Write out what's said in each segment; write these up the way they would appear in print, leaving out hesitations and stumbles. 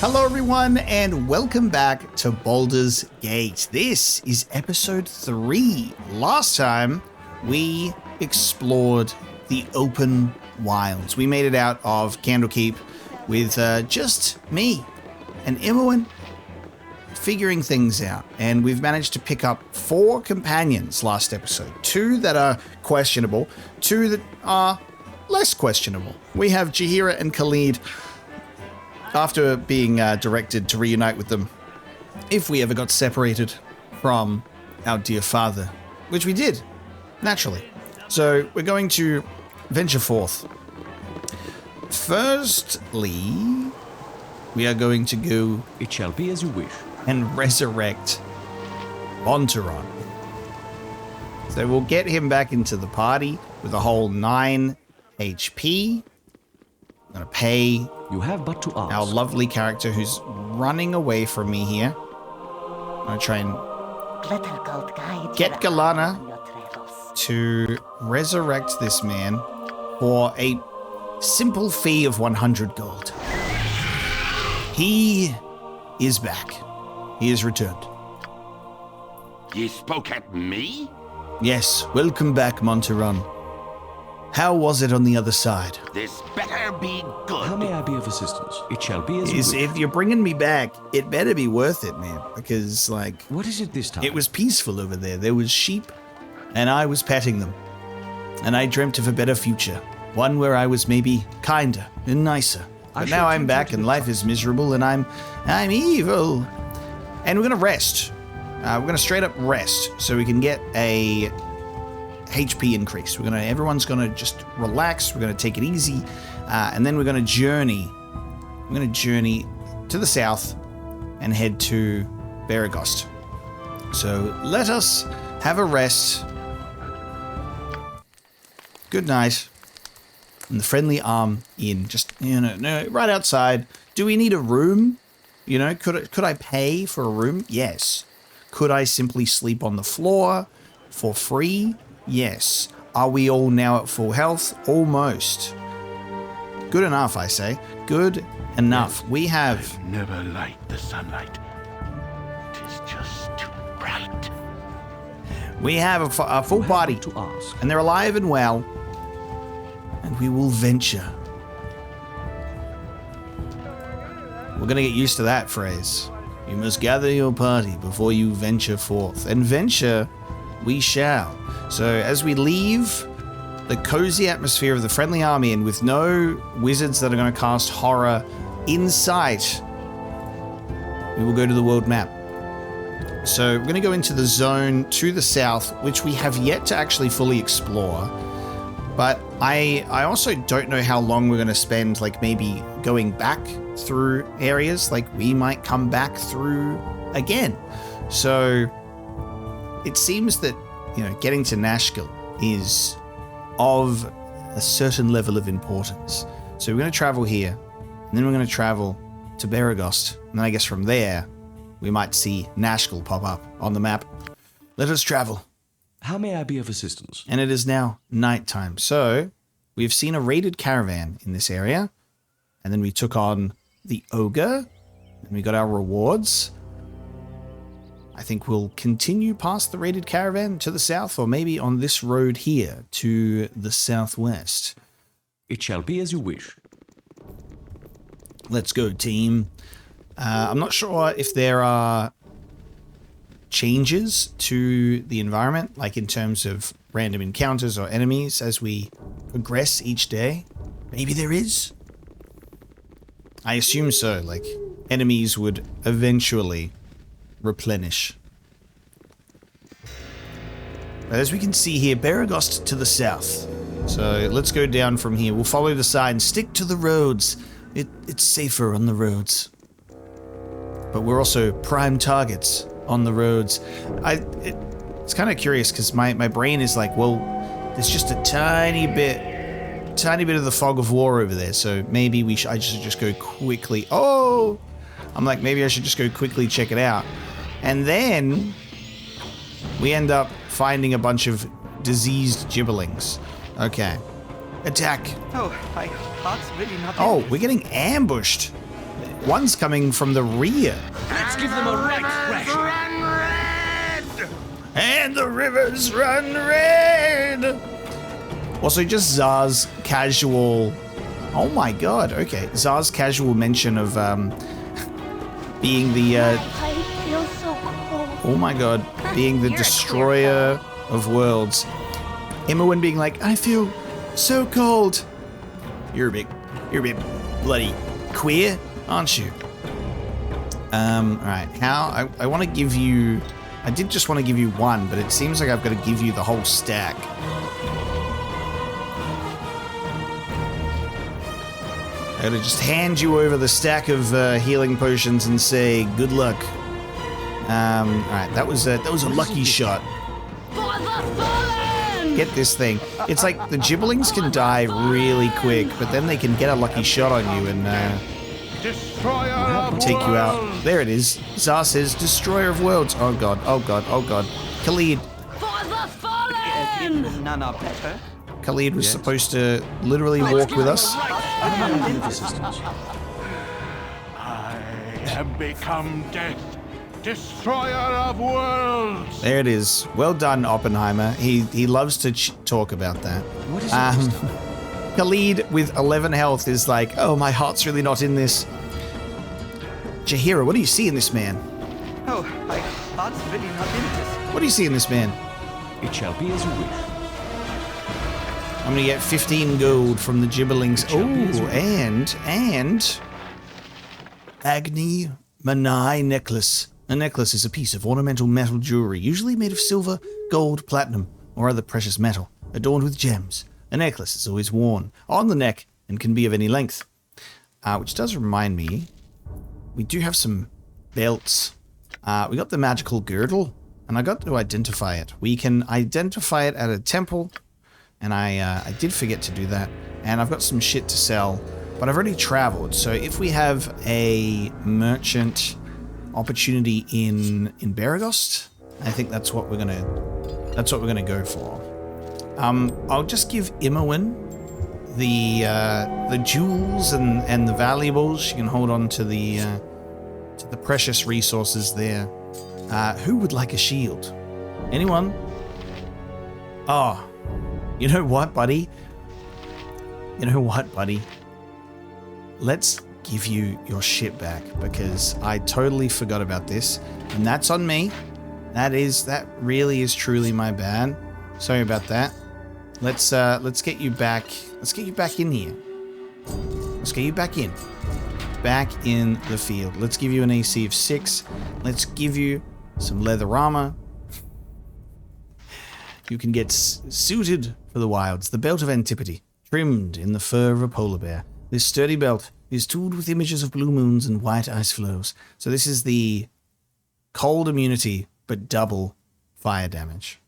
Hello everyone and welcome back to Baldur's Gate. This is episode 3. Last time we explored the open wilds. We made it out of Candlekeep with just me and Imoen figuring things out. And we've managed to pick up 4 companions last episode. 2 that are questionable, 2 that are less questionable. We have Jaheira and Khalid after being directed to reunite with them if we ever got separated from our dear father, which we did, naturally. So we're going to venture forth. Firstly, we are going to go... It shall be as you wish. ...and resurrect Bonteron. So we'll get him back into the party with a whole 9 HP. I'm going to pay... You have but to ask. Our lovely character who's running away from me here. I'm going to try and get Galana to resurrect this man for a simple fee of 100 gold. He is back. He has returned. Ye spoke at me? Yes, welcome back, Monteron. How was it on the other side? This better be good. How may I be of assistance? It shall be as you wish. If you're bringing me back, it better be worth it, man. Because, like... What is it this time? It was peaceful over there. There was sheep, and I was petting them. And I dreamt of a better future. One where I was maybe kinder and nicer. But now I'm back, and life is miserable, and I'm evil. And we're going to rest. We're going to straight up rest, so we can get a... HP increase. Everyone's gonna just relax. We're gonna take it easy, and then we're gonna journey. We're gonna journey to the south and head to Beregost. So let us have a rest. Good night. And the friendly arm in, just right outside. Do we need a room? Could I pay for a room? Yes. Could I simply sleep on the floor for free? Yes. Are we all now at full health? Almost. Good enough, I say. Good enough. We have... I've never liked the sunlight. It is just too bright. We have a full body. To ask. And they're alive and well. And we will venture. We're going to get used to that phrase. You must gather your party before you venture forth. And venture we shall. So as we leave the cozy atmosphere of the friendly army and with no wizards that are going to cast horror in sight, we will go to the world map. So we're going to go into the zone to the south, which we have yet to actually fully explore. But I also don't know how long we're going to spend, like maybe going back through areas. Like we might come back through again. So it seems that, getting to Nashkel is of a certain level of importance. So we're going to travel here, and then we're going to travel to Beregost. And then I guess from there, we might see Nashkel pop up on the map. Let us travel. How may I be of assistance? And it is now nighttime. So we've seen a raided caravan in this area. And then we took on the ogre, and we got our rewards. I think we'll continue past the raided caravan to the south, or maybe on this road here to the southwest. It shall be as you wish. Let's go, team. I'm not sure if there are changes to the environment, like in terms of random encounters or enemies as we progress each day. Maybe there is. I assume so, like enemies would eventually replenish. As we can see here, Beregost to the south. So let's go down from here. We'll follow the sign. Stick to the roads. It's safer on the roads. But we're also prime targets on the roads. It's kind of curious because my brain is like, well, there's just a tiny bit of the fog of war over there. So maybe I should just go quickly. Oh, I'm like, maybe I should just go quickly check it out. And then we end up finding a bunch of diseased gibberlings. Okay. Attack. Oh, my heart's really not. Oh, we're getting ambushed. one's coming from the rear. Let's give them a right thrashing. Run red! And the rivers run red. Also, just Zar's casual. Oh my god. Okay, Zar's casual mention of being the. I feel so cold. Oh my god, being the destroyer of worlds. Imowen being like, I feel so cold. You're a bit bloody queer, aren't you? Alright, how I want to give you. I did just want to give you one, but it seems like I've got to give you the whole stack. I gotta just hand you over the stack of healing potions and say good luck. Alright, that was a lucky shot. Get this thing. It's like the gibblings can die really quick, but then they can get a lucky shot on you and take you out. There it is. Zar says, Destroyer of Worlds. Oh god, oh god, oh god. Khalid. None are better. Khalid was supposed to literally walk with us. I have become death, destroyer of worlds. There it is. Well done, Oppenheimer. He loves to talk about that. What is Khalid with 11 health is like, oh, my heart's really not in this. Jaheira, what do you see in this man? Oh, my heart's really not in this. What do you see in this man? It shall be as you wish. I'm gonna get 15 gold from the gibblings. Oh, and Agni Manai necklace. A necklace is a piece of ornamental metal jewelry, usually made of silver, gold, platinum, or other precious metal, adorned with gems. A necklace is always worn on the neck and can be of any length. Which does remind me, we do have some belts. We got the magical girdle, and I got to identify it. We can identify it at a temple. And I did forget to do that. And I've got some shit to sell, but I've already traveled. So if we have a merchant opportunity in Beregost, I think that's what we're gonna go for. I'll just give Imowen the jewels and the valuables. She can hold on to the precious resources there. Who would like a shield? Anyone? Oh. You know what, buddy? Let's give you your shit back because I totally forgot about this, and that's on me. That really is truly my bad. Sorry about that. Let's get you back. Let's get you back in here. Let's get you back in. Back in the field. Let's give you an AC of 6. Let's give you some leather armor. You can get suited for the wilds. The belt of antiquity, trimmed in the fur of a polar bear. This sturdy belt is tooled with images of blue moons and white ice flows. So this is the cold immunity, but double fire damage.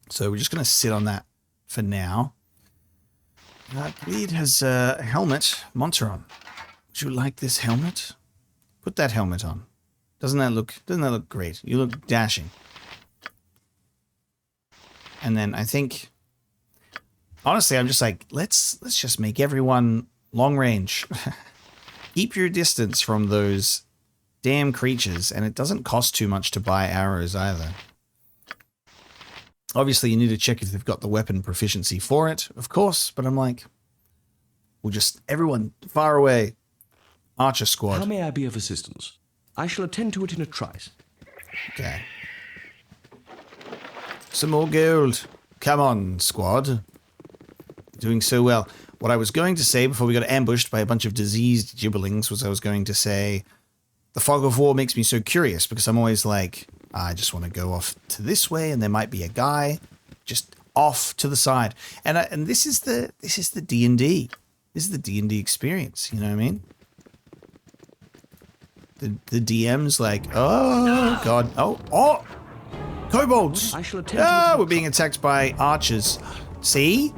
So we're just going to sit on that for now. Bleed has a helmet. Monteron, would you like this helmet? Put that helmet on. Doesn't that look great? You look dashing. And then I think, honestly, I'm just like, let's just make everyone long range. Keep your distance from those damn creatures, and it doesn't cost too much to buy arrows either. Obviously, you need to check if they've got the weapon proficiency for it, of course, but I'm like, we'll just, everyone, far away. Archer squad. How may I be of assistance? I shall attend to it in a trice. Okay. Some more gold. Come on, squad. Doing so well. What I was going to say before we got ambushed by a bunch of diseased gibblings was I was going to say, the fog of war makes me so curious because I'm always like, I just want to go off to this way and there might be a guy just off to the side. And this is the D&D. This is the D&D experience, you know what I mean? The DM's like, oh god, oh! Kobolds! We're being attacked by archers. See?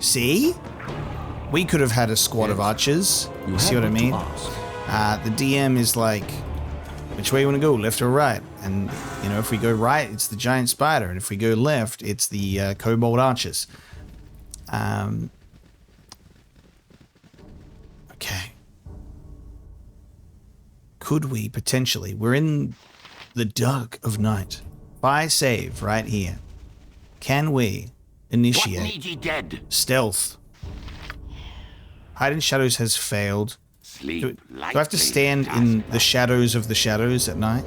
We could have had a squad of archers. You see what I mean? The DM is like, which way you want to go, left or right? And, you know, if we go right, it's the giant spider. And if we go left, it's the kobold archers. Okay. could we potentially? We're in the dark of night. By save right here. Can we initiate What need ye dead? stealth? Hide in shadows has failed. Sleep Do I have to stand in the shadows of the shadows at night?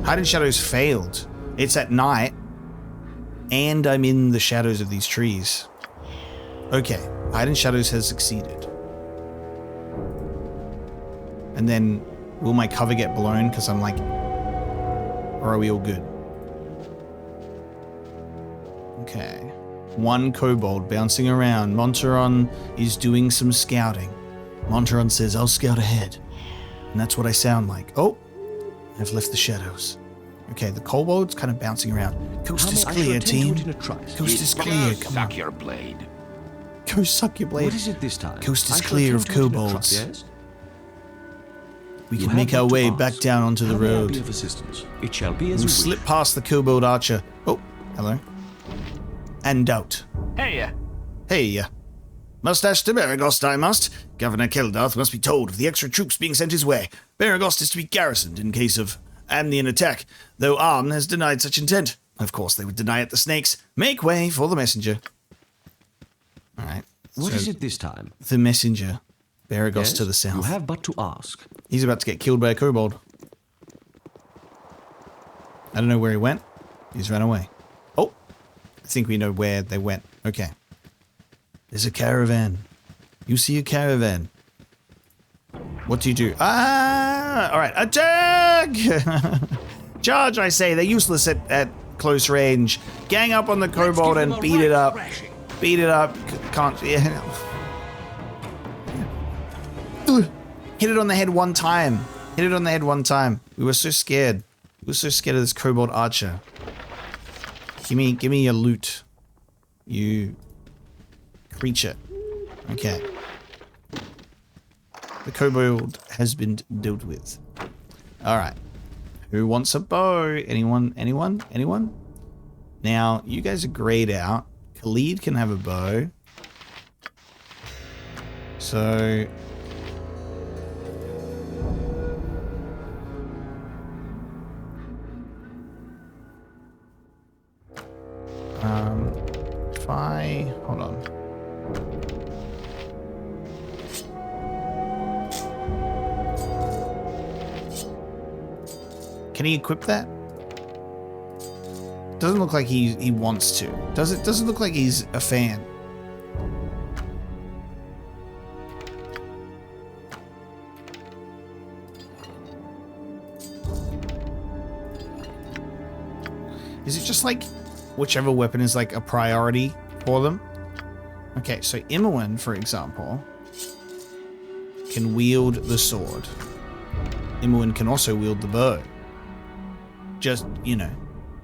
Hide in shadows failed. It's at night, and I'm in the shadows of these trees. Okay, hide in shadows has succeeded. And then, will my cover get blown because I'm like, or are we all good? Okay. One kobold bouncing around. Monteron is doing some scouting. Monteron says, I'll scout ahead. And that's what I sound like. Oh, I've left the shadows. Okay, the kobold's kind of bouncing around. Coast is clear, team. Coast is clear, come on. Suck your blade. Go suck your blade. What is it this time? Coast is I shall clear of attend to it in a kobolds. yes? We You can make have our but to way ask. back down onto the How may I road. be of assistance? It shall be as We'll you slip wish. past the kobold archer. Oh, hello. And out. Hey, Hey, mustache to Beregost, I must. Governor Keldarth must be told of the extra troops being sent his way. Beregost is to be garrisoned in case of Amnian attack, though Arn has denied such intent. Of course they would deny it, the snakes. Make way for the messenger. Alright. What is it this time? The messenger. Beregost Yes? to the south. You have but to ask. He's about to get killed by a kobold. I don't know where he went. He's run away. Oh, I think we know where they went. Okay. There's a caravan. You see a caravan. What do you do? Ah! All right, attack! Charge, I say. They're useless at close range. Gang up on the kobold and beat it up. Beat it up. Can't. Yeah. Hit it on the head one time. Hit it on the head one time. We were so scared. We were so scared of this kobold archer. Give me your loot. You creature. Okay. The kobold has been dealt with. Alright. Who wants a bow? Anyone? Anyone? Anyone? Now, you guys are grayed out. Khalid can have a bow. So... if I... Hold on. Can he equip that? Doesn't look like he wants to. Does it? Doesn't look like he's a fan. Is it just like whichever weapon is like a priority for them? Okay, so Imoen, for example, can wield the sword. Imoen can also wield the bow. Just, you know,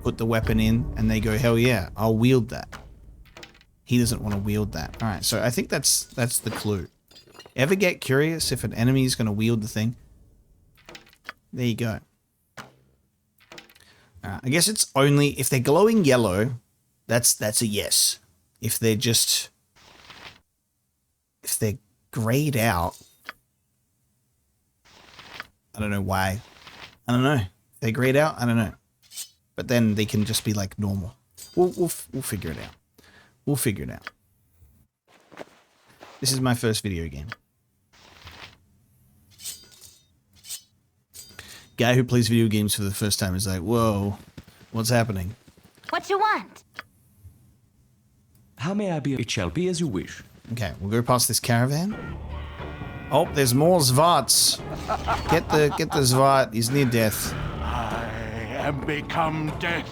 put the weapon in and they go, hell yeah, I'll wield that. He doesn't want to wield that. All right, so I think that's the clue. Ever get curious if an enemy is going to wield the thing? There you go. I guess it's only if they're glowing yellow, that's a yes. If they're grayed out, I don't know why. I don't know. If they're grayed out, I don't know. But then they can just be like normal. We'll figure it out. We'll figure it out. This is my first video game. Guy who plays video games for the first time is like, whoa, what's happening? What you want? How may I be? It shall be as you wish. Okay, we'll go past this caravan. Oh, there's more Zvarts. Get the Zvart. He's near death. I am become death,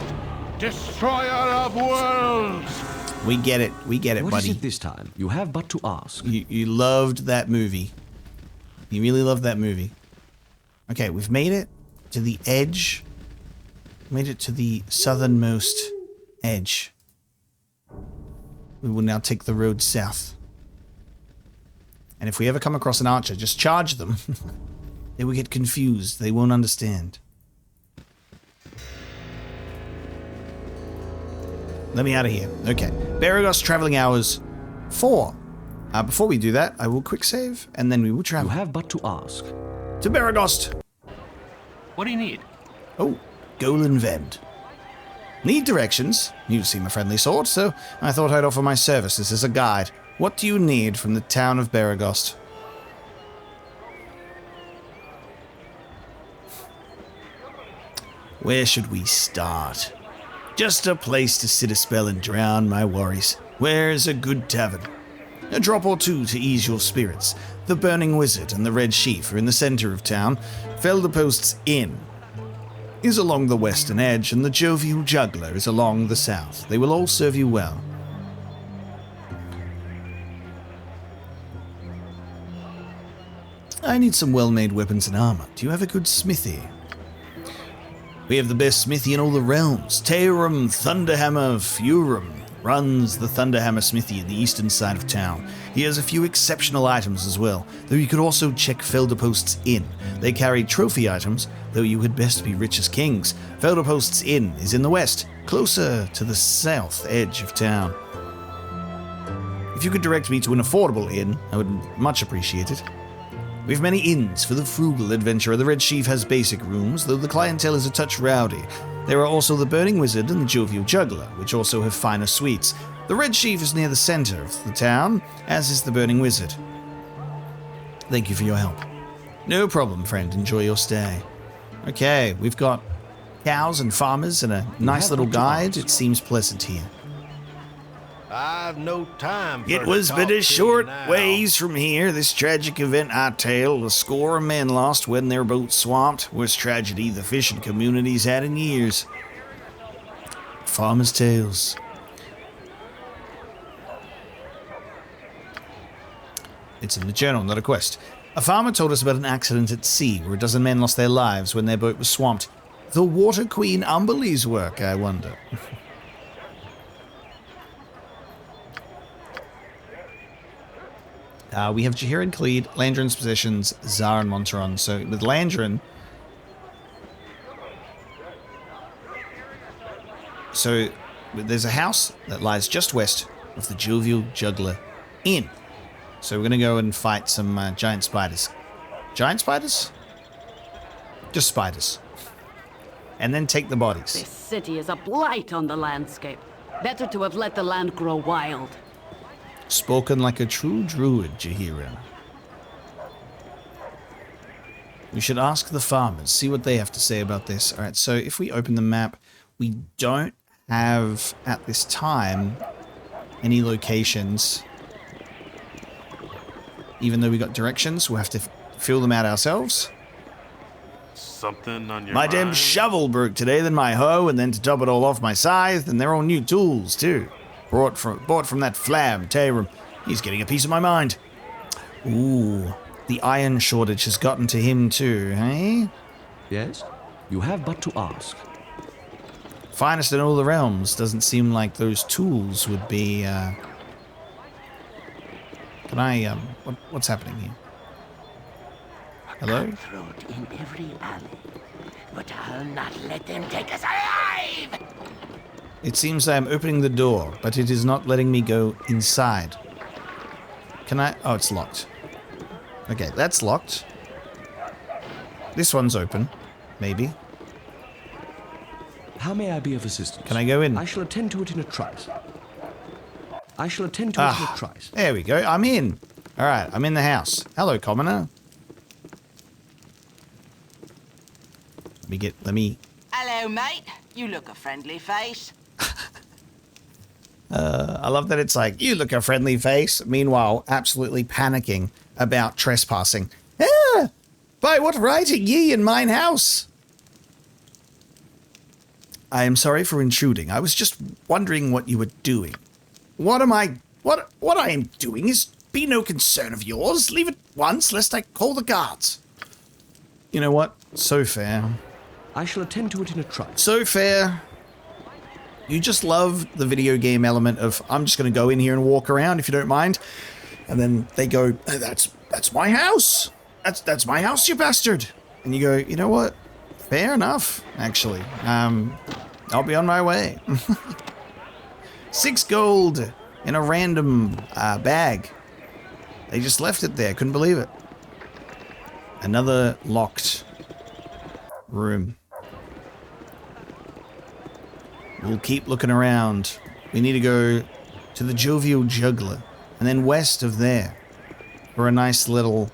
destroyer of worlds. We get it. We get it, What is buddy. it this time? You have but to ask. You loved that movie. You really loved that movie. Okay, we've made it to the edge. Made it to the southernmost edge. We will now take the road south. And if we ever come across an archer, just charge them. They will get confused. They won't understand. Let me out of here. Okay. Beregost traveling hours 4. Before we do that, I will quick save, and then we will You travel. have but to ask. To Beregost. What do you need? Oh, Golan Vend. Need directions? You seem a friendly sort, so I thought I'd offer my services as a guide. What do you need from the town of Beregost? Where should we start? Just a place to sit a spell and drown my worries. Where's a good tavern? A drop or two to ease your spirits. The Burning Wizard and the Red Sheaf are in the center of town. Felderpost's Inn is along the western edge, and the Jovial Juggler is along the south. They will all serve you well. I need some well-made weapons and armor. Do you have a good smithy? We have the best smithy in all the realms. Teorum Thunderhammer Furum runs the Thunderhammer smithy in the eastern side of town. He has a few exceptional items as well, though you could also check Felderpost's Inn. They carry trophy items, though you had best be rich as kings. Felderpost's Inn is in the west, closer to the south edge of town. If you could direct me to an affordable inn, I would much appreciate it. We have many inns for the frugal adventurer. The Red Sheaf has basic rooms, though the clientele is a touch rowdy. There are also the Burning Wizard and the Jovial Juggler, which also have finer suites. The Red Sheaf is near the center of the town, as is the Burning Wizard. Thank you for your help. No problem, friend. Enjoy your stay. Okay, we've got cows and farmers and a nice little guide. It seems pleasant here. I've no time for It was but a short ways from here. This tragic event I tell, a score of men lost when their boat swamped. Worst tragedy the fishing community's had in years. Farmer's tales. It's in the journal, not a quest. A farmer told us about an accident at sea where a dozen men lost their lives when their boat was swamped. The Water Queen Umberlee's work, I wonder. We have Jahiran Cleed, Landrin's possessions, Zar and Monteron. So with Landrin, so there's a house that lies just west of the Jovial Juggler Inn. So we're going to go and fight some giant spiders. Giant spiders? Just spiders. And then take the bodies. This city is a blight on the landscape. Better to have let the land grow wild. Spoken like a true druid, Jahiran. We should ask the farmers, see what they have to say about this. Alright, so if we open the map, we don't have, at this time, any locations. Even though we got directions, we'll have to fill them out ourselves. Something on your My mind? damn shovel broke today, then my hoe, and then to top it all off, my scythe, and they're all new tools, too. Bought from that flab, Teorum. He's getting a piece of my mind. Ooh, the iron shortage has gotten to him too, eh? Yes? You have but to ask. Finest in all the realms. Doesn't seem like those tools would be, Can I, what's happening here? Hello? Cutthroat in every alley, but I'll not let them take us alive! It seems I am opening the door, but it is not letting me go inside. Can I? Oh, it's locked. Okay, that's locked. This one's open. Maybe. How may I be of assistance? Can I go in? I shall attend to it in a trice. I shall attend to it in a trice. There we go. I'm in. All right, I'm in the house. Hello, commoner. Let me... Hello, mate. You look a friendly face. I love that it's like, you look a friendly face. Meanwhile, absolutely panicking about trespassing. Ah! By what right are ye in mine house? I am sorry for intruding. I was just wondering what you were doing. What I am doing is be no concern of yours. Leave it once, lest I call the guards. You know what? So fair. I shall attend to it in a trice. So fair. You just love the video game element of, I'm just going to go in here and walk around if you don't mind. And then they go, that's my house. That's my house, you bastard. And you go, you know what? Fair enough, actually. I'll be on my way. 6 gold in a random bag. They just left it there. Couldn't believe it. Another locked room. We'll keep looking around. We need to go to the Jovial Juggler, and then west of there for a nice little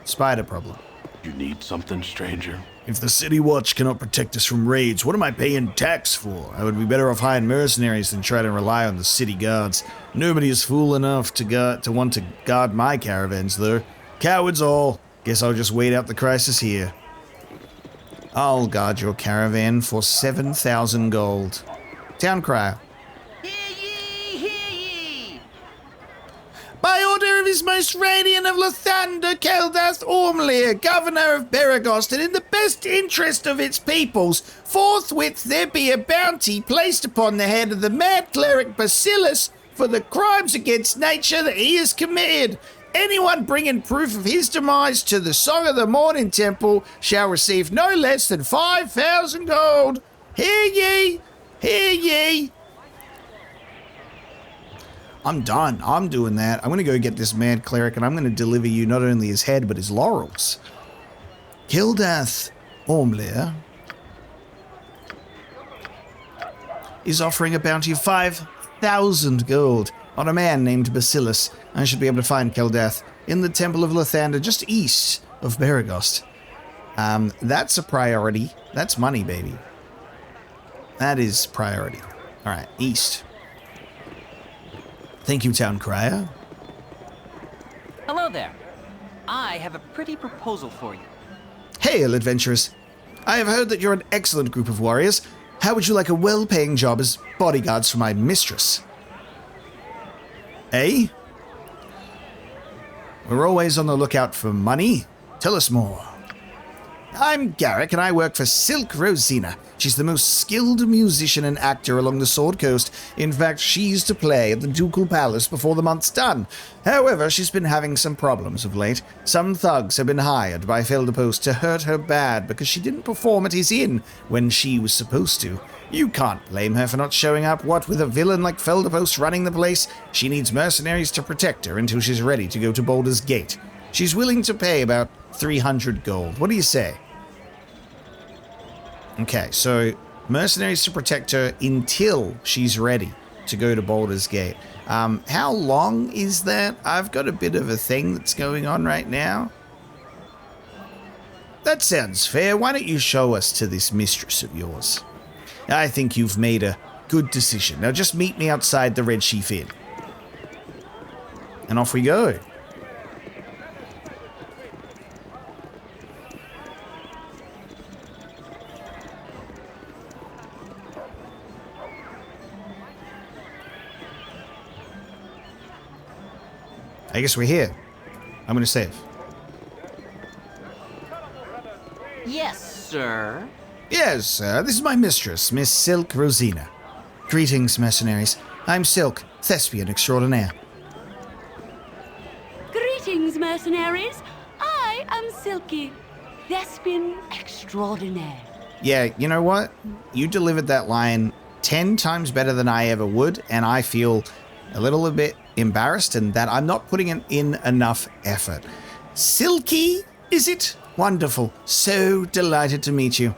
spider problem. You need something, stranger? If the City Watch cannot protect us from raids, what am I paying tax for? I would be better off hiring mercenaries than try to rely on the city guards. Nobody is fool enough to want to guard my caravans, though. Cowards all. Guess I'll just wait out the crisis here. I'll guard your caravan for 7,000 gold. Town crier. Hear ye, hear ye! By order of His Most Radiant of Lathander, Keldath Ormlir, Governor of Beregost, and in the best interest of its peoples, forthwith there be a bounty placed upon the head of the mad cleric Bacillus for the crimes against nature that he has committed. Anyone bringing proof of his demise to the Song of the Morning Temple shall receive no less than 5,000 gold. Hear ye, hear ye. I'm done. I'm doing that. I'm going to go get this mad cleric, and I'm going to deliver you not only his head, but his laurels. Keldath Ormlir is offering a bounty of 5,000 gold on a man named Bacillus. I should be able to find Keldath in the Temple of Lathander, just east of Beregost. That's a priority. That's money, baby. That is priority. All right, east. Thank you, Town Crier. Hello there. I have a pretty proposal for you. Hail, adventurers. I have heard that you're an excellent group of warriors. How would you like a well-paying job as bodyguards for my mistress? Eh? We're always on the lookout for money. Tell us more. I'm Garrick, and I work for Silke Rosina. She's the most skilled musician and actor along the Sword Coast. In fact, she's to play at the Ducal Palace before the month's done. However, she's been having some problems of late. Some thugs have been hired by Felderpost to hurt her bad because she didn't perform at his inn when she was supposed to. You can't blame her for not showing up. What with a villain like Felderpost running the place, she needs mercenaries to protect her until she's ready to go to Baldur's Gate. She's willing to pay about 300 gold. What do you say? Okay, so mercenaries to protect her until she's ready to go to Baldur's Gate. How long is that? I've got a bit of a thing that's going on right now. That sounds fair. Why don't you show us to this mistress of yours? I think you've made a good decision. Now just meet me outside the Red Sheaf Inn. And off we go. I guess we're here. I'm going to save. Yes, sir. Yes, sir. This is my mistress, Miss Silke Rosina. Greetings, mercenaries. I'm Silke, thespian extraordinaire. Greetings, mercenaries. I am Silke, thespian extraordinaire. Yeah, you know what? You delivered that line 10 times better than I ever would, and I feel a little bit embarrassed and that I'm not putting in enough effort. Silke, is it? Wonderful. So delighted to meet you.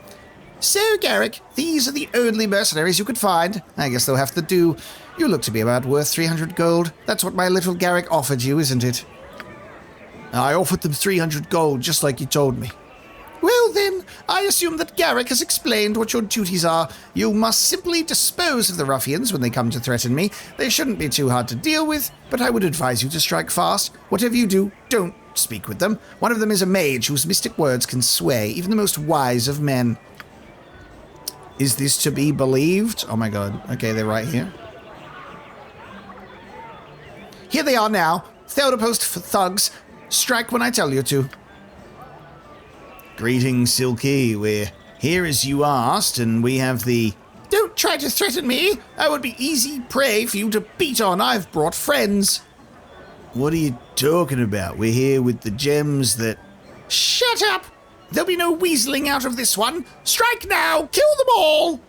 So, Garrick, these are the only mercenaries you could find. I guess they'll have to do. You look to be about worth 300 gold. That's what my little Garrick offered you, isn't it? I offered them 300 gold, just like you told me. Well then, I assume that Garrick has explained what your duties are. You must simply dispose of the ruffians when they come to threaten me. They shouldn't be too hard to deal with, but I would advise you to strike fast. Whatever you do, don't speak with them. One of them is a mage whose mystic words can sway even the most wise of men. Is this to be believed? Oh my god. Okay, they're right here. Here they are now. Felderpost thugs. Strike when I tell you to. Greetings, Silke. We're here as you asked, and we have the... Don't try to threaten me. I would be easy prey for you to beat on. I've brought friends. What are you talking about? We're here with the gems that... Shut up! There'll be no weaseling out of this one. Strike now! Kill them all!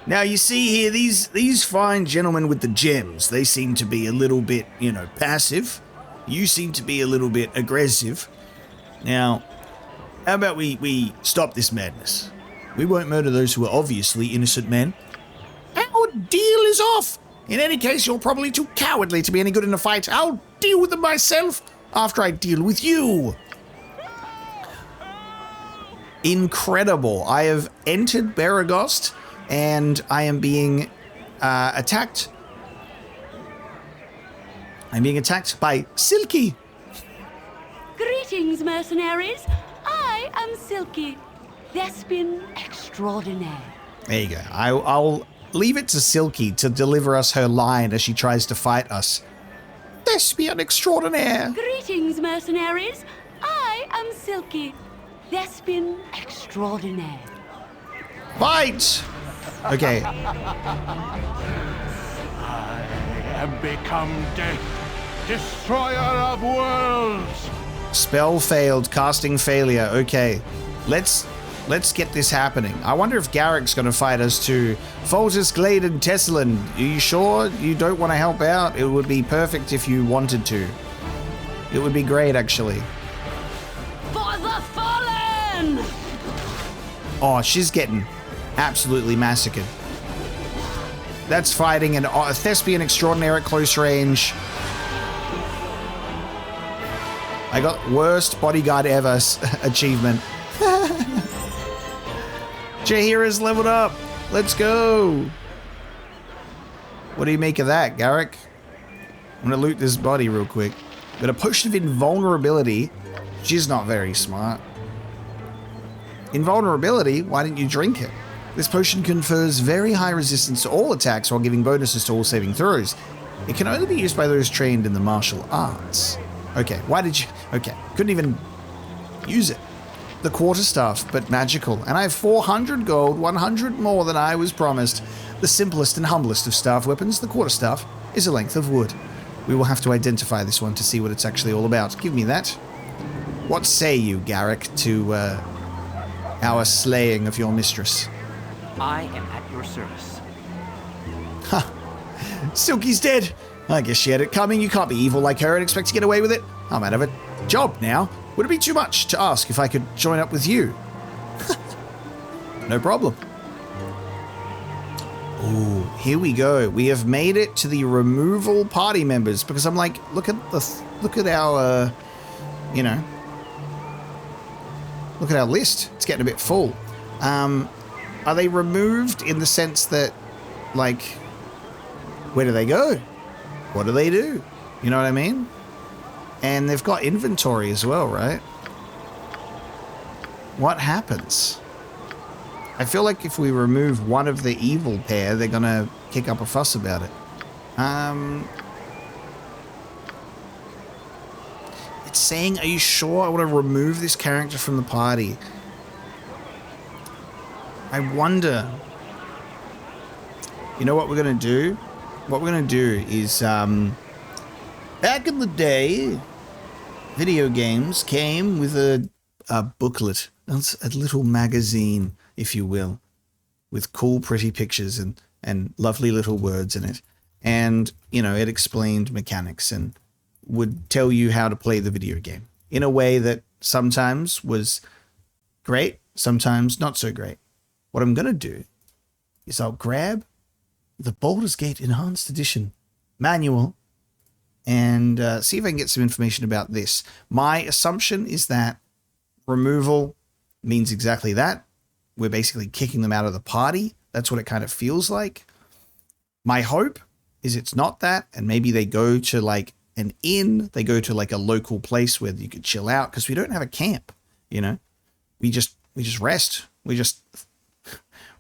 Now, you see here, these fine gentlemen with the gems, they seem to be a little bit, passive. You seem to be a little bit aggressive. Now, how about we stop this madness? We won't murder those who are obviously innocent men. Our deal is off! In any case, you're probably too cowardly to be any good in a fight. I'll deal with them myself after I deal with you. Incredible. I have entered Beregost and I am being attacked. I'm being attacked by Silke. Greetings, mercenaries. I am Silke, thespian extraordinaire. There you go. I'll leave it to Silke to deliver us her line as she tries to fight us. Thespian extraordinaire. Greetings, mercenaries. I am Silke, thespian extraordinaire. Fight! Okay. I have become death, destroyer of worlds. Spell failed, casting failure. Okay. Let's get this happening. I wonder if Garrick's going to fight us too. Foltus, Glade, and Tessalin. Are you sure you don't want to help out? It would be perfect if you wanted to. It would be great, actually. For the fallen! Oh, she's getting absolutely massacred. That's fighting a thespian extraordinaire at close range. I got worst bodyguard ever achievement. Jahira's leveled up. Let's go. What do you make of that, Garrick? I'm gonna loot this body real quick. Got a potion of invulnerability. She's not very smart. Invulnerability? Why didn't you drink it? This potion confers very high resistance to all attacks while giving bonuses to all saving throws. It can only be used by those trained in the martial arts. Okay, why did you... Okay, couldn't even use it. The quarterstaff, but magical. And I have 400 gold, 100 more than I was promised. The simplest and humblest of staff weapons, the quarterstaff, is a length of wood. We will have to identify this one to see what it's actually all about. Give me that. What say you, Garrick, to our slaying of your mistress? I am at your service. Ha! Silky's dead! I guess she had it coming. You can't be evil like her and expect to get away with it. I'm out of a job now. Would it be too much to ask if I could join up with you? No problem. Ooh, here we go. We have made it to the removal party members because I'm like, look at our, you know, look at our list. It's getting a bit full. Are they removed in the sense that, like, where do they go? What do they do? You know what I mean? And they've got inventory as well, right? What happens? I feel like if we remove one of the evil pair, they're gonna kick up a fuss about it. It's saying, are you sure I want to remove this character from the party? I wonder. You know what we're gonna do? What we're going to do is, back in the day, video games came with a booklet, a little magazine, if you will, with cool, pretty pictures and lovely little words in it. And, you know, it explained mechanics and would tell you how to play the video game in a way that sometimes was great, sometimes not so great. What I'm going to do is I'll grab the Baldur's Gate Enhanced Edition manual and see if I can get some information about this. My assumption is that removal means exactly that. We're basically kicking them out of the party. That's what it kind of feels like. My hope is it's not that, and maybe they go to like an inn, they go to like a local place where you could chill out, because we don't have a camp, you know. We just rest.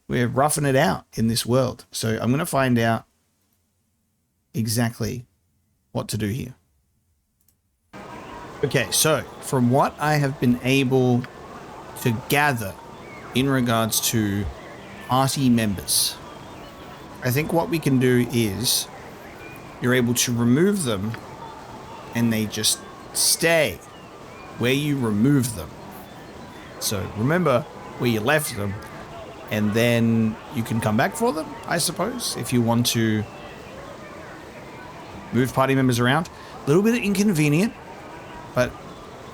We're roughing it out in this world. So I'm going to find out exactly what to do here. Okay, so from what I have been able to gather in regards to party members, I think what we can do is you're able to remove them and they just stay where you remove them. So remember where you left them, and then you can come back for them, I suppose, if you want to move party members around. A little bit inconvenient, but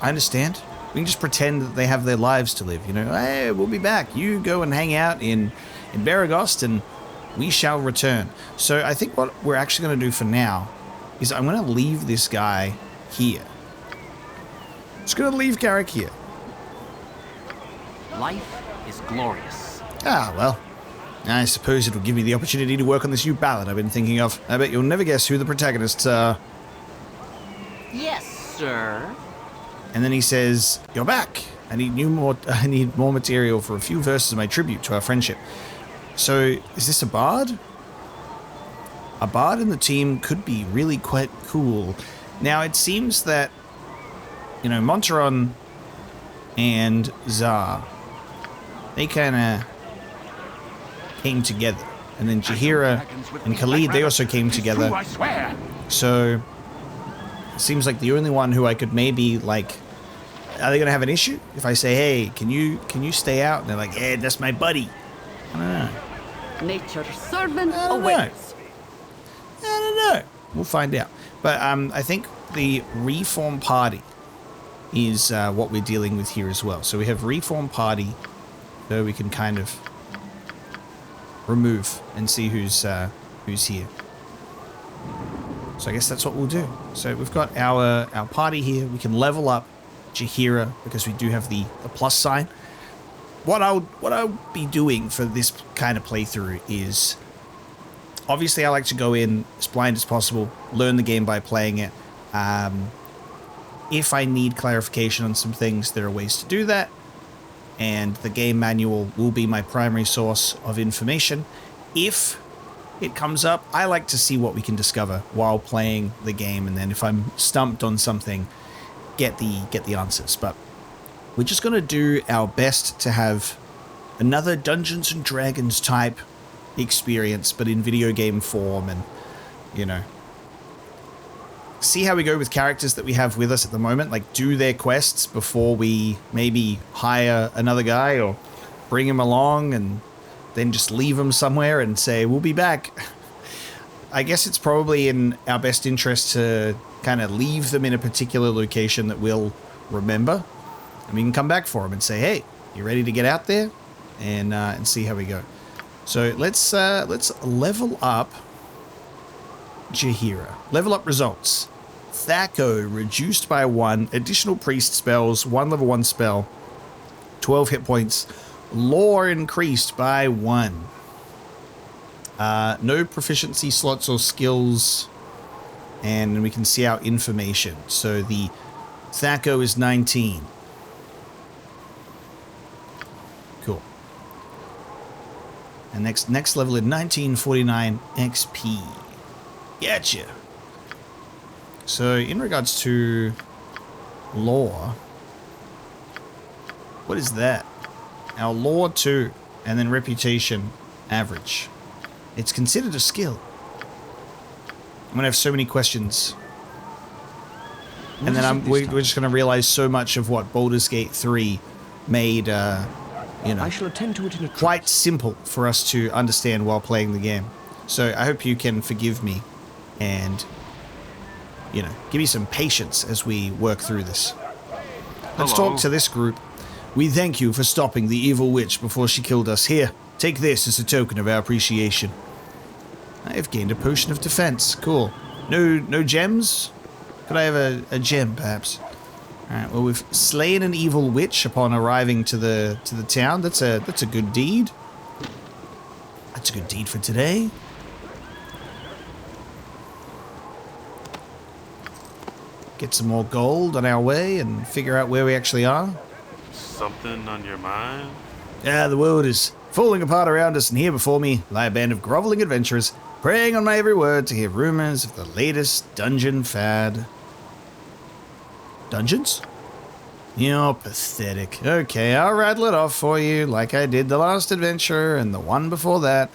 I understand. We can just pretend that they have their lives to live, you know. Hey, we'll be back. You go and hang out in Beregost and we shall return. So I think what we're actually going to do for now is I'm going to leave this guy here. Just going to leave Girk here. Life is glorious. Ah, well, I suppose it'll give me the opportunity to work on this new ballad I've been thinking of. I bet you'll never guess who the protagonists are. Yes, sir. And then he says, "You're back. I need more material for a few verses of my tribute to our friendship." So, is this a bard? A bard in the team could be really quite cool. Now, it seems that, you know, Monteron and Zar, they kind of came together. And then Jaheira and Khalid, they also came together. I swear. So, it seems like the only one who I could maybe, like... Are they going to have an issue? If I say, hey, can you stay out? And they're like, yeah, that's my buddy. I don't know. Nature's servant I don't awaits. I don't know. We'll find out. But I think the reform party is what we're dealing with here as well. So we have reform party, so we can kind of remove and see who's here. So I guess that's what we'll do. So we've got our party here. We can level up Jaheira because we do have the plus sign. What I'll be doing for this kind of playthrough is, obviously I like to go in as blind as possible, learn the game by playing it. If I need clarification on some things, there are ways to do that, and the game manual will be my primary source of information. If it comes up, I like to see what we can discover while playing the game, and then if I'm stumped on something, get the answers. But we're just going to do our best to have another Dungeons and Dragons type experience, but in video game form, and, you know, see how we go with characters that we have with us at the moment, like do their quests before we maybe hire another guy or bring him along and then just leave him somewhere and say, we'll be back. I guess it's probably in our best interest to kind of leave them in a particular location that we'll remember, and we can come back for them and say, hey, you ready to get out there? And see how we go. So let's level up Jaheira. Level up results. Thaco reduced by 1. Additional priest spells. 1 level 1 spell. 12 hit points. Lore increased by 1. No proficiency slots or skills. And we can see our information. So the Thaco is 19. Cool. And next level in 1949 XP. Gotcha. So in regards to lore, what is that? Our lore 2, and then reputation average. It's considered a skill. I'm gonna have so many questions, and then we're just gonna realize so much of what Baldur's Gate 3 made, you know, I shall attend to it in a quite simple for us to understand while playing the game. So I hope you can forgive me, and, you know, give me some patience as we work through this. Let's talk to this group. We thank you for stopping the evil witch before she killed us. Here, take this as a token of our appreciation. I have gained a potion of defense. Cool. No gems? Could I have a gem, perhaps? Alright, well, we've slain an evil witch upon arriving to the town. That's a good deed. That's a good deed for today. Get some more gold on our way and figure out where we actually are. Something on your mind? The world is falling apart around us, and here before me lie a band of groveling adventurers, preying on my every word to hear rumors of the latest dungeon fad. Dungeons? You're pathetic. Okay, I'll rattle it off for you like I did the last adventure and the one before that.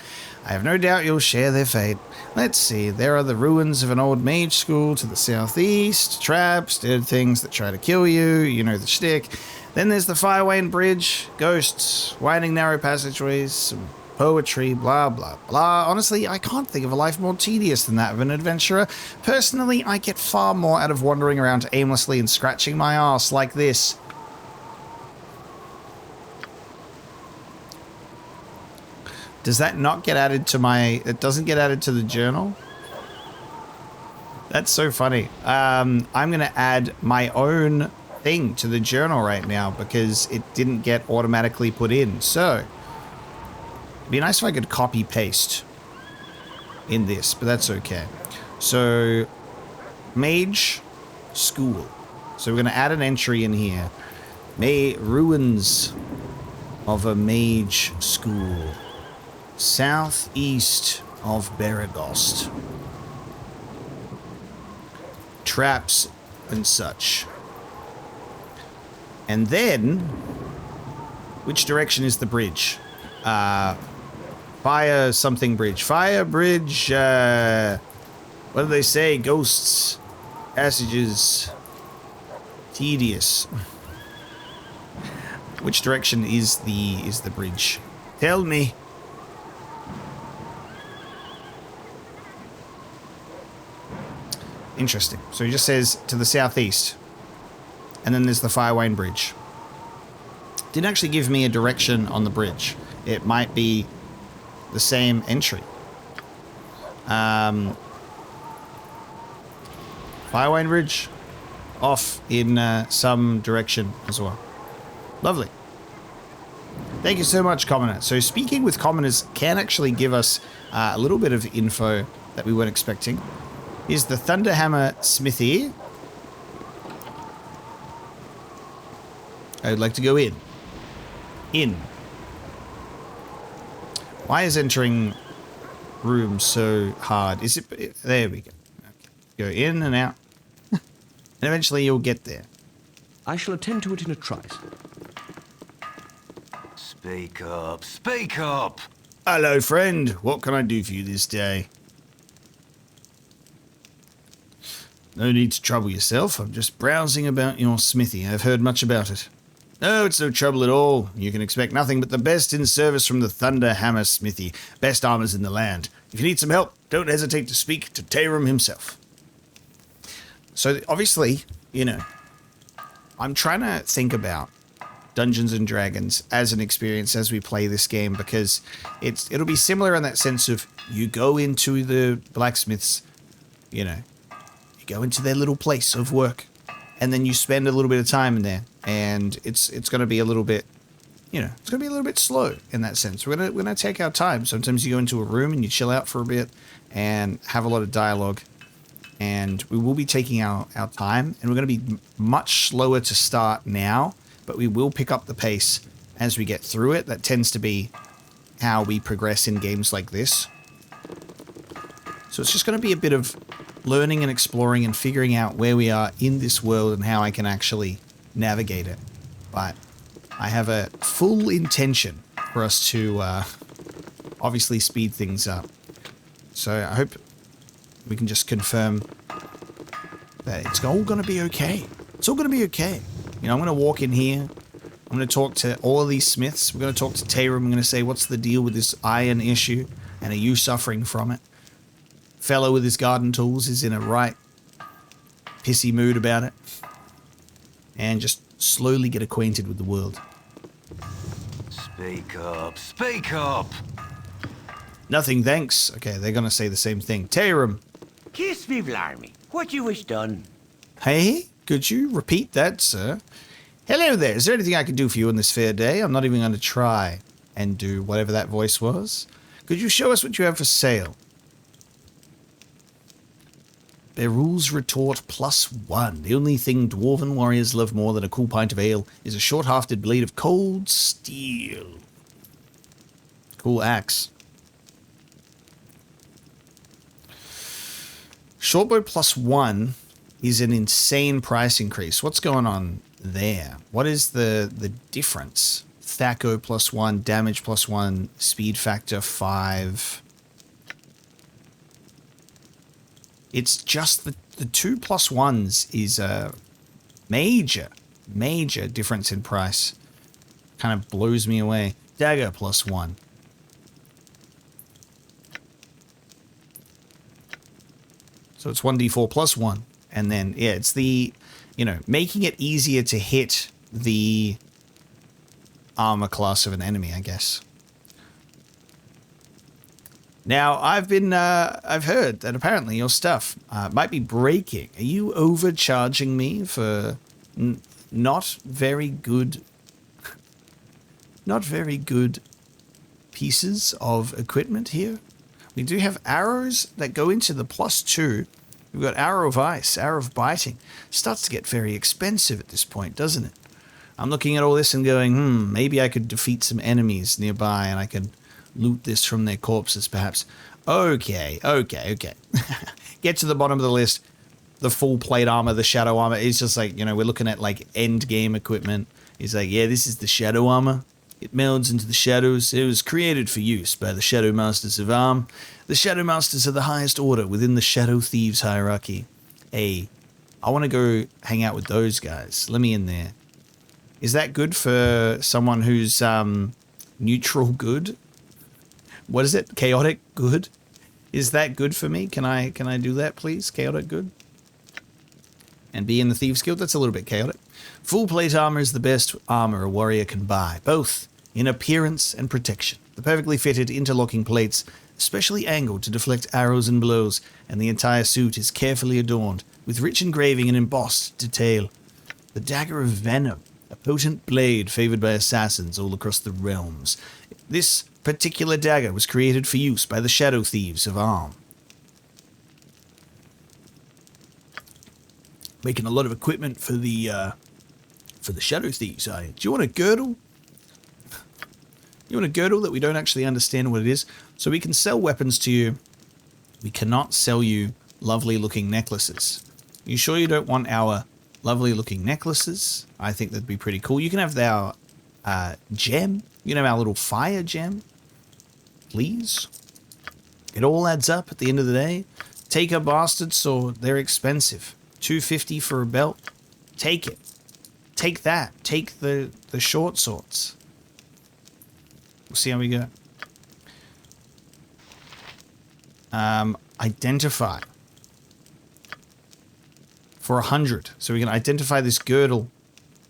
I have no doubt you'll share their fate. Let's see, there are the ruins of an old mage school to the southeast, traps, dead things that try to kill you, you know the shtick. Then there's the Firebeard Bridge, ghosts, winding narrow passageways, some poetry, blah, blah, blah. Honestly, I can't think of a life more tedious than that of an adventurer. Personally, I get far more out of wandering around aimlessly and scratching my ass like this. Does that not get added to my... It doesn't get added to the journal? That's so funny. I'm going to add my own thing to the journal right now because it didn't get automatically put in. So, it'd be nice if I could copy paste in this, but that's okay. So, mage school. So we're going to add an entry in here. Ruins of a mage school. Southeast of Beregost. Traps and such. And then, which direction is the bridge? Fire something bridge. Fire bridge, what do they say? Ghosts, passages, tedious. Which direction is the bridge? Tell me. Interesting. So he just says to the southeast. And then there's the Firebeard Bridge. Didn't actually give me a direction on the bridge. It might be the same entry. Firebeard Bridge. Off in some direction as well. Lovely. Thank you so much, Commoner. So speaking with commoners can actually give us a little bit of info that we weren't expecting. Here's the Thunderhammer Smithy. I would like to go in. In. Why is entering rooms so hard? Is it... There we go. Okay. Go in and out. And eventually you'll get there. I shall attend to it in a trice. Speak up. Speak up! Hello, friend. What can I do for you this day? No need to trouble yourself. I'm just browsing about your smithy. I've heard much about it. No, it's no trouble at all. You can expect nothing but the best in service from the Thunderhammer Smithy. Best armors in the land. If you need some help, don't hesitate to speak to Thieving himself. So, obviously, you know, I'm trying to think about Dungeons and Dragons as an experience as we play this game because it'll be similar in that sense of you go into the blacksmiths, you know, you go into their little place of work and then you spend a little bit of time in there and it's going to be a little bit, you know, it's going to be a little bit slow in that sense. We're going to take our time. Sometimes you go into a room and you chill out for a bit and have a lot of dialogue and we will be taking our time and we're going to be much slower to start now, but we will pick up the pace as we get through it. That tends to be how we progress in games like this. So it's just going to be a bit of learning and exploring and figuring out where we are in this world and how I can actually navigate it. But I have a full intention for us to obviously speed things up. So I hope we can just confirm that it's all going to be okay. It's all going to be okay. You know, I'm going to walk in here. I'm going to talk to all of these smiths. We're going to talk to Thieving. I'm going to say, what's the deal with this iron issue? And are you suffering from it? Fellow with his garden tools is in a right pissy mood about it. And just slowly get acquainted with the world. Speak up. Speak up! Nothing, thanks. Okay, they're going to say the same thing. Thieving. Kiss me, Blarmy. What you wish done? Hey, could you repeat that, sir? Hello there. Is there anything I can do for you on this fair day? I'm not even going to try and do whatever that voice was. Could you show us what you have for sale? Berule's retort +1. The only thing dwarven warriors love more than a cool pint of ale is a short-hafted blade of cold steel. Cool axe. Shortbow +1 is an insane price increase. What's going on there? What is the difference? Thaco +1, damage +1, speed factor 5. It's just the 2 +1s is a major difference in price. Kind of blows me away. Dagger +1. So it's 1d4 plus 1. And then, yeah, it's the, you know, making it easier to hit the armor class of an enemy, I guess. Now, I've heard that apparently your stuff might be breaking. Are you overcharging me for not very good pieces of equipment here? We do have arrows that go into the +2. We've got arrow of ice, arrow of biting. Starts to get very expensive at this point, doesn't it? I'm looking at all this and going, maybe I could defeat some enemies nearby and I could loot this from their corpses, perhaps. Okay. Get to the bottom of the list. The full plate armor, the shadow armor. It's just like, you know, we're looking at like end game equipment. He's like, yeah, this is the shadow armor. It melds into the shadows. It was created for use by the Shadow Masters of Arm. The Shadow Masters are the highest order within the Shadow Thieves hierarchy. Hey, I want to go hang out with those guys. Let me in there. Is that good for someone who's neutral good? What is it? Chaotic good? Is that good for me? Can I do that, please? Chaotic good? And be in the Thieves Guild? That's a little bit chaotic. Full plate armor is the best armor a warrior can buy, both in appearance and protection. The perfectly fitted interlocking plates, specially angled to deflect arrows and blows, and the entire suit is carefully adorned with rich engraving and embossed detail. The dagger of venom, a potent blade favored by assassins all across the realms. This particular dagger was created for use by the Shadow Thieves of Arm. Making a lot of equipment for the Shadow Thieves, are you? Do you want a girdle? You want a girdle that we don't actually understand what it is? So we can sell weapons to you. We cannot sell you lovely looking necklaces. You sure you don't want our lovely looking necklaces? I think that'd be pretty cool. You can have our gem. You can have our little fire gem. Please. It all adds up at the end of the day. Take a bastard sword. They're expensive. $250 for a belt. Take it. Take that. Take the short swords. We'll see how we go. Identify. For 100. So we can identify this girdle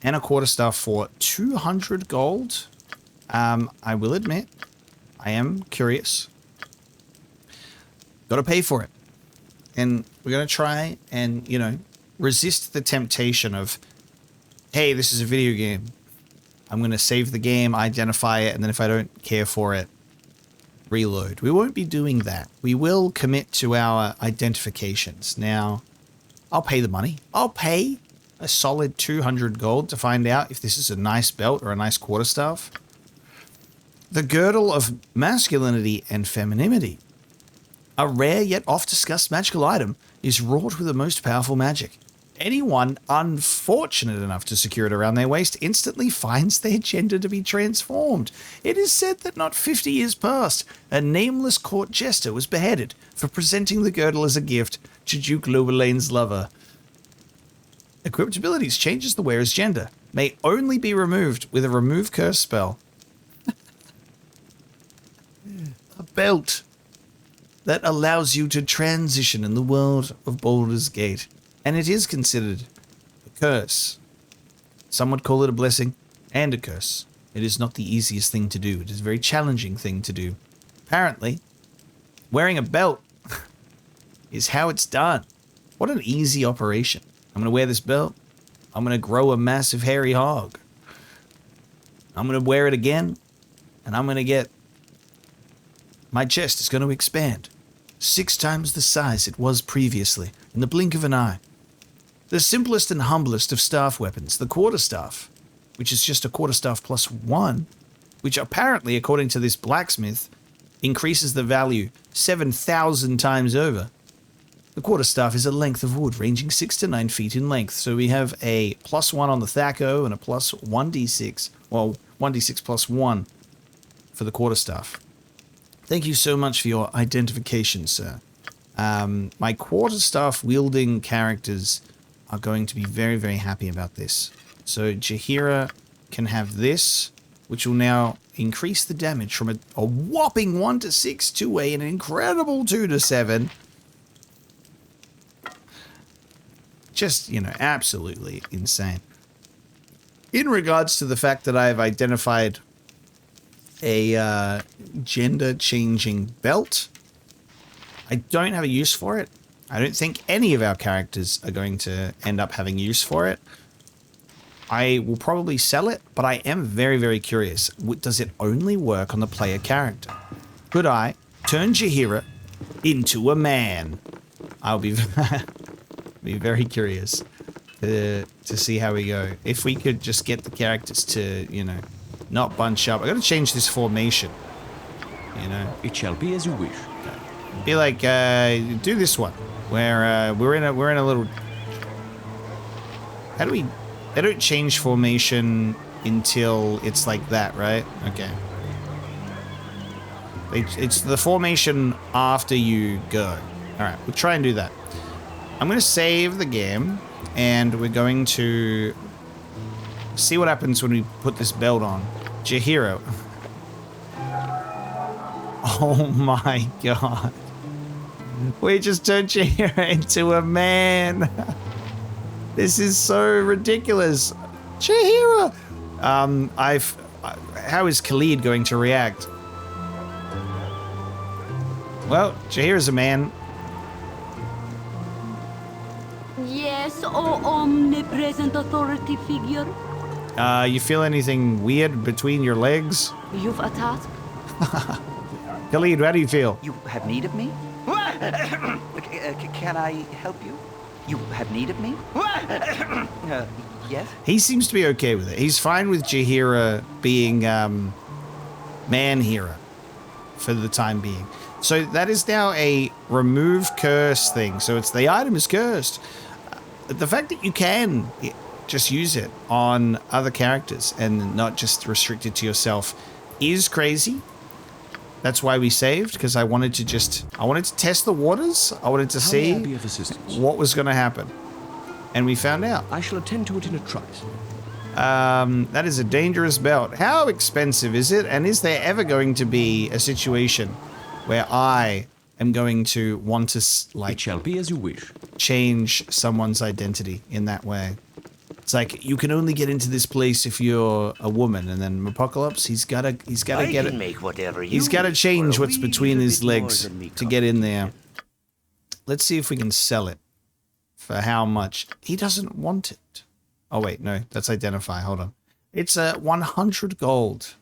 and a quarterstaff for 200 gold. I will admit, I am curious. Got to pay for it. And we're going to try and, you know, resist the temptation of, hey, this is a video game. I'm going to save the game, identify it, and then if I don't care for it, reload. We won't be doing that. We will commit to our identifications. Now, I'll pay the money. I'll pay a solid 200 gold to find out if this is a nice belt or a nice quarterstaff. The girdle of masculinity and femininity. A rare yet oft-discussed magical item is wrought with the most powerful magic. Anyone unfortunate enough to secure it around their waist instantly finds their gender to be transformed. It is said that not 50 years past, a nameless court jester was beheaded for presenting the girdle as a gift to Duke Lobelaine's lover. Equipped abilities changes the wearer's gender. May only be removed with a remove curse spell. A belt that allows you to transition in the world of Baldur's Gate. And it is considered a curse. Some would call it a blessing and a curse. It is not the easiest thing to do. It is a very challenging thing to do. Apparently, wearing a belt is how it's done. What an easy operation. I'm going to wear this belt. I'm going to grow a massive hairy hog. I'm going to wear it again. And I'm going to get... My chest is going to expand. 6 times the size it was previously, in the blink of an eye. The simplest and humblest of staff weapons, the quarterstaff, which is just a quarterstaff plus 1, which apparently, according to this blacksmith, increases the value 7,000 times over. The quarterstaff is a length of wood ranging 6 to 9 feet in length, so we have a plus 1 on the Thaco and a plus 1d6, well, 1d6 plus 1 for the quarterstaff. Thank you so much for your identification, sir. My quarterstaff wielding characters are going to be very, very happy about this. So Jaheira can have this, which will now increase the damage from a whopping 1 to 6 to an incredible 2 to 7. Just, you know, absolutely insane. In regards to the fact that I've identified a gender-changing belt, I don't have a use for it. I don't think any of our characters are going to end up having use for it. I will probably sell it, but I am very, very curious. Does it only work on the player character? Could I turn Jaheira into a man? I'll be very curious to see how we go. If we could just get the characters to, you know, not bunch up. I got to change this formation. You know, it shall be as you wish. Be like, do this one where we're in a little. How do we? They don't change formation until it's like that, right? Okay. It's the formation after you go. All right, we'll try and do that. I'm going to save the game, and we're going to see what happens when we put this belt on. Jaheira. Oh my god. We just turned Jaheira into a man. This is so ridiculous. Jaheira! How is Khalid going to react? Well, Jaheira's a man. Yes, oh omnipresent authority figure. You feel anything weird between your legs? You've a task? Khalid, how do you feel? You have need of me? Can I help you? You have need of me? Yes? He seems to be okay with it. He's fine with Jaheira being man-hera for the time being. So that is now a remove curse thing. So it's the item is cursed. The fact that you can just use it on other characters and not just restrict it to yourself is crazy. That's why we saved, because I wanted to test the waters. I wanted to see what was going to happen. And we found out. I shall attend to it in a trice. That is a dangerous belt. How expensive is it? And is there ever going to be a situation where I am going to want to, like, it shall be as you wish, change someone's identity in that way? It's like, you can only get into this place if you're a woman, and then Apocalypse, he's gotta get it. Make whatever He's gotta change what's between his legs to get in there. Let's see if we can sell it. For how much? He doesn't want it. Oh wait, no, that's identify. Hold on. It's 100 gold.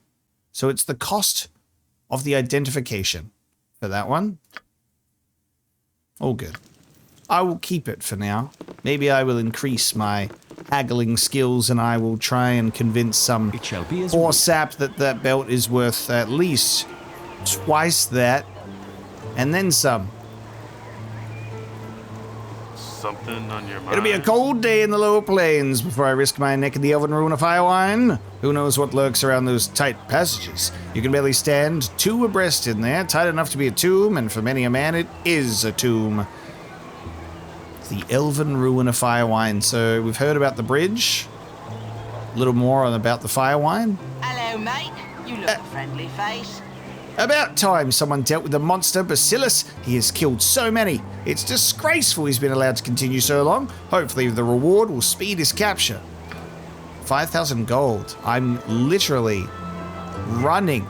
So it's the cost of the identification for that one. All good. I will keep it for now. Maybe I will increase my haggling skills and I will try and convince some poor sap that that belt is worth at least twice that and then some. Something on your mind? It'll be a cold day in the lower plains before I risk my neck in the elven ruin of Firewine. Who knows what lurks around those tight passages? You can barely stand two abreast in there, tight enough to be a tomb, and for many a man it is a tomb. The elven ruin of Firewine. So we've heard about the bridge. A little more about the Firewine. Hello, mate. You look a friendly face. About time someone dealt with the monster Bacillus. He has killed so many. It's disgraceful he's been allowed to continue so long. Hopefully the reward will speed his capture. 5,000 gold. I'm literally running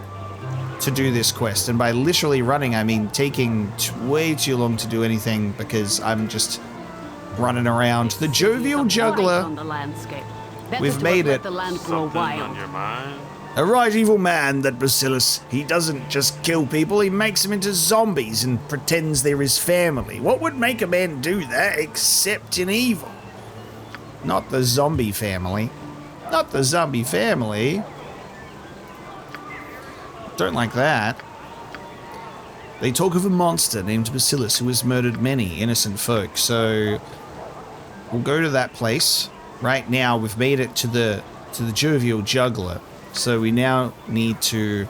to do this quest. And by literally running, I mean taking way too long to do anything because I'm just running around. The jovial juggler. We've made it. The land grow wild. A right evil man, that Bacillus. He doesn't just kill people, he makes them into zombies and pretends they're his family. What would make a man do that except in evil? Not the zombie family. Not the zombie family. Don't like that. They talk of a monster named Bacillus who has murdered many innocent folk, so we'll go to that place. Right now, we've made it to the jovial juggler. So we now need to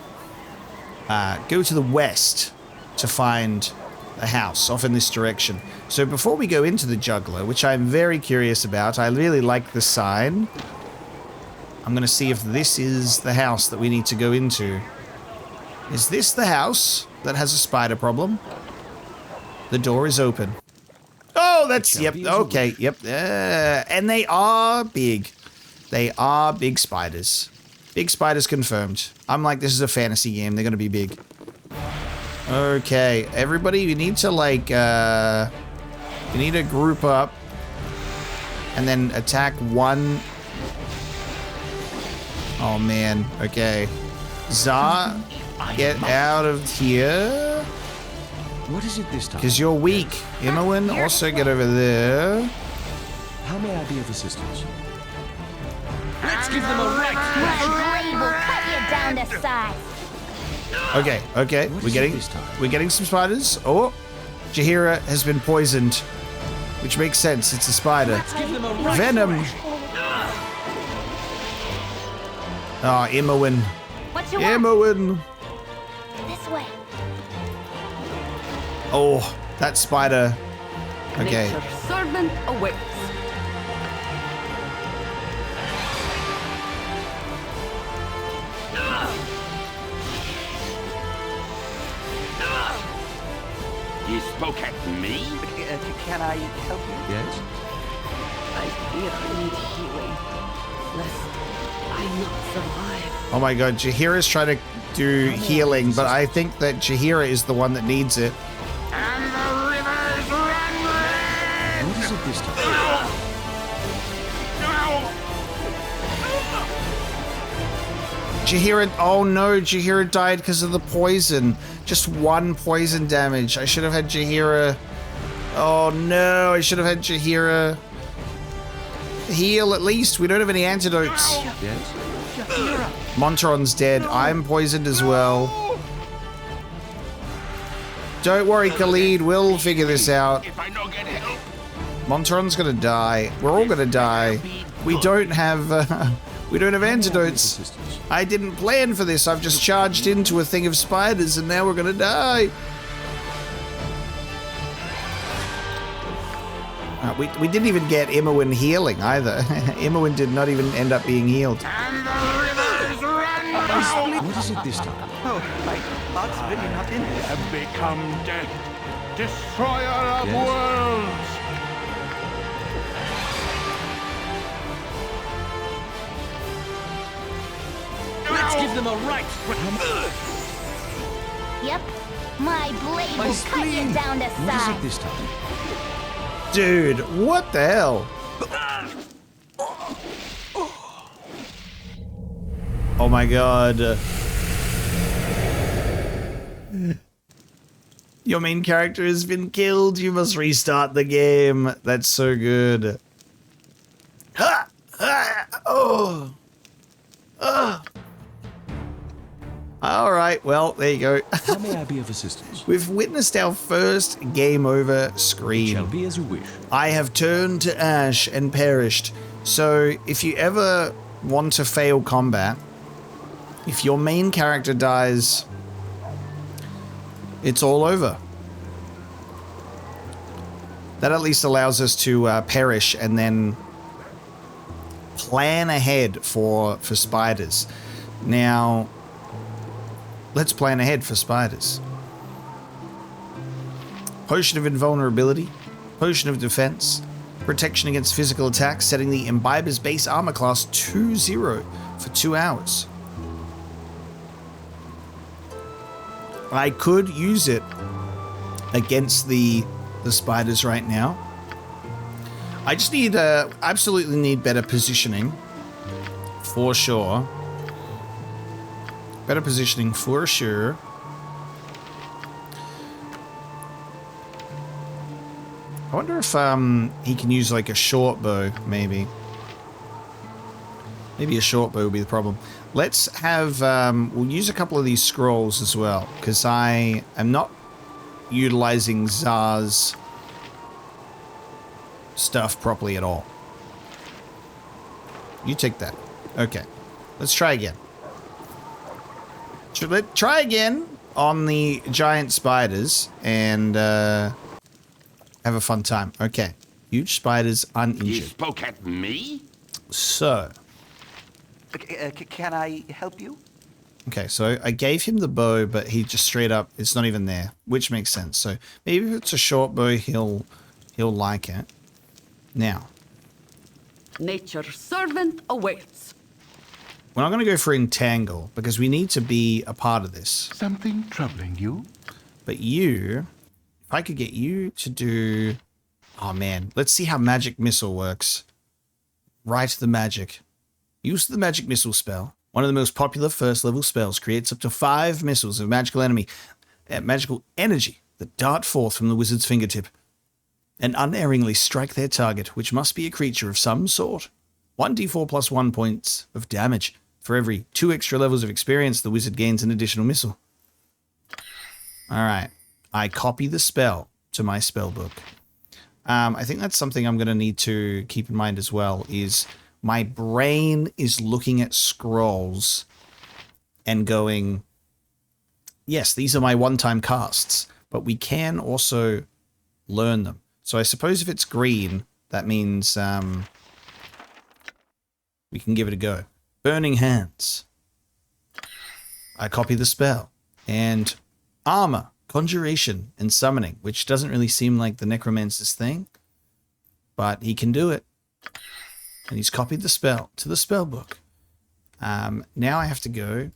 go to the west to find a house off in this direction. So before we go into the juggler, which I'm very curious about, I really like the sign. I'm going to see if this is the house that we need to go into. Is this the house that has a spider problem? The door is open. Oh, that's, yep, okay, yep. And they are big. They are big spiders. Big spiders confirmed. I'm like, this is a fantasy game. They're going to be big. Okay, everybody, you need to, like, you need to group up and then attack one. Oh, man. Okay. Zar, get out of here. What is it this time? Because you're weak. Imowen, also get over there. How may I be of assistance? Let's give them a right. My blade will cut you down to size. Okay, okay. We're getting some spiders. Oh, Jaheira has been poisoned. Which makes sense. It's a spider. Venom. Oh, Imowen. What you want? Imowen. This way. Oh, that spider. Okay. Nature's servant awaits. You spoke at me? Can I help you? Yes? I fear I need healing. Lest I not survive. Oh my god, Jaheira's trying to do healing, but I think that Jaheira is the one that needs it. And the rivers run red! What is it this time? Jaheira, oh no, Jaheira died because of the poison. Just one poison damage. I should have had Jaheira. Oh no, I should have had Jaheira heal at least. We don't have any antidotes. Yes? Montron's dead. I'm poisoned as well. Don't worry, Khalid. We'll figure this out. If I don't get help, Montron's gonna die. We're all gonna die. We don't have antidotes. I didn't plan for this. I've just charged into a thing of spiders and now we're gonna die. We didn't even get Imowen healing either. Imowen did not even end up being healed. and the rivers run red! What is it this time? Oh, my heart's really not in this. Have become death, destroyer of Yes. worlds. Let's give them a right. Yep. My blade My will cut you spleen. down to What is size. it this time? Dude, what the hell? Oh my god. Your main character has been killed. You must restart the game. That's so good. Ha! Ah! Oh! Ah! All right, well, there you go. How may I be of assistance? We've witnessed our first game over screen. Shall be as you wish. I have turned to ash and perished. So if you ever want to fail combat, if your main character dies, it's all over. That at least allows us to perish and then plan ahead for spiders. Now, let's plan ahead for spiders. Potion of invulnerability, potion of defense, protection against physical attacks, setting the imbiber's base armor class to 0 for 2 hours. I could use it against the spiders right now. I just need absolutely need better positioning for sure. Better positioning for sure. I wonder if he can use like a short bow, maybe. Maybe a short bow would be the problem. Let's have, we'll use a couple of these scrolls as well, because I am not utilizing Zar's stuff properly at all. You take that. Okay. Let's try again. Let's try again on the giant spiders and have a fun time. Okay. Huge spiders uninjured. You spoke at me? So. Can I help you? Okay, so I gave him the bow, but he just straight up, it's not even there, which makes sense. So maybe if it's a short bow, he'll He'll like it. Now, Nature's servant awaits. we're not going to go for entangle because we need to be a part of this. Something troubling you? But you, if I could get you to do... Oh man, let's see how magic missile works. Write the magic. Use the magic missile spell. One of the most popular first level spells creates up to 5 missiles of magical energy that dart forth from the wizard's fingertip and unerringly strike their target, which must be a creature of some sort. 1d4 plus 1 points of damage. For every 2 extra levels of experience, the wizard gains an additional missile. Alright, I copy the spell to my spell book. I think that's something I'm going to need to keep in mind as well, is my brain is looking at scrolls and going, yes, these are my one-time casts, but we can also learn them. So I suppose if it's green, that means we can give it a go. Burning Hands. I copy the spell. And Armor, Conjuration, and Summoning, which doesn't really seem like the Necromancer's thing, but he can do it. And he's copied the spell to the spell book. Now I have to go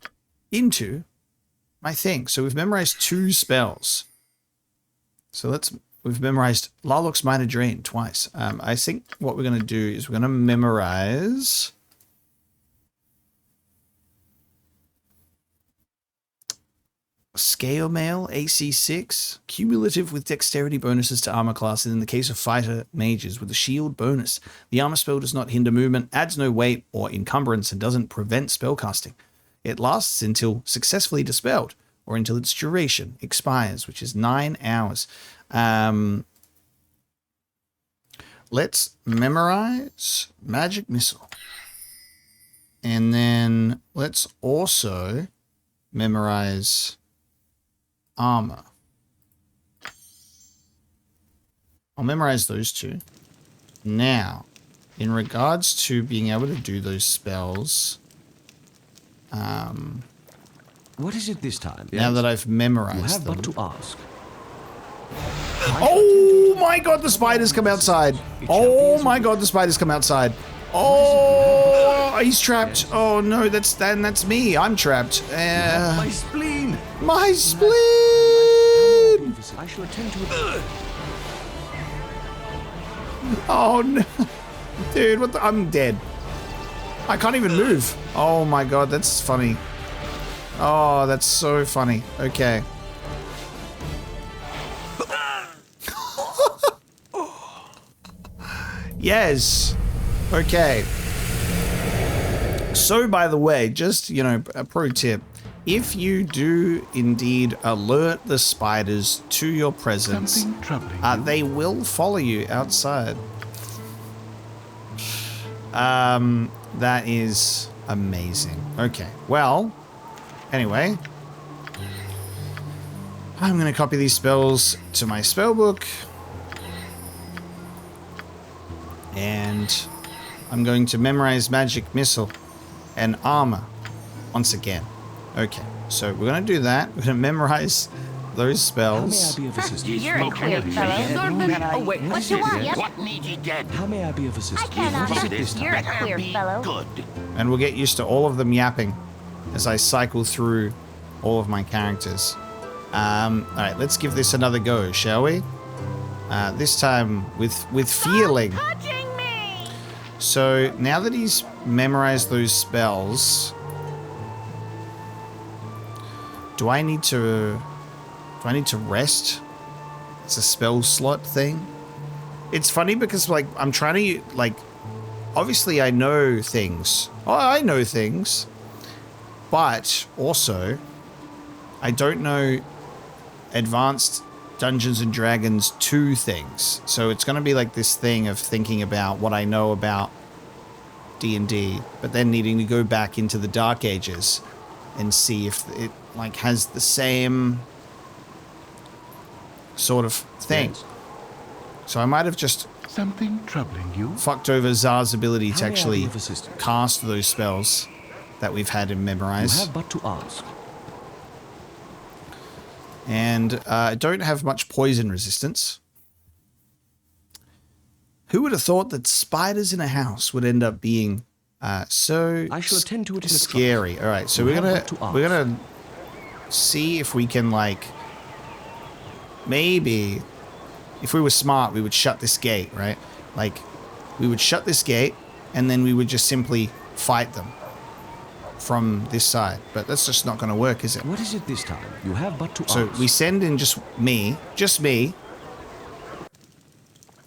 into my thing. So we've memorized 2 spells. So we've memorized Larlock's Minor Drain twice. I think what we're going to do is we're going to memorize Scale Mail, AC 6, cumulative with dexterity bonuses to armor class, and in the case of fighter mages with a shield bonus. The armor spell does not hinder movement, adds no weight or encumbrance, and doesn't prevent spellcasting. It lasts until successfully dispelled, or until its duration expires, which is 9 hours. Let's memorize Magic Missile. And then let's also memorize Armor. I'll memorize those 2. Now, in regards to being able to do those spells, what is it this time? Now that I've memorized you have them. but to ask. Oh my god, the spiders come outside. Oh my god, the spiders come outside. Oh, he's trapped. Oh no, that's me. I'm trapped. My spleen. My spleen. I shall attend to it. Oh no, dude, what the? I'm dead. I can't even move. Oh my god, that's funny. Oh, that's so funny. Okay. Yes. Okay. So, by the way, just, you know, a pro tip. If you do indeed alert the spiders to your presence, they will follow you outside. That is amazing. Okay. Well, anyway, I'm going to copy these spells to my spell book. And I'm going to memorize Magic Missile and Armor once again. Okay, so we're going to do that. We're going to memorize those spells. How may I be of assistance? You're a queer fellow. What you want, yes? What need you dead? How may I be of assistance? I cannot What is help it you. this You're time? a queer fellow. Good. And we'll get used to all of them yapping as I cycle through all of my characters. Alright, let's give this another go, shall we? This time with feeling. Touching me! So now that he's memorized those spells, do I need to rest? It's a spell slot thing. It's funny because like I'm trying to like obviously I know things. Oh, I know things. But also I don't know Advanced Dungeons and Dragons 2 things. So it's going to be like this thing of thinking about what I know about D&D, but then needing to go back into the Dark Ages and see if it like has the same sort of thing. Yes. So I might have just Something troubling you? fucked over Zar's ability to How may I actually be of assistance? cast those spells that we've had him You memorize. have but to ask. And I don't have much poison resistance. Who would have thought that spiders in a house would end up being so I shall attend to it in a scary? All right, so we're gonna see if we can, like, maybe if we were smart, we would shut this gate, right? Like, we would shut this gate, and then we would just simply fight them from this side. But that's just not going to work, is it? What is it this time? You have but to So ask. we send in just me.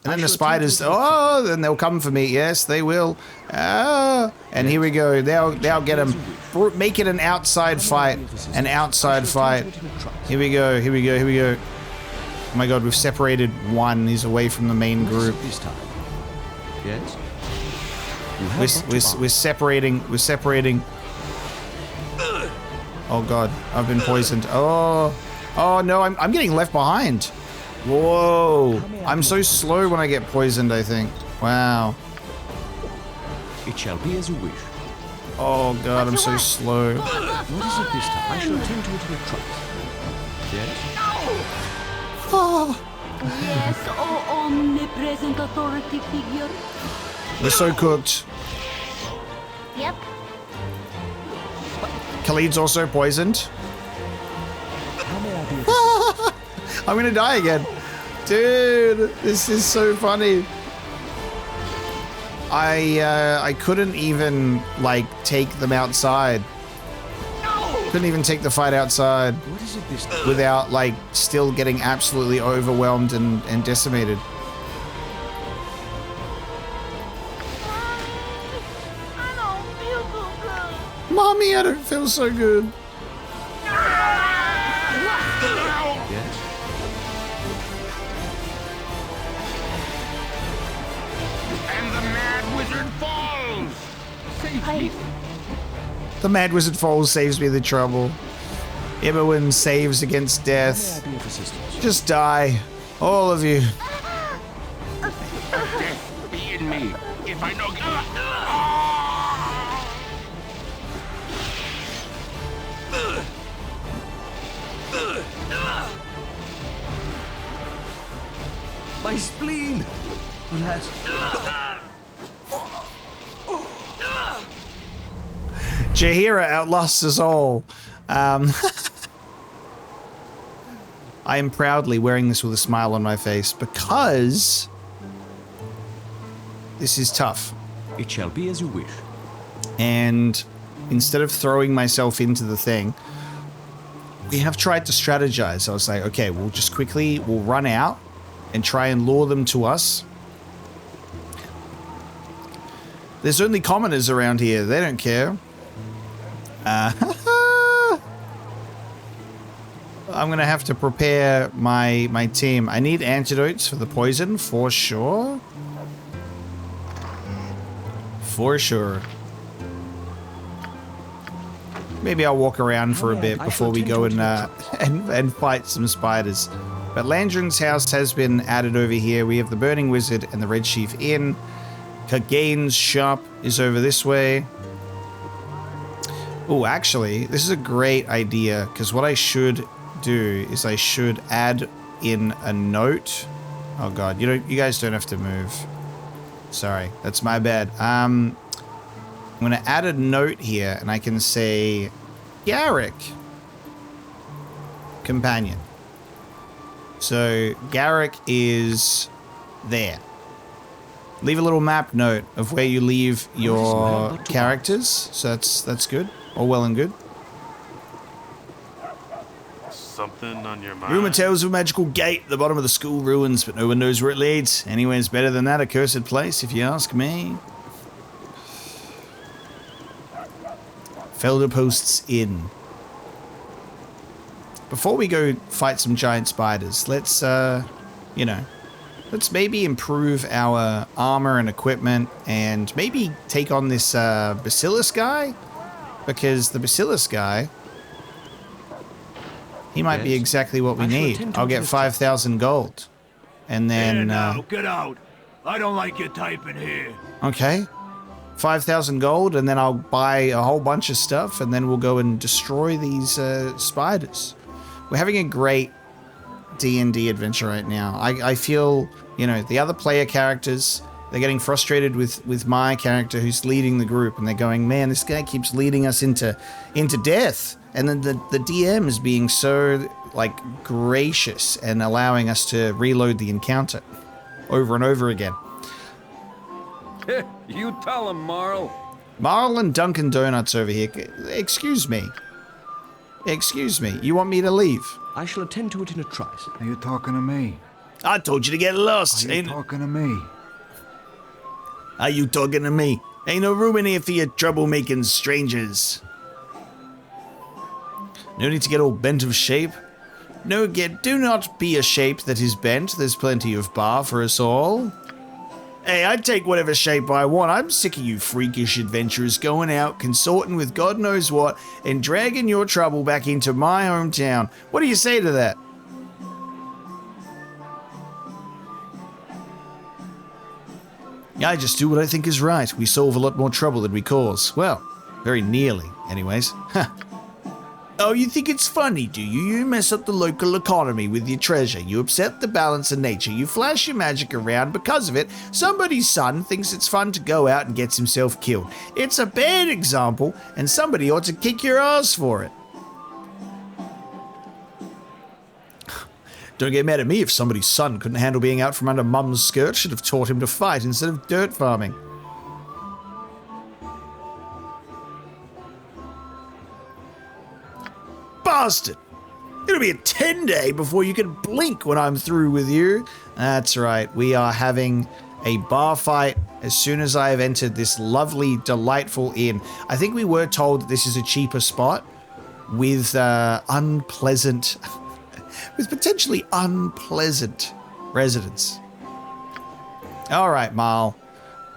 And then the spiders, oh, then they'll come for me. Yes, they will. Ah, and here we go. They'll get them. Make it an outside fight. An outside fight. Here we go. Oh my god, we've separated one. He's away from the main group. This time. Yes. We're separating. Oh god, I've been poisoned. Oh no, I'm getting left behind. Whoa, I'm so slow when I get poisoned, I think. Wow. It shall be as you wish. Oh god, I'm so slow. What is it this time? I shall attend to it in a trice. Yes? Oh. Yes, oh omnipresent authority figure. We're so cooked. Yep. Khalid's also poisoned. I'm gonna die again. Dude, this is so funny. I couldn't even, like, take them outside. Couldn't even take the fight outside without, like, still getting absolutely overwhelmed and decimated. Mommy, I don't feel so good. The Mad Wizard Falls saves me the trouble. Everyone saves against death. Just die. All of you. Death be in me, if I know. My spleen! Alas. Jaheira outlasts us all. I am proudly wearing this with a smile on my face because this is tough. It shall be as you wish. And instead of throwing myself into the thing, we have tried to strategize. I was like, okay, we'll run out and try and lure them to us. There's only commoners around here. They don't care. I'm gonna have to prepare my team. I need antidotes for the poison for sure. For sure. Maybe I'll walk around for a bit before we go and fight some spiders. But Landrin's house has been added over here. We have the Burning Wizard and the Red Chief Inn. Kagain's shop is over this way. Oh, actually, this is a great idea, because what I should do is I should add in a note. Oh god, you guys don't have to move. Sorry, that's my bad. I'm gonna add a note here, and I can say Garrick companion. So Garrick is there. Leave a little map note of where you leave your characters. So that's good. All well and good. Something on your mind? Rumor tells of a magical gate at the bottom of the school ruins, but no one knows where it leads. Anywhere's better than that accursed place, if you ask me. Felder Posts Inn. Before we go fight some giant spiders, let's, let's maybe improve our armor and equipment and maybe take on this Bacillus guy. Because the Bacillus guy, he might be exactly what we need. I'll get 5,000 gold. And then... get out. I don't like your type in here. Okay. 5,000 gold, and then I'll buy a whole bunch of stuff, and then we'll go and destroy these spiders. We're having a great D&D adventure right now. I feel, the other player characters They're getting frustrated with my character who's leading the group, and they're going, man, this guy keeps leading us into death. And then the DM is being so, like, gracious and allowing us to reload the encounter over and over again. You tell him, Marl. Marl and Dunkin' Donuts over here. Excuse me. Excuse me. You want me to leave? I shall attend to it in a trice. Are you talking to me? I told you to get lost. Are you talking to me? Are you talking to me? Ain't no room in here for your troublemaking strangers. No need to get all bent of shape. No, do not be a shape that is bent. There's plenty of bar for us all. Hey, I take whatever shape I want. I'm sick of you freakish adventurers going out, consorting with God knows what, and dragging your trouble back into my hometown. What do you say to that? I just do what I think is right. We solve a lot more trouble than we cause. Well, very nearly, anyways. Oh, you think it's funny, do you? You mess up the local economy with your treasure. You upset the balance of nature. You flash your magic around. Because of it, somebody's son thinks it's fun to go out and gets himself killed. It's a bad example, and somebody ought to kick your ass for it. Don't get mad at me if somebody's son couldn't handle being out from under mum's skirt. Should have taught him to fight instead of dirt farming. Bastard! It'll be a 10-day before you can blink when I'm through with you. That's right, we are having a bar fight as soon as I have entered this lovely, delightful inn. I think we were told that this is a cheaper spot with unpleasant... with potentially unpleasant residents. All right, Marl.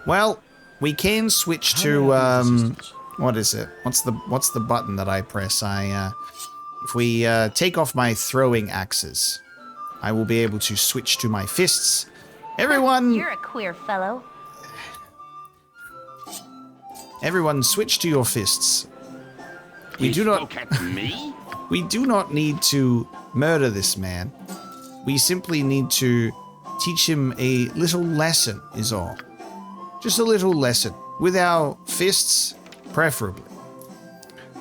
Well, we can switch to what is it? What's the button that I press? If we take off my throwing axes, I will be able to switch to my fists. Everyone, You're a queer fellow. Everyone, switch to your fists. We do not. Me? We do not need to murder this man. We simply need to teach him a little lesson, is all. Just a little lesson. With our fists, preferably.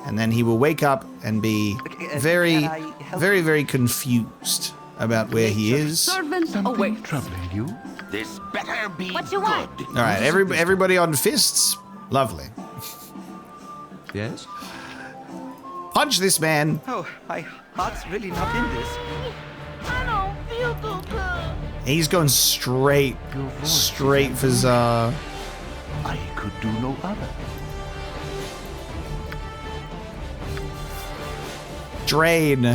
And then he will wake up and be very, very, very confused about where he is. Servants Something troubling you? This better be What you want? good. All right, everybody on fists? Lovely. Yes? Punch this man. Oh, my heart's really not in this. I don't feel too good. He's going straight for Zar. I could do no other. Drain.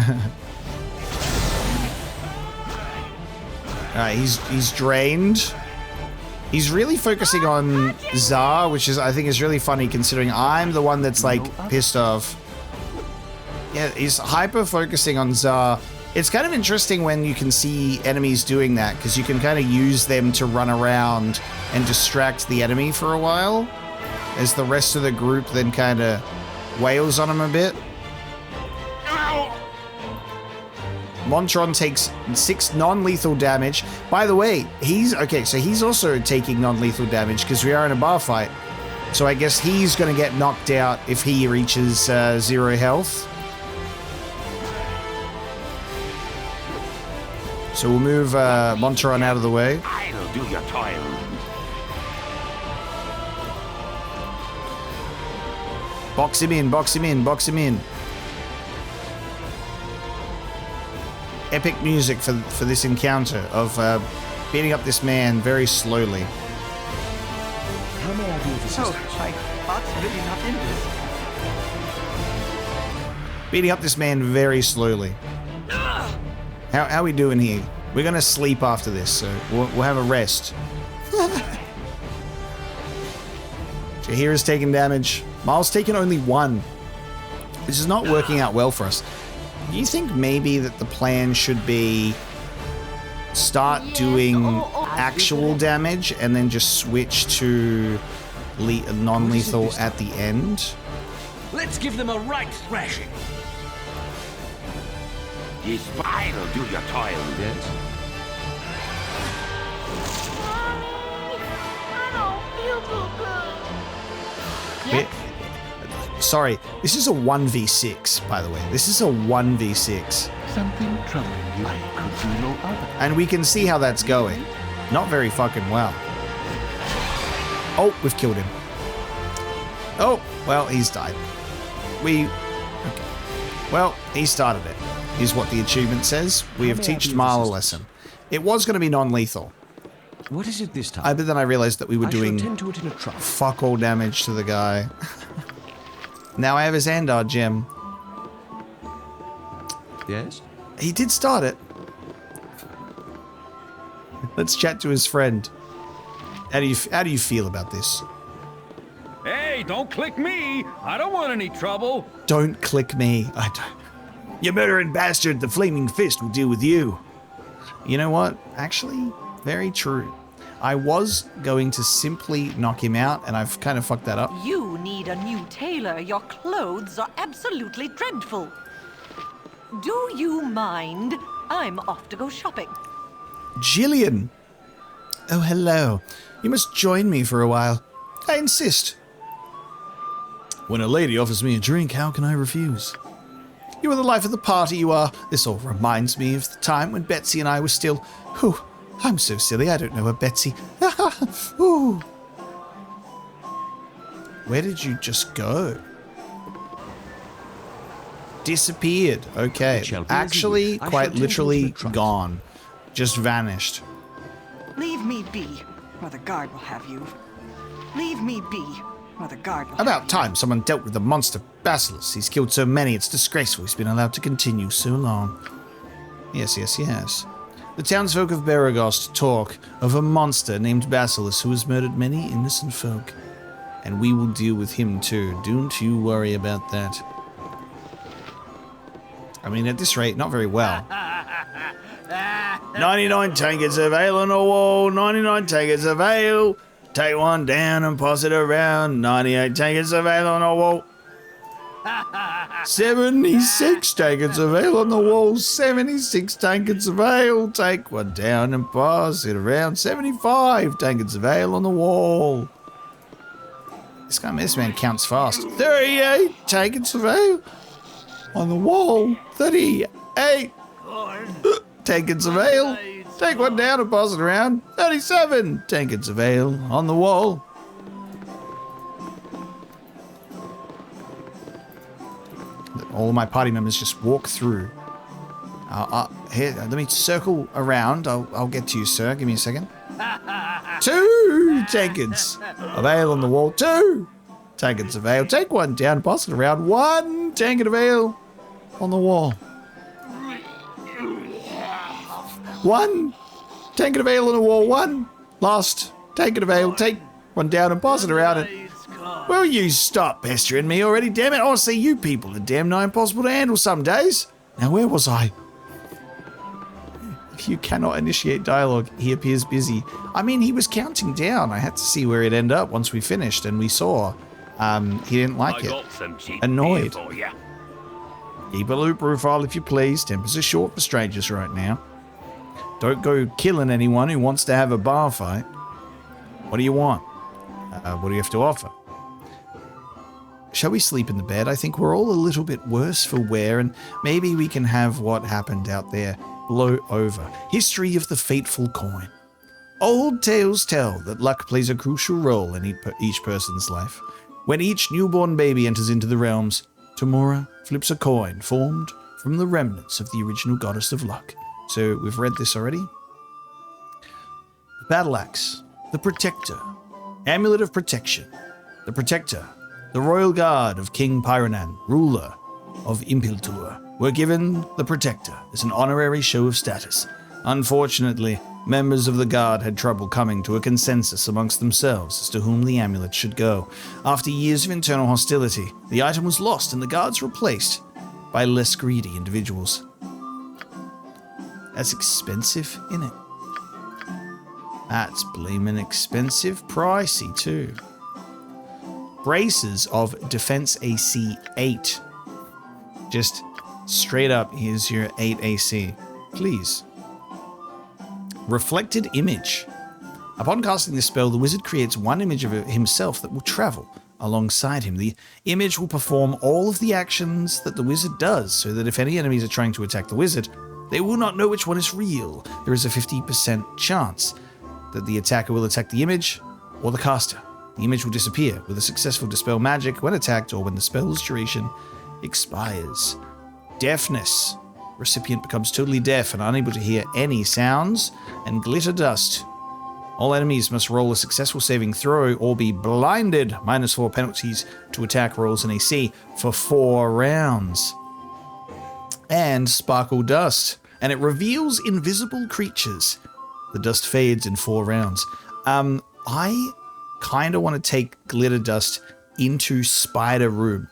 Alright, he's drained. He's really focusing on Zar, which is, I think, is really funny considering I'm the one that's like pissed off. Yeah, he's hyper focusing on Zar. It's kind of interesting when you can see enemies doing that, because you can kind of use them to run around and distract the enemy for a while, as the rest of the group then kind of wails on him a bit. Montron takes 6 non-lethal damage. By the way, he's also taking non-lethal damage because we are in a bar fight. So I guess he's going to get knocked out if he reaches 0 health. So we'll move Montron out of the way. I'll do your toil. Box him in, box him in, box him in. Epic music for this encounter of beating up this man very slowly. How may I be of assistance? Oh, my heart's really not in this. Beating up this man very slowly. How we doing here? We're gonna sleep after this, so we'll have a rest. Jahira's taking damage. Miles taking only 1. This is not working out well for us. Do you think maybe that the plan should be start doing actual damage and then just switch to non-lethal at the end? Let's give them a right thrashing. Yes, I'll do your toil. Yes? Yep. Sorry, this is a 1v6, by the way. This is a 1v6. Something troubling you. I could do no other. And we can see how that's going. Not very fucking well. Oh, we've killed him. Oh, well, he's died. Okay. Well, he started it. Is what the achievement says. We have teached Marl a lesson. It was going to be non-lethal. What is it this time? But then I realized that we were doing attend to it in a trice. fuck all damage to the guy. Now I have his Andar gem. Yes? He did start it. Let's chat to his friend. How do you feel about this? Hey, don't click me! I don't want any trouble! Don't click me. I don't. You murdering bastard, the flaming fist will deal with you. You know what? Actually, very true. I was going to simply knock him out, and I've kind of fucked that up. You need a new tailor. Your clothes are absolutely dreadful. Do you mind? I'm off to go shopping. Jillian! Oh, hello. You must join me for a while. I insist. When a lady offers me a drink, how can I refuse? You are the life of the party, you are. This all reminds me of the time when Betsy and I were still... Whew, I'm so silly, I don't know a Betsy. Ooh. Where did you just go? Disappeared. Okay. Actually, quite literally gone. Just vanished. Leave me be, or the guard will have you. Leave me be, or the guard will About time someone dealt with the monster Basilisk. He's killed so many, it's disgraceful he's been allowed to continue so long. Yes, yes, yes. The townsfolk of Beregost talk of a monster named Basilisk who has murdered many innocent folk. And we will deal with him too. Don't you worry about that. I mean, at this rate, not very well. 99 tankards of ale on the wall, 99 tankards of ale. Take one down and pass it around. 98 tankards of ale on the wall. 76 tankards of ale on the wall. 76 tankards of ale. Take one down and pass it around. 75 tankards of ale on the wall. This man counts fast. 38 tankards of ale on the wall. 38 tankards of ale. Take one down and pass it around. 37 tankards of ale on the wall. All my party members just walk through. Here, let me circle around. I'll get to you, sir. Give me a second. 2 tankards of ale on the wall. 2 tankards of ale. Take one down, pass it around. 1 tankard of ale on the wall. 1 tankard of ale on the wall. 1 last tankard of ale. Take one down and pass it around. And will you stop pestering me already? Damn it! Honestly, you people are damn nigh impossible to handle some days. Now, where was I? You cannot initiate dialogue. He appears busy. I mean, he was counting down. I had to see where it ended up once we finished, and we saw he didn't like it. Annoyed. Keep a loot profile if you please. Tempers are short for strangers right now. Don't go killing anyone who wants to have a bar fight. What do you want? What do you have to offer? Shall we sleep in the bed? I think we're all a little bit worse for wear, and maybe we can have what happened out there blow over. History of the fateful coin. Old tales tell that luck plays a crucial role in each person's life. When each newborn baby enters into the realms, Tamora flips a coin formed from the remnants of the original goddess of luck. So we've read this already. The battle axe, the protector, amulet of protection, the protector, the royal guard of King Pyronan, ruler of Impiltur, were given the protector as an honorary show of status. Unfortunately, members of the guard had trouble coming to a consensus amongst themselves as to whom the amulet should go. After years of internal hostility, the item was lost and the guards replaced by less greedy individuals. That's expensive, innit? That's bleemin' expensive, pricey too. Braces of Defense AC 8. Just straight up, here's your 8 AC. Please. Reflected image. Upon casting this spell, the wizard creates one image of himself that will travel alongside him. The image will perform all of the actions that the wizard does, so that if any enemies are trying to attack the wizard, they will not know which one is real. There is a 50% chance that the attacker will attack the image or the caster. The image will disappear with a successful dispel magic when attacked or when the spell's duration expires. Deafness. Recipient becomes totally deaf and unable to hear any sounds. And glitter dust. All enemies must roll a successful saving throw or be blinded. -4 penalties to attack rolls and AC for 4 rounds. And sparkle dust. And it reveals invisible creatures. The dust fades in 4 rounds. I kind of want to take glitter dust into Spider Room.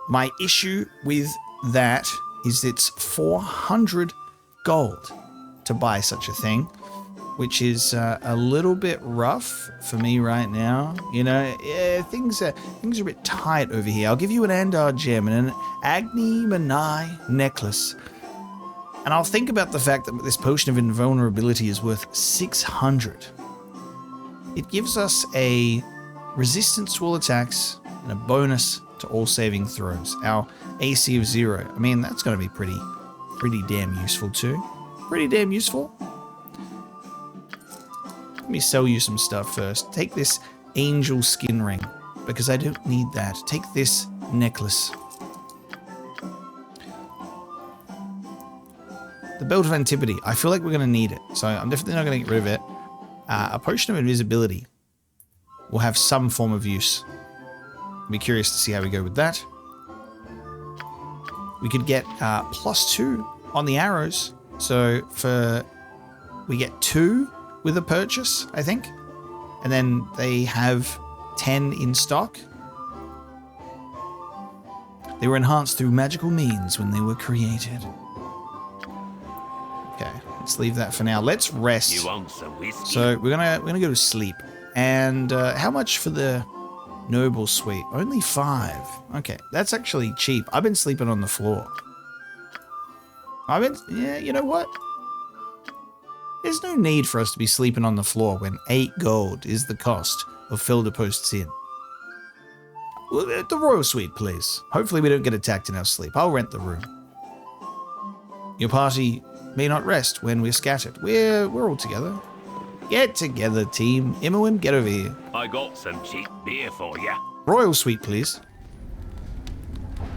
My issue with that is it's 400 gold to buy such a thing, which is a little bit rough for me right now. You know, things are a bit tight over here. I'll give you an Andar gem and an Agni Manai necklace. And I'll think about the fact that this potion of invulnerability is worth 600. It gives us a resistance to all attacks and a bonus to all saving throws. Our AC of 0. I mean, that's going to be pretty damn useful too. Pretty damn useful. Let me sell you some stuff first. Take this angel skin ring, because I don't need that. Take this necklace. The belt of antipathy. I feel like we're going to need it, so I'm definitely not going to get rid of it. A potion of invisibility will have some form of use. I'll be curious to see how we go with that. We could get +2 on the arrows. So we get 2 with a purchase, I think. And then they have 10 in stock. They were enhanced through magical means when they were created. Okay, let's leave that for now. Let's rest. You want some whiskey? So we're gonna go to sleep. And how much for the noble suite? Only 5. Okay, that's actually cheap. I've been sleeping on the floor. Yeah, you know what? There's no need for us to be sleeping on the floor when 8 gold is the cost of Felderpost's Inn. Well, the royal suite, please. Hopefully we don't get attacked in our sleep. I'll rent the room. Your party may not rest when we're scattered. We're all together. Get together, team. Imoen, get over here. I got some cheap beer for you. Royal suite, please.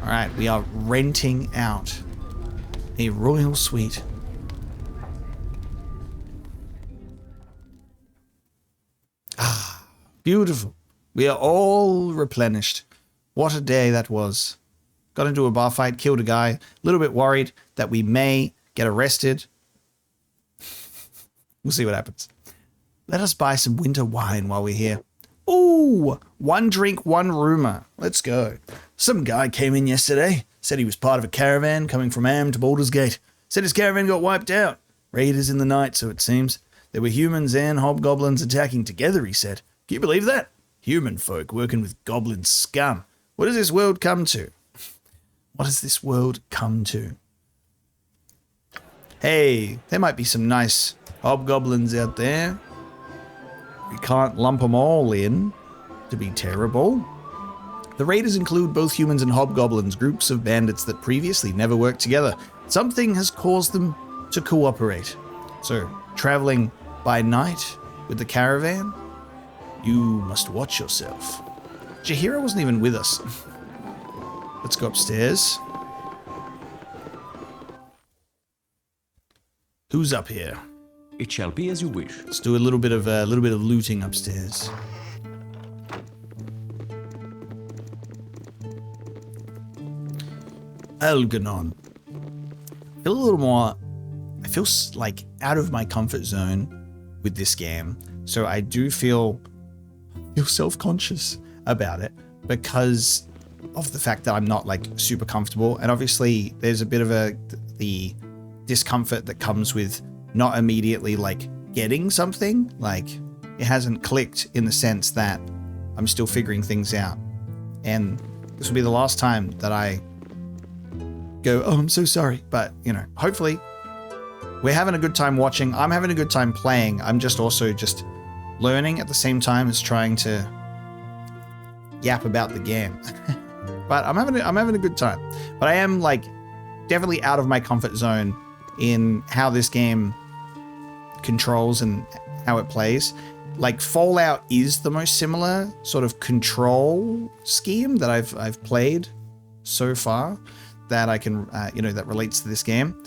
Alright, we are renting out a royal suite. Ah, beautiful. We are all replenished. What a day that was. Got into a bar fight, killed a guy. A little bit worried that we may get arrested. We'll see what happens. Let us buy some winter wine while we're here. Ooh, 1 drink, 1 rumor. Let's go. Some guy came in yesterday. Said he was part of a caravan coming from Am to Baldur's Gate. Said his caravan got wiped out. Raiders in the night, so it seems. There were humans and hobgoblins attacking together, he said. Can you believe that? Human folk working with goblin scum. What does this world come to? What does this world come to? Hey, there might be some nice hobgoblins out there. We can't lump them all in to be terrible. The raiders include both humans and hobgoblins, groups of bandits that previously never worked together. Something has caused them to cooperate. So, traveling by night with the caravan, you must watch yourself. Jahira wasn't even with us. Let's go upstairs. Who's up here? It shall be as you wish. Let's do a little bit of looting upstairs. Elganon. I feel a little more. I feel like out of my comfort zone with this game, so I do feel self-conscious about it because of the fact that I'm not like super comfortable, and obviously there's a bit of the discomfort that comes with not immediately like getting something. Like it hasn't clicked in the sense that I'm still figuring things out, and this will be the last time that I go, oh, I'm so sorry. But you know, hopefully we're having a good time watching. I'm having a good time playing. I'm just also just learning at the same time as trying to yap about the game. But I'm having a good time. But I am like definitely out of my comfort zone in how this game controls and how it plays. Like Fallout is the most similar sort of control scheme that I've played so far that I can that relates to this game,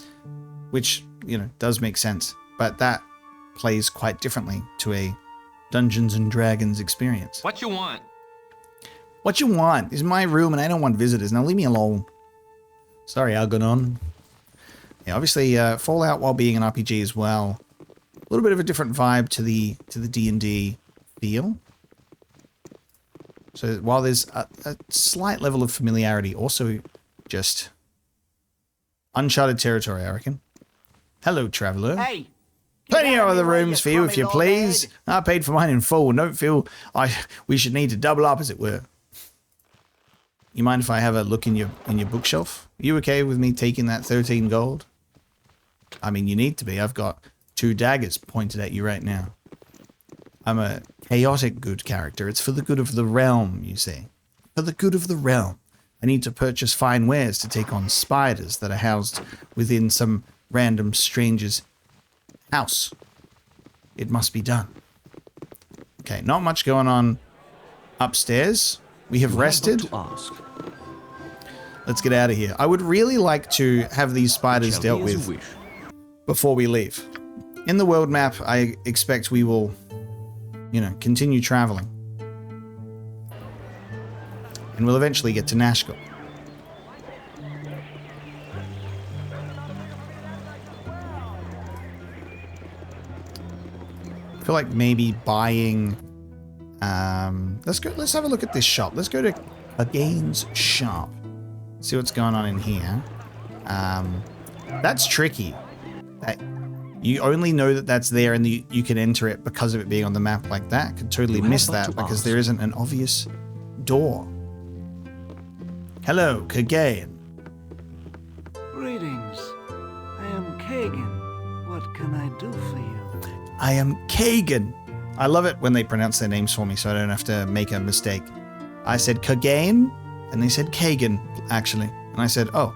which does make sense. But that plays quite differently to a Dungeons and Dragons experience. What you want? What you want? This is my room and I don't want visitors. Now leave me alone. Sorry, Algernon. Yeah, obviously Fallout, while being an RPG as well, a little bit of a different vibe to the D&D feel. So while there's a slight level of familiarity, also just uncharted territory, I reckon. Hello, traveler. Hey! Plenty of other rooms for you, if you please. I paid for mine in full and don't feel we should need to double up, as it were. You mind if I have a look in your bookshelf? Are you okay with me taking that 13 gold? I mean, you need to be. I've got 2 daggers pointed at you right now. I'm a chaotic good character. It's for the good of the realm, you see. For the good of the realm. I need to purchase fine wares to take on spiders that are housed within some random stranger's house. It must be done. Okay, not much going on upstairs. We have rested. Let's get out of here. I would really like to have these spiders dealt with before we leave. In the world map, I expect we will, continue traveling. And we'll eventually get to Nashkel. I feel like maybe buying... let's have a look at this shop. Let's go to Kagain's shop. See what's going on in here. That's tricky. You only know that that's there and you can enter it because of it being on the map like that. Could totally miss that because there isn't an obvious door. Hello, Kagain. Greetings. I am Kagain. What can I do for you? I am Kagain. I love it when they pronounce their names for me so I don't have to make a mistake. I said Kagain, and they said Kagain, actually. And I said, oh.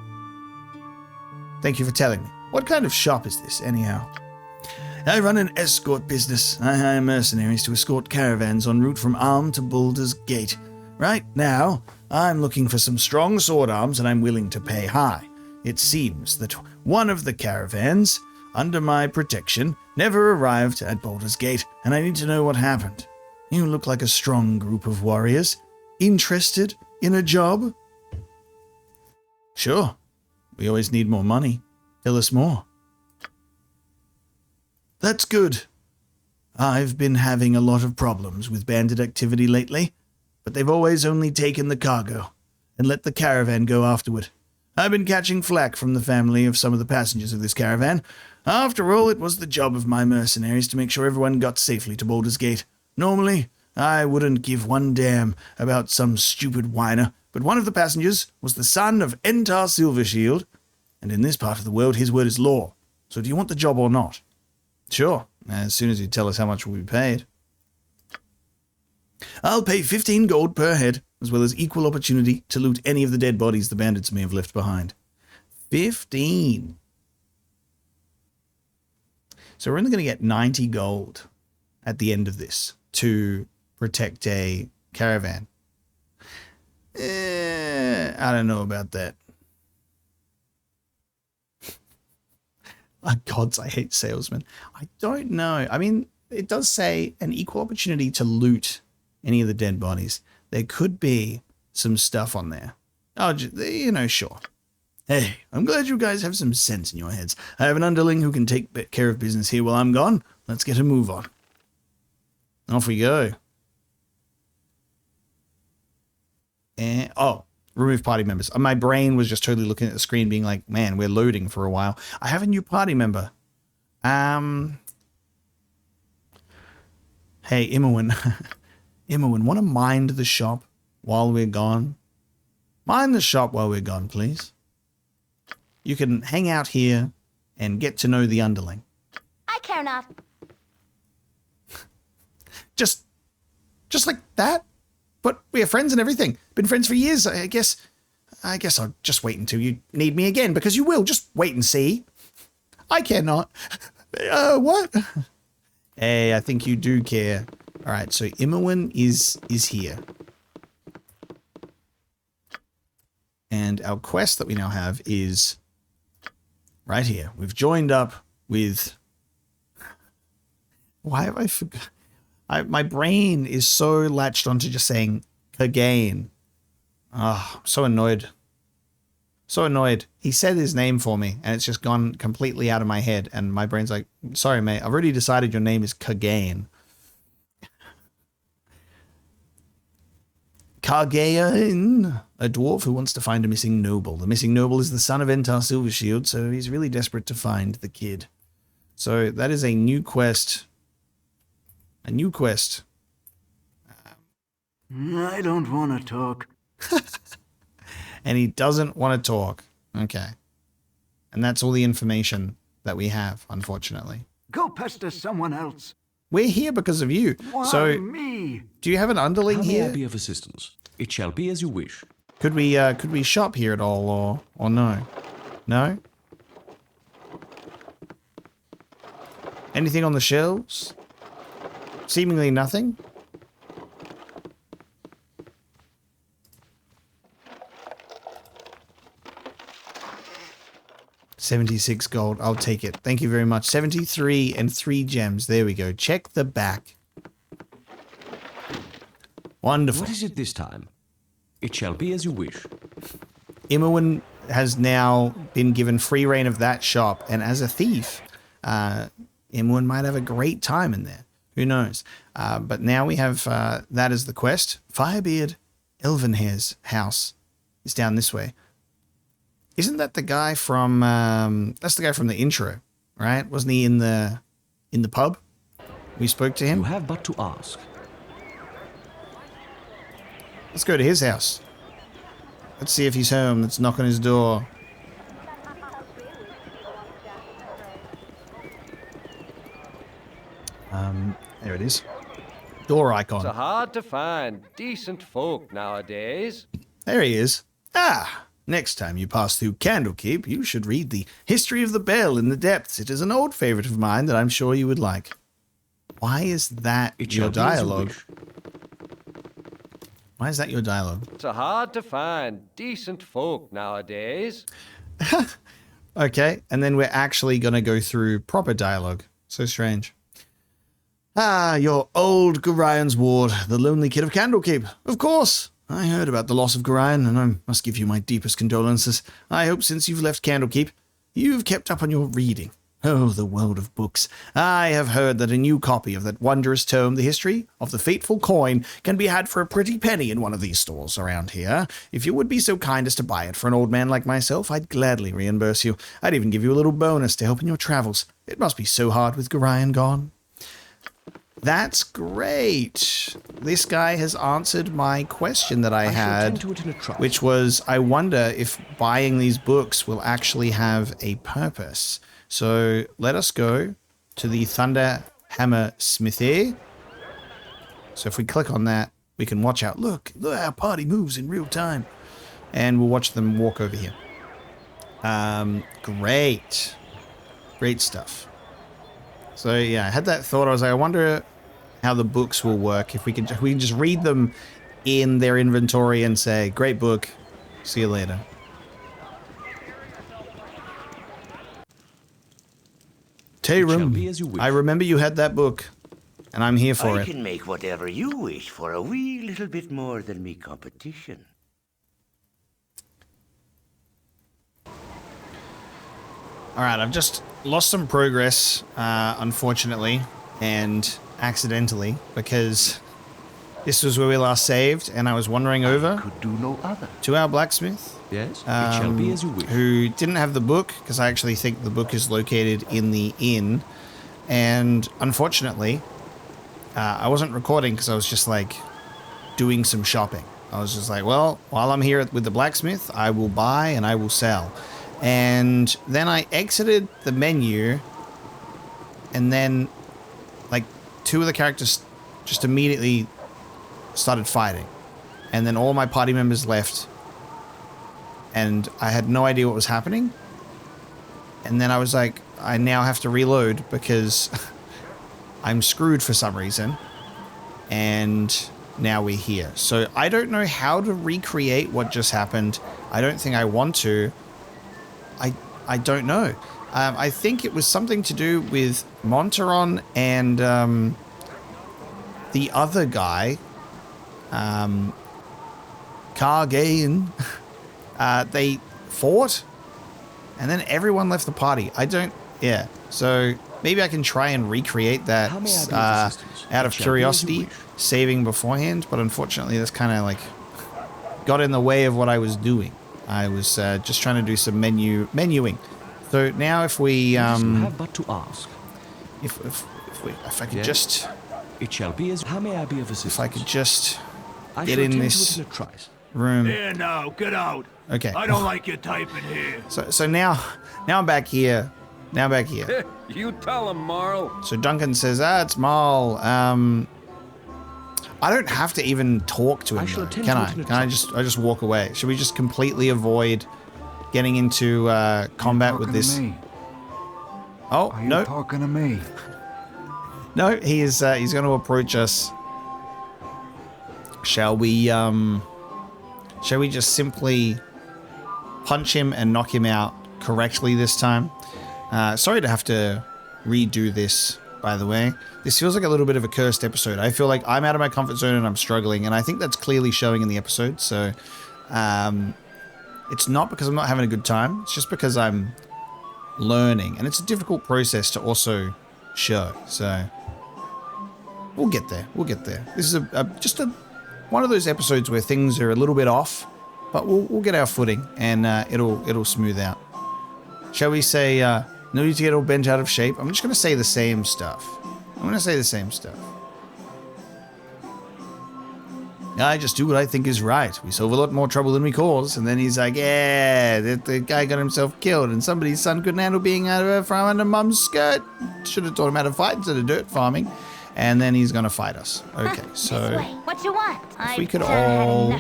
Thank you for telling me. What kind of shop is this, anyhow? I run an escort business. I hire mercenaries to escort caravans en route from Arm to Baldur's Gate. Right now, I'm looking for some strong sword arms, and I'm willing to pay high. It seems that one of the caravans, under my protection, never arrived at Baldur's Gate, and I need to know what happened. You look like a strong group of warriors. Interested in a job? Sure. We always need more money. Tell us more. That's good. I've been having a lot of problems with bandit activity lately, but they've always only taken the cargo and let the caravan go afterward. I've been catching flack from the family of some of the passengers of this caravan. After all, it was the job of my mercenaries to make sure everyone got safely to Baldur's Gate. Normally, I wouldn't give one damn about some stupid whiner, but one of the passengers was the son of Entar Silvershield, and in this part of the world, his word is law. So do you want the job or not? Sure, as soon as you tell us how much will be paid. I'll pay 15 gold per head, as well as equal opportunity to loot any of the dead bodies the bandits may have left behind. 15. So we're only going to get 90 gold at the end of this to protect a caravan. I don't know about that. Oh, gods, I hate salesmen. I don't know. I mean, it does say an equal opportunity to loot any of the dead bodies. There could be some stuff on there. Oh, sure. Hey, I'm glad you guys have some sense in your heads. I have an underling who can take care of business here while I'm gone. Let's get a move on. Off we go. And, remove party members. My brain was just totally looking at the screen being like, man, we're loading for a while. I have a new party member. Hey, Imowen. Imowen, want to mind the shop while we're gone? Mind the shop while we're gone, please. You can hang out here and get to know the underling. I care not. Just like that? but we are friends and everything. Been friends for years. I guess I'll just wait until you need me again, because you will. Just wait and see. I cannot. What? Hey, I think you do care. All right, so Imowen is here. And our quest that we now have is right here. We've joined up with... Why have I forgot? My brain is so latched onto just saying Kagain. Oh, I'm so annoyed. So annoyed. He said his name for me, and it's just gone completely out of my head. And my brain's like, sorry, mate. I've already decided your name is Kagain. Kagain, a dwarf who wants to find a missing noble. The missing noble is the son of Entar Silvershield, so he's really desperate to find the kid. So that is a new quest. A new quest. I don't want to talk. And he doesn't want to talk. Okay. And that's all the information that we have, unfortunately. Go pester someone else. We're here because of you. Why so, me? Do you have an underling How may here? I be of assistance? It shall be as you wish. Could we shop here at all, or no? No? Anything on the shelves? Seemingly nothing. $76 gold. I'll take it. Thank you very much. 73 and 3 gems. There we go. Check the back. Wonderful. What is it this time? It shall be as you wish. Imowen has now been given free reign of that shop, and as a thief, Imowen might have a great time in there. Who knows? But now we have that as the quest. Firebeard Elvenhair's house is down this way. Isn't that the guy from that's the guy from the intro, right? Wasn't he in the pub? We spoke to him. You have but to ask. Let's go to his house. Let's see if he's home. Let's knock on his door. There it is. Door icon. It's hard to find decent folk nowadays. There he is. Ah! Next time you pass through Candlekeep, you should read the History of the Bell in the Depths. It is an old favorite of mine that I'm sure you would like. Why is that your dialogue? Why is that your dialogue? It's hard to find decent folk nowadays. Okay, and then we're actually going to go through proper dialogue. So strange. Ah, your old Gorian's ward, the lonely kid of Candlekeep. Of course. I heard about the loss of Kagain, and I must give you my deepest condolences. I hope since you've left Candlekeep, you've kept up on your reading. Oh, the world of books. I have heard that a new copy of that wondrous tome, The History of the Fateful Coin, can be had for a pretty penny in one of these stores around here. If you would be so kind as to buy it for an old man like myself, I'd gladly reimburse you. I'd even give you a little bonus to help in your travels. It must be so hard with Kagain gone. That's great. This guy has answered my question that I had, which was, I wonder if buying these books will actually have a purpose. So let us go to the Thunder Hammer Smithy. So if we click on that, we can watch out. Look how party moves in real time. And we'll watch them walk over here. Great. Great stuff. So yeah, I had that thought. I was like, I wonder how the books will work. If we can just read them in their inventory and say, great book, see you later. Tayrum, I remember you had that book, and I'm here for it. I can make whatever you wish for a wee little bit more than me competition. Alright, I've just lost some progress, unfortunately, and accidentally, because this was where we last saved, and I was wandering over could do no other. To our blacksmith. Yes, it shall be as you wish. Who didn't have the book, because I actually think the book is located in the inn, and unfortunately, I wasn't recording because I was just like doing some shopping. I was just like, well, while I'm here with the blacksmith, I will buy and I will sell. And then I exited the menu, and then like two of the characters just immediately started fighting. and then all my party members left, and I had no idea what was happening. And then I was like, I now have to reload because I'm screwed for some reason. And now we're here. So I don't know how to recreate what just happened. I don't think I want to. I don't know. I think it was something to do with Monteron and the other guy, Kagain. They fought, and then everyone left the party. Yeah. So maybe I can try and recreate that out of curiosity, saving beforehand. But unfortunately, that's kind of like got in the way of what I was doing. I was just trying to do some menuing. So now if we have but to ask. If I could just, it shall be as. How may I be of assistance? If I could just get in this room. Here now, get out. Okay. I don't like your type in here. So now I'm back here. Now back here. You tell him, Marl. So Duncan says, it's Marl. I don't have to even talk to him, though, can I? Can I just walk away? Should we just completely avoid getting into combat with this? Oh, Are no. you talking to me? No, he's going to approach us. Shall we just simply punch him and knock him out correctly this time? Sorry to have to redo this, by the way. This feels like a little bit of a cursed episode. I feel like I'm out of my comfort zone and I'm struggling, and I think that's clearly showing in the episode. So it's not because I'm not having a good time. It's just because I'm learning, and it's a difficult process to also show. So we'll get there. We'll get there. This is just one of those episodes where things are a little bit off, but we'll get our footing, and it'll smooth out. Shall we say, no need to get all bent out of shape? I'm just going to say the same stuff. I just do what I think is right. We solve a lot more trouble than we cause. And then he's like, yeah, the guy got himself killed, and somebody's son couldn't handle being from under mum's skirt. Should have taught him how to fight instead of dirt farming. And then he's going to fight us. Okay, so This way. What you want? if we could all...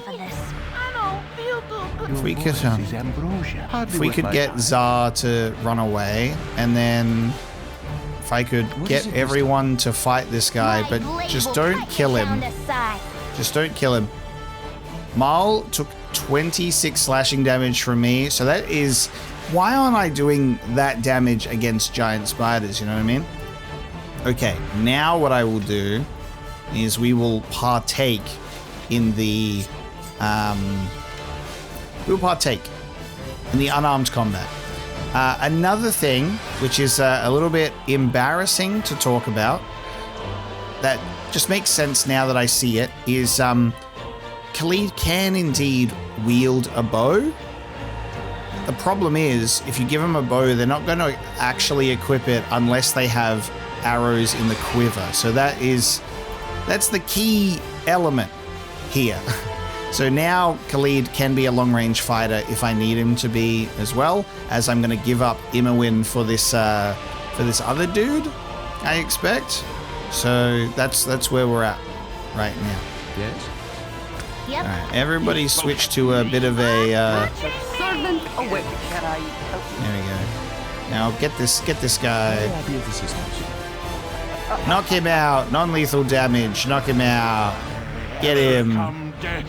If we could get Zar to run away, and then if I could get everyone to fight this guy, but just don't kill him. Just don't kill him. Marl took 26 slashing damage from me, so that is... Why aren't I doing that damage against giant spiders, you know what I mean? Okay, now what I will do is we will partake in the... we'll partake in the unarmed combat. Another thing, which is a little bit embarrassing to talk about, that just makes sense now that I see it, is Khalid can indeed wield a bow. The problem is, if you give them a bow, they're not going to actually equip it unless they have arrows in the quiver. So that's the key element here. So now Khalid can be a long-range fighter if I need him to be as well, as I'm going to give up Imawin for this other dude, I expect. So that's where we're at right now. Yes. Yep. All right, everybody switch to a bit of a. Servant away. There we go. Now get this guy. Knock him out. Non-lethal damage. Knock him out. Get him. Come death,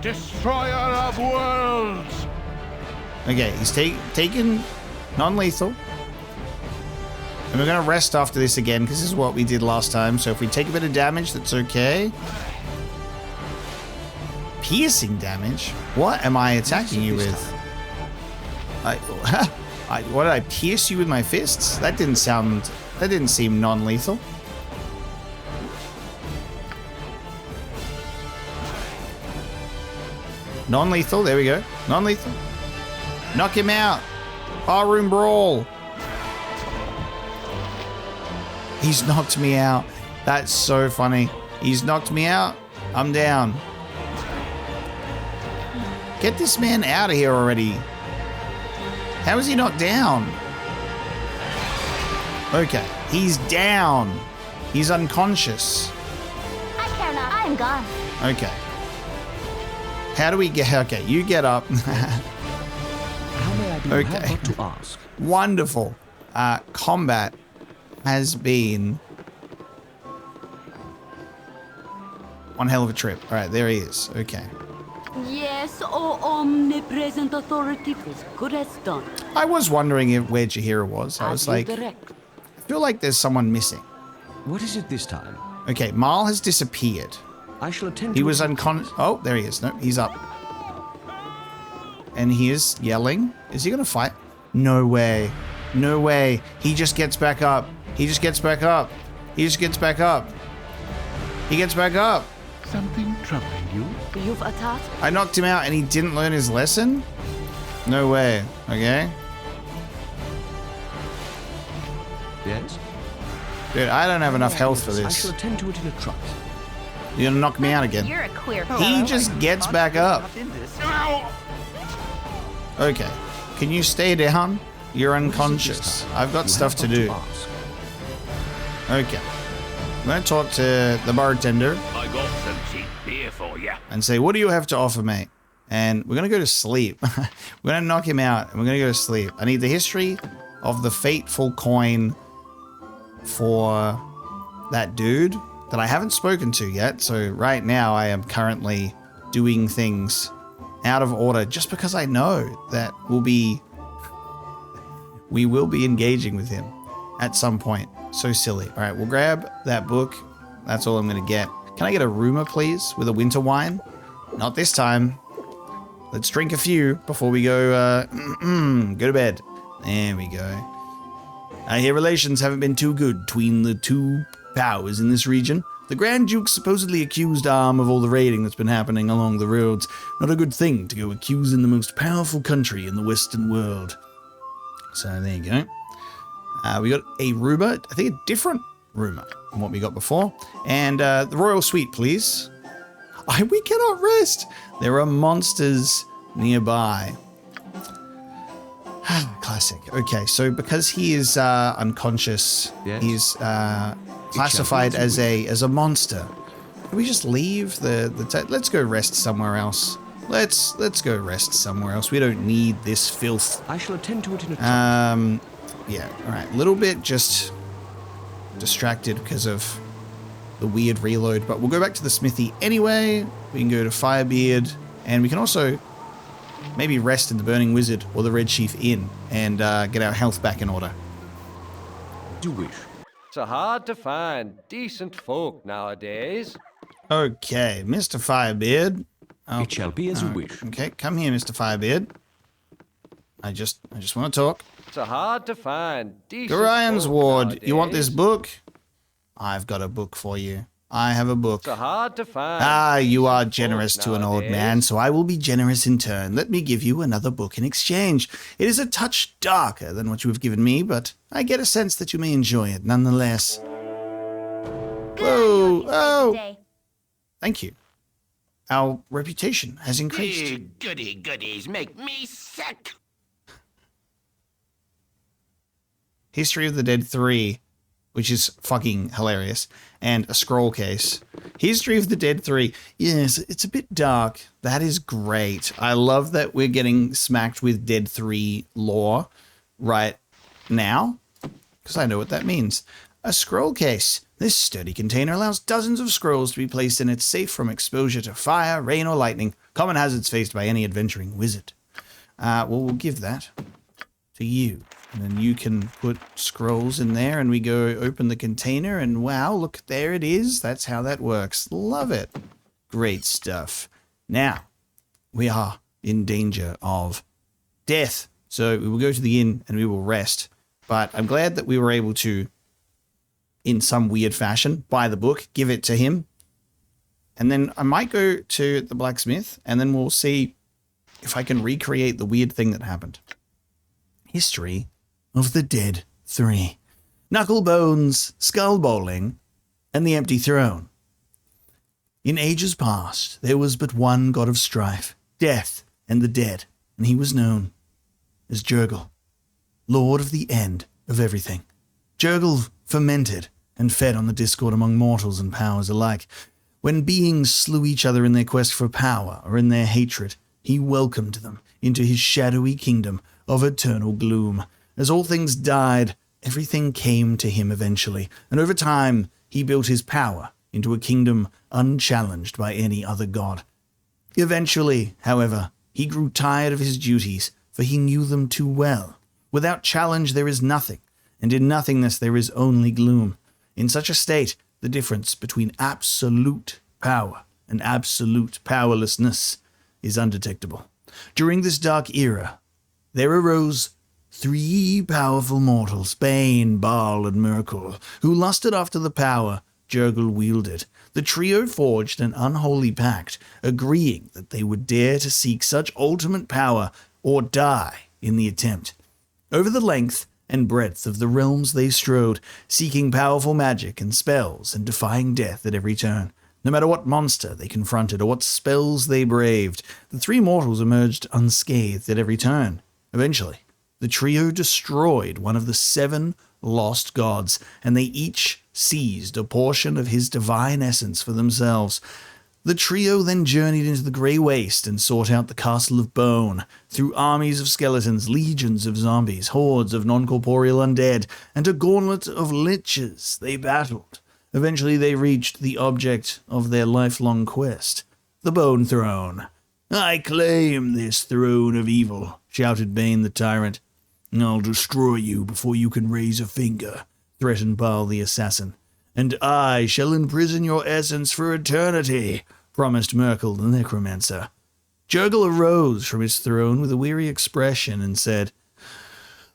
destroyer of worlds. Okay, he's taken non-lethal. And we're going to rest after this again, because this is what we did last time. So if we take a bit of damage, that's okay. Piercing damage? What am I attacking you with? What did I pierce you with my fists? That didn't seem non-lethal. Non-lethal, there we go. Non-lethal. Knock him out. Barroom brawl. He's knocked me out. That's so funny. He's knocked me out. I'm down. Get this man out of here already. How is he not down? Okay, he's down. He's unconscious. I cannot. I'm gone. Okay. How do we get... Okay, you get up. How may I be? Okay. Have got to ask. Wonderful. Combat has been one hell of a trip. All right, there he is. Okay. Yes, oh omnipresent authority, as good as done. I was wondering where Jahira was. I was like, I feel like there's someone missing. What is it this time? Okay, Marl has disappeared. I shall attend. He was unconscious. Oh, there he is. No, he's up. And he is yelling. Is he going to fight? No way. No way. He just gets back up. He just gets back up. He just gets back up. He gets back up. Something troubling you? You've attacked? I knocked him out and he didn't learn his lesson? No way. Okay. Yes? Dude, I don't have enough health for I this. shall attend to it in a trice. You're gonna knock me out again. You're a queer He just gets back up. Okay. Can you stay down? You're unconscious. I've got stuff to do. Okay. I'm gonna talk to the bartender. I got some cheap beer for you. And say, what do you have to offer, mate? And we're gonna go to sleep. We're gonna knock him out and we're gonna go to sleep. I need the history of the fateful coin for that dude that I haven't spoken to yet. So right now I am currently doing things out of order just because I know that we will be engaging with him at some point. So silly. All right, we'll grab that book. That's all I'm going to get. Can I get a rumor, please, with a winter wine? Not this time. Let's drink a few before we go go to bed. There we go. I hear relations haven't been too good between the two powers in this region. The Grand Duke supposedly accused Arm of all the raiding that's been happening along the roads. Not a good thing to go accusing the most powerful country in the Western world. So there you go. We got a rumor, I think a different rumor than what we got before. And the Royal Suite, please. We cannot rest. There are monsters nearby. Classic. Okay, so because he is unconscious, yes. He's classified as a monster. Can we just leave let's go rest somewhere else. Let's go rest somewhere else. We don't need this filth. I shall attend to it in a time. Yeah, all right. A little bit just distracted because of the weird reload, but we'll go back to the smithy anyway. We can go to Firebeard, and we can also maybe rest in the Burning Wizard or the Red Chief Inn and get our health back in order. Do wish. It's hard to find decent folk nowadays. Okay, Mr. Firebeard. Oh, it shall be as you wish. Okay, come here, Mr. Firebeard. I just want to talk. It's hard to find decent Garion's folk Ward, nowadays. you want this book? I've got a book for you. I have a book. It's hard to find. You are generous to an old man, so I will be generous in turn. Let me give you another book in exchange. It is a touch darker than what you have given me, but I get a sense that you may enjoy it nonetheless. Whoa! Oh! Thank you. Our reputation has increased. Goodies make me sick. History of the Dead 3, which is fucking hilarious, and a scroll case. History of the Dead 3. Yes, it's a bit dark. That is great. I love that we're getting smacked with Dead 3 lore right now, because I know what that means. A scroll case. This sturdy container allows dozens of scrolls to be placed in it, safe from exposure to fire, rain, or lightning, common hazards faced by any adventuring wizard. Well, we'll give that to you. And then you can put scrolls in there, and we go open the container, and wow, look, there it is. That's how that works. Love it. Great stuff. Now, we are in danger of death. So we will go to the inn, and we will rest. But I'm glad that we were able to, in some weird fashion, buy the book, give it to him. And then I might go to the blacksmith, and then we'll see if I can recreate the weird thing that happened. History of the Dead 3. Knuckle Bones, Skull Bowling, and the Empty Throne. In ages past, there was but one god of strife, death, and the dead, and he was known as Girk, lord of the end of everything. Girk fermented and fed on the discord among mortals and powers alike. When beings slew each other in their quest for power or in their hatred, he welcomed them into his shadowy kingdom of eternal gloom. As all things died, everything came to him eventually, and over time he built his power into a kingdom unchallenged by any other god. Eventually, however, he grew tired of his duties, for he knew them too well. Without challenge there is nothing, and in nothingness there is only gloom. In such a state, the difference between absolute power and absolute powerlessness is undetectable. During this dark era, there arose 3 powerful mortals, Bane, Baal, and Merkel, who lusted after the power Girgl wielded. The trio forged an unholy pact, agreeing that they would dare to seek such ultimate power or die in the attempt. Over the length and breadth of the realms they strode, seeking powerful magic and spells and defying death at every turn. No matter what monster they confronted or what spells they braved, the 3 mortals emerged unscathed at every turn. Eventually, the trio destroyed one of the 7 lost gods, and they each seized a portion of his divine essence for themselves. The trio then journeyed into the Grey Waste and sought out the Castle of Bone. Through armies of skeletons, legions of zombies, hordes of non-corporeal undead, and a gauntlet of liches, they battled. Eventually they reached the object of their lifelong quest, the Bone Throne. "I claim this throne of evil," shouted Bane the tyrant. "I'll destroy you before you can raise a finger," threatened Baal the assassin. "And I shall imprison your essence for eternity," promised Merkel the necromancer. Girgl arose from his throne with a weary expression and said,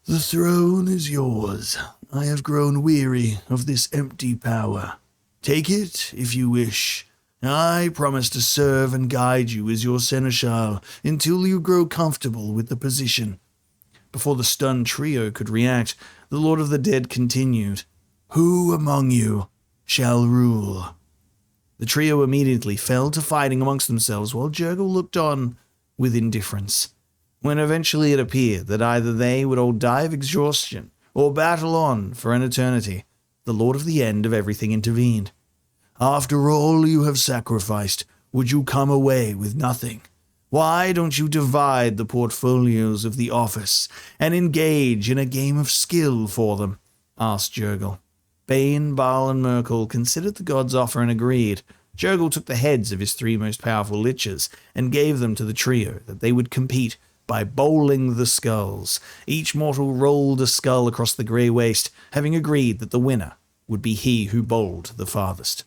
"The throne is yours. I have grown weary of this empty power. Take it if you wish. I promise to serve and guide you as your seneschal until you grow comfortable with the position." Before the stunned trio could react, the Lord of the Dead continued, "Who among you shall rule?" The trio immediately fell to fighting amongst themselves while Girgl looked on with indifference. When eventually it appeared that either they would all die of exhaustion or battle on for an eternity, the Lord of the End of Everything intervened. "After all you have sacrificed, would you come away with nothing? Why don't you divide the portfolios of the office and engage in a game of skill for them?" asked Girgl. Bane, Baal, and Merkel considered the god's offer and agreed. Girgl took the heads of his 3 most powerful liches and gave them to the trio that they would compete by bowling the skulls. Each mortal rolled a skull across the Grey Waste, having agreed that the winner would be he who bowled the farthest.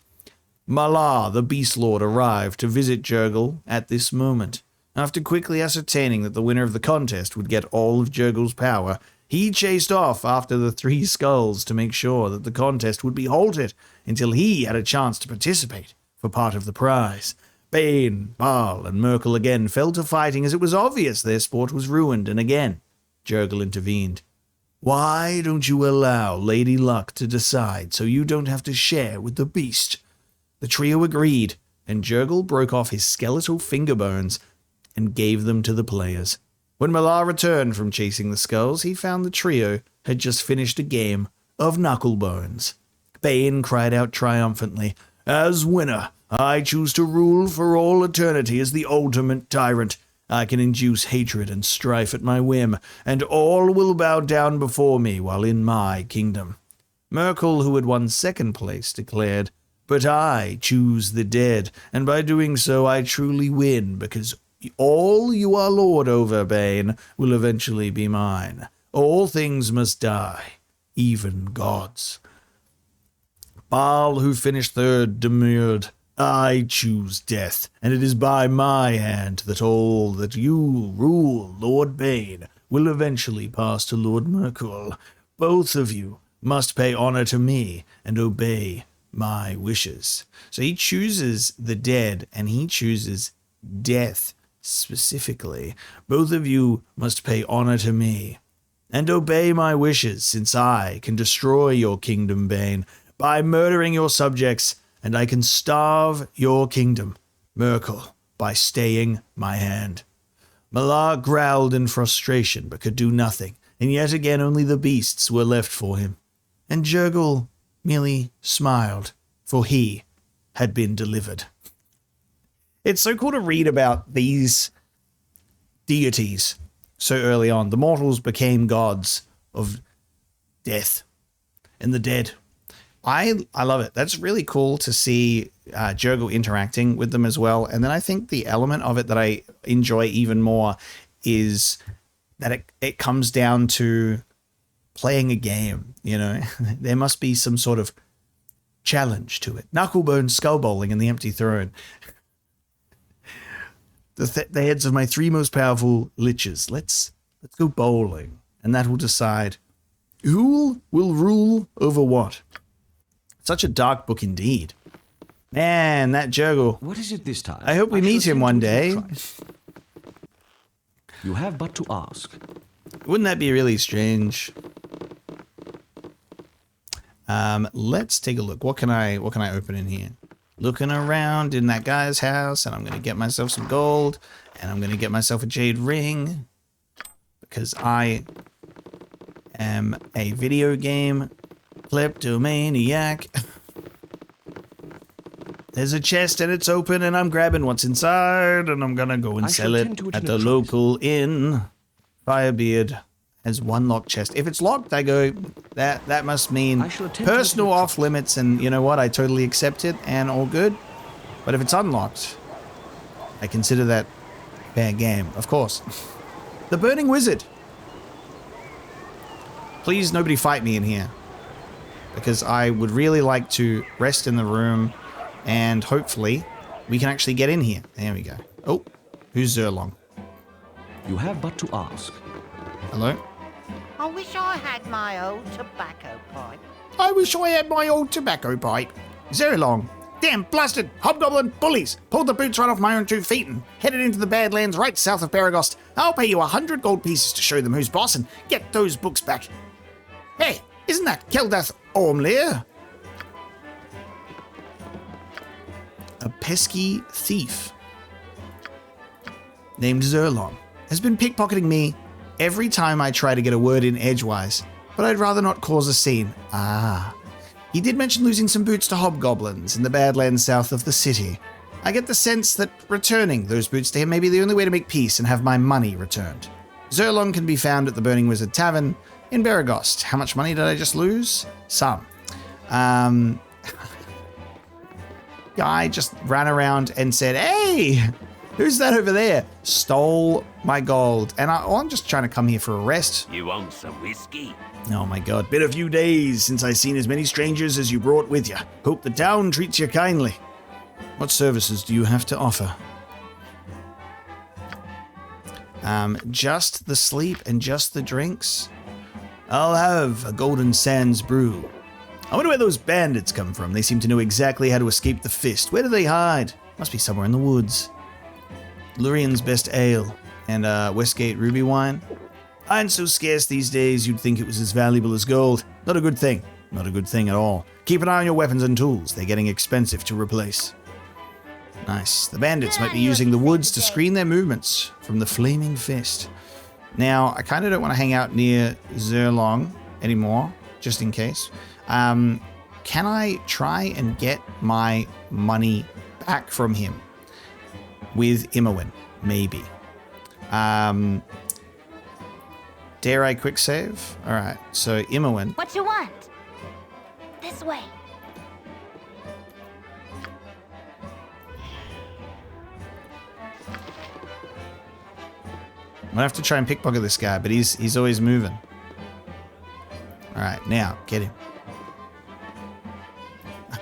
Malar, the Beast Lord, arrived to visit Girgl at this moment. After quickly ascertaining that the winner of the contest would get all of Girgl's power, he chased off after the 3 skulls to make sure that the contest would be halted until he had a chance to participate for part of the prize. Bane, Baal, and Merkel again fell to fighting as it was obvious their sport was ruined, and again Girgl intervened. "Why don't you allow Lady Luck to decide so you don't have to share with the beast?" The trio agreed, and Girgl broke off his skeletal finger bones and gave them to the players. When Malar returned from chasing the skulls, he found the trio had just finished a game of knucklebones. Bane cried out triumphantly, "As winner, I choose to rule for all eternity as the ultimate tyrant. I can induce hatred and strife at my whim, and all will bow down before me while in my kingdom." Merkel, who had won 2nd place, declared, "But I choose the dead, and by doing so I truly win, because all you are lord over, Bane, will eventually be mine. All things must die, even gods." Baal, who finished 3rd, demurred, "I choose death, and it is by my hand that all that you rule, Lord Bane, will eventually pass to Lord Merkel. Both of you must pay honor to me and obey my wishes." So he chooses the dead, and he chooses death specifically. "Both of you must pay honor to me and obey my wishes, since I can destroy your kingdom, Bane, by murdering your subjects, and I can starve your kingdom, Merkel, by staying my hand." Malar growled in frustration but could do nothing, and yet again only the beasts were left for him. And Girgl merely smiled, for he had been delivered. It's so cool to read about these deities so early on. The mortals became gods of death and the dead. I love it. That's really cool to see Jurgle interacting with them as well. And then I think the element of it that I enjoy even more is that it comes down to playing a game, you know. There must be some sort of challenge to it. Knucklebone skull bowling in the empty throne. The heads of my 3 most powerful liches. Let's go bowling, and that will decide who will rule over what. Such a dark book indeed. Man, that Jurgle. What is it this time? I hope we meet him one day. You have but to ask. Wouldn't that be really strange? Let's take a look. What can I open in here? Looking around in that guy's house, and I'm going to get myself some gold, and I'm going to get myself a jade ring, because I am a video game kleptomaniac. There's a chest and it's open, and I'm grabbing what's inside, and I'm going to go and sell it at the local inn. Firebeard has 1 locked chest. If it's locked, I go, that must mean personal off limits, and you know what? I totally accept it and all good. But if it's unlocked, I consider that fair game, of course. The Burning Wizard. Please, nobody fight me in here, because I would really like to rest in the room, and hopefully we can actually get in here. There we go. Oh, who's Zerlong? You have but to ask. Hello? I wish I had my old tobacco pipe. I wish I had my old tobacco pipe. Zerlong. Damn blasted hobgoblin bullies. Pulled the boots right off my own 2 feet and headed into the Badlands right south of Beregost. I'll pay you 100 gold pieces to show them who's boss and get those books back. Hey, isn't that Keldath Ormlear? A pesky thief named Zerlong has been pickpocketing me every time I try to get a word in edgewise, but I'd rather not cause a scene. He did mention losing some boots to hobgoblins in the Badlands south of the city. I get the sense that returning those boots to him may be the only way to make peace and have my money returned. Zerlong can be found at the Burning Wizard Tavern in Beregost. How much money did I just lose? Some. Guy just ran around and said, hey, who's that over there? Stole my gold. And I'm just trying to come here for a rest. You want some whiskey? Oh my god, been a few days since I've seen as many strangers as you brought with you. Hope the town treats you kindly. What services do you have to offer? Just the sleep and just the drinks? I'll have a golden sands brew. I wonder where those bandits come from. They seem to know exactly how to escape the fist. Where do they hide? Must be somewhere in the woods. Lurian's best ale and Westgate ruby wine. Iron's so scarce these days you'd think it was as valuable as gold. Not a good thing. Not a good thing at all. Keep an eye on your weapons and tools. They're getting expensive to replace. Nice. The bandits might be using the woods to screen their movements from the flaming fist. Now, I kind of don't want to hang out near Zerlong anymore, just in case. Can I try and get my money back from him with Imowen? Maybe. Dare I quick save? All right, so Imowen. What you want? This way. I'm gonna have to try and pickpocket this guy, but he's always moving. All right, now get him.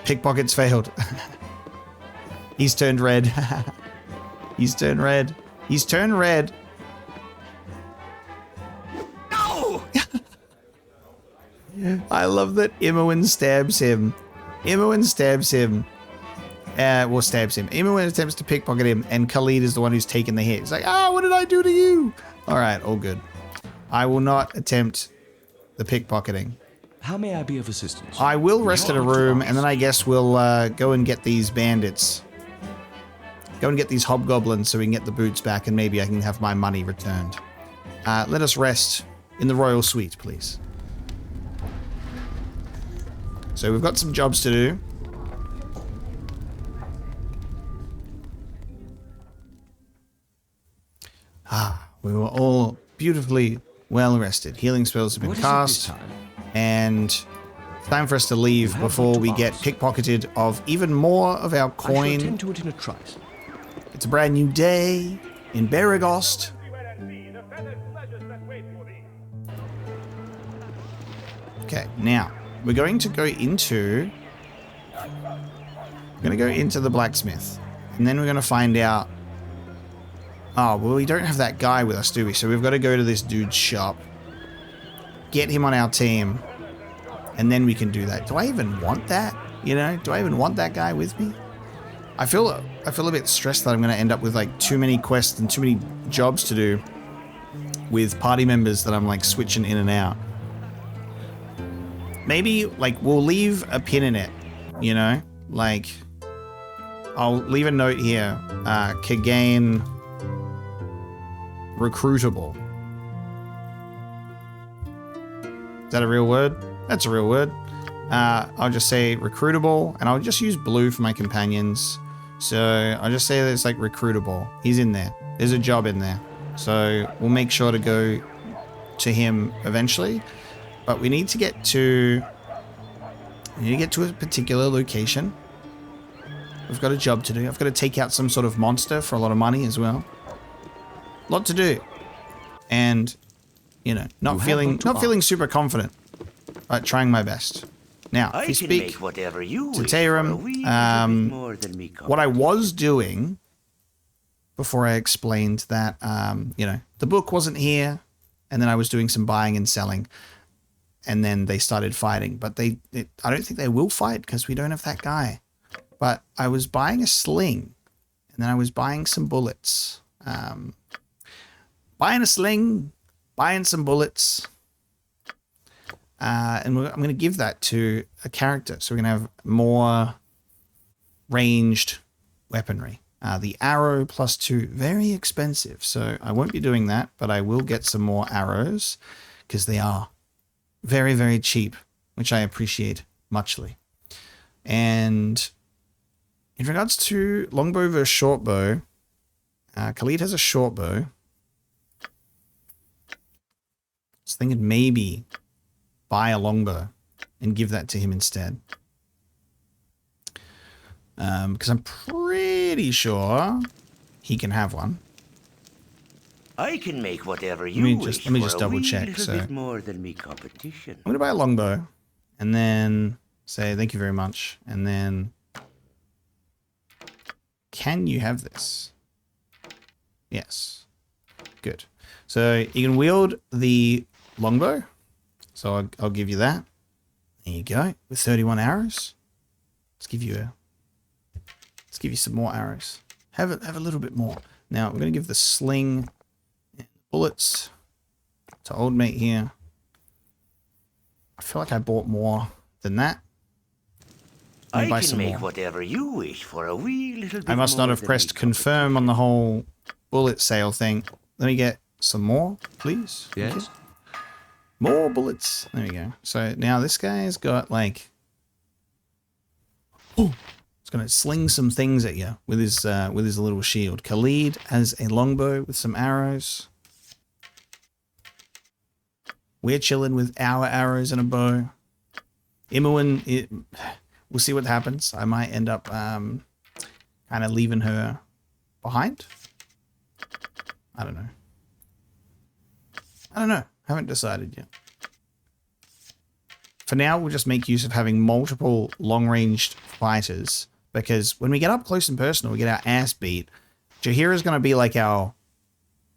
Pickpockets failed. He's turned red. He's turned red. He's turned red. No! I love that Imowen stabs him. Imowen stabs him. Stabs him. Imowen attempts to pickpocket him, and Khalid is the one who's taken the hit. He's like, what did I do to you? All right, all good. I will not attempt the pickpocketing. How may I be of assistance? I will rest in a room, and then I guess we'll go and get these bandits. Go and get these hobgoblins so we can get the boots back, and maybe I can have my money returned. Let us rest in the royal suite, please. So we've got some jobs to do. We were all beautifully well rested. Healing spells have been cast. And it's time for us to leave before we get pickpocketed of even more of our coin. I shall attend to it in a trice. It's a brand new day in Beregost. Okay, now we're going to go into the blacksmith, and then we're going to find out. Oh, well, we don't have that guy with us, do we? So we've got to go to this dude's shop, get him on our team, and then we can do that. Do I even want that? You know, do I even want that guy with me? I feel a bit stressed that I'm going to end up with like too many quests and too many jobs to do with party members that I'm like switching in and out. Maybe like we'll leave a pin in it, you know, like I'll leave a note here. Kagain recruitable. Is that a real word? That's a real word. I'll just say recruitable, and I'll just use blue for my companions. So I'll just say that it's like recruitable. He's in there. There's a job in there. So we'll make sure to go to him eventually. But we need to get to a particular location. We've got a job to do. I've got to take out some sort of monster for a lot of money as well. A lot to do. And, you know, not feeling super confident, but trying my best. Now, if you speak to Tayram, what I was doing before I explained that, you know, the book wasn't here, and then I was doing some buying and selling, and then they started fighting. But I don't think they will fight because we don't have that guy. But I was buying a sling, and then I was buying some bullets. Buying a sling, buying some bullets. And I'm going to give that to a character. So we're going to have more ranged weaponry. The arrow +2, very expensive. So I won't be doing that, but I will get some more arrows because they are very, very cheap, which I appreciate muchly. And in regards to longbow versus shortbow, Khalid has a shortbow. I was thinking maybe buy a longbow and give that to him instead. Because I'm pretty sure he can have one. I can make whatever you wish. Let me just double check. So more than me competition. I'm going to buy a longbow and then say thank you very much. And then can you have this? Yes. Good. So you can wield the longbow. So I'll give you that. There you go. With 31 arrows. Let's give you some more arrows. Have a little bit more. Now we're going to give the sling and bullets to old mate here. I feel like I bought more than that. I can make whatever you wish for a wee little bit. I must not have pressed confirm on the whole bullet sale thing. Let me get some more, please. Yes. More bullets. There we go. So now this guy's got like, oh, it's gonna sling some things at you with his little shield. Khalid has a longbow with some arrows. We're chilling with our arrows and a bow. Imoen, we'll see what happens. I might end up kind of leaving her behind. I don't know. Haven't decided yet. For now, we'll just make use of having multiple long-ranged fighters, because when we get up close and personal, we get our ass beat. Jaheira's going to be like our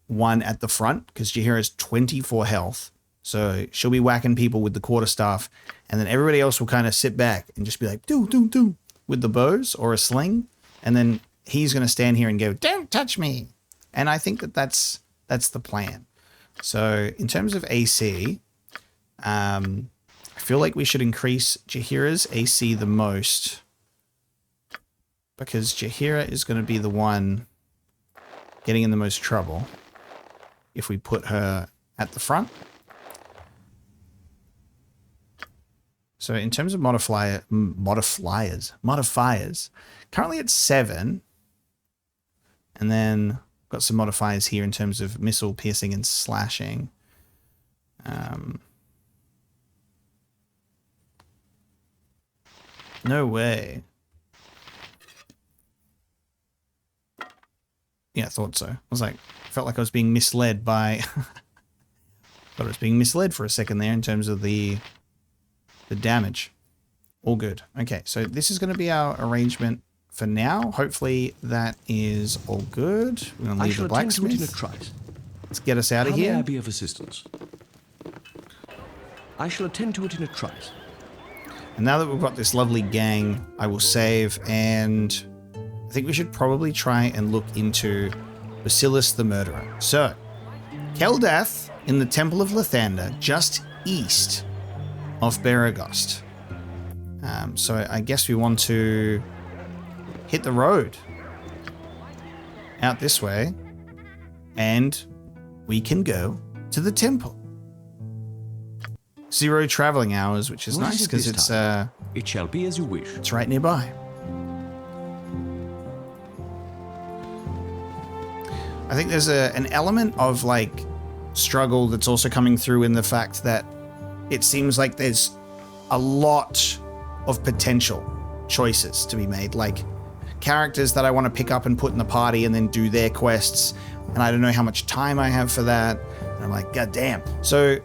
one at the front, because Jaheira's 24 health. So she'll be whacking people with the quarterstaff, and then everybody else will kind of sit back and just be like, do, do, do, with the bows or a sling. And then he's going to stand here and go, don't touch me. And I think that's the plan. So in terms of AC, I feel like we should increase Jaheira's AC the most, because Jaheira is going to be the one getting in the most trouble if we put her at the front. So in terms of modifiers, currently it's 7, and then got some modifiers here in terms of missile, piercing, and slashing. No way. Yeah, I thought so. I was like, felt like I was being misled by... Thought I was being misled for a second there in terms of the damage. All good. Okay, so this is going to be our arrangement for now. Hopefully that is all good. We're going to leave the blacksmith. Let's get us out of here. How may I be of assistance? I shall attend to it in a trice. And now that we've got this lovely gang, I will save, and I think we should probably try and look into Basilis the Murderer. So, Keldath in the Temple of Lathander, just east of Beregost. So I guess we want to hit the road out this way, and we can go to the temple. 0 traveling hours, which is nice because it's it shall be as you wish. It's right nearby. I think there's an element of like struggle that's also coming through in the fact that it seems like there's a lot of potential choices to be made, like characters that I want to pick up and put in the party and then do their quests, and I don't know how much time I have for that, and I'm like, god damn. So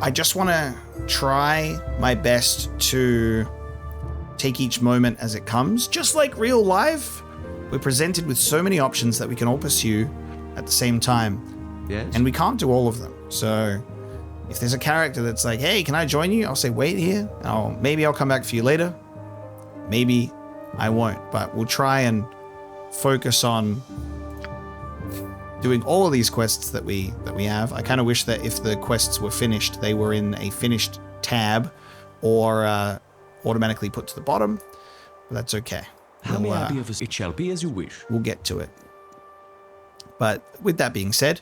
I just want to try my best to take each moment as it comes. Just like real life, we're presented with so many options that we can all pursue at the same time. Yes. And we can't do all of them. So if there's a character that's like, hey, can I join you? I'll say, wait here. Maybe I'll come back for you later. Maybe I won't. But we'll try and focus on doing all of these quests that we have. I kind of wish that if the quests were finished, they were in a finished tab or automatically put to the bottom. But that's okay. How may I be of it shall be as you wish. We'll get to it. But with that being said,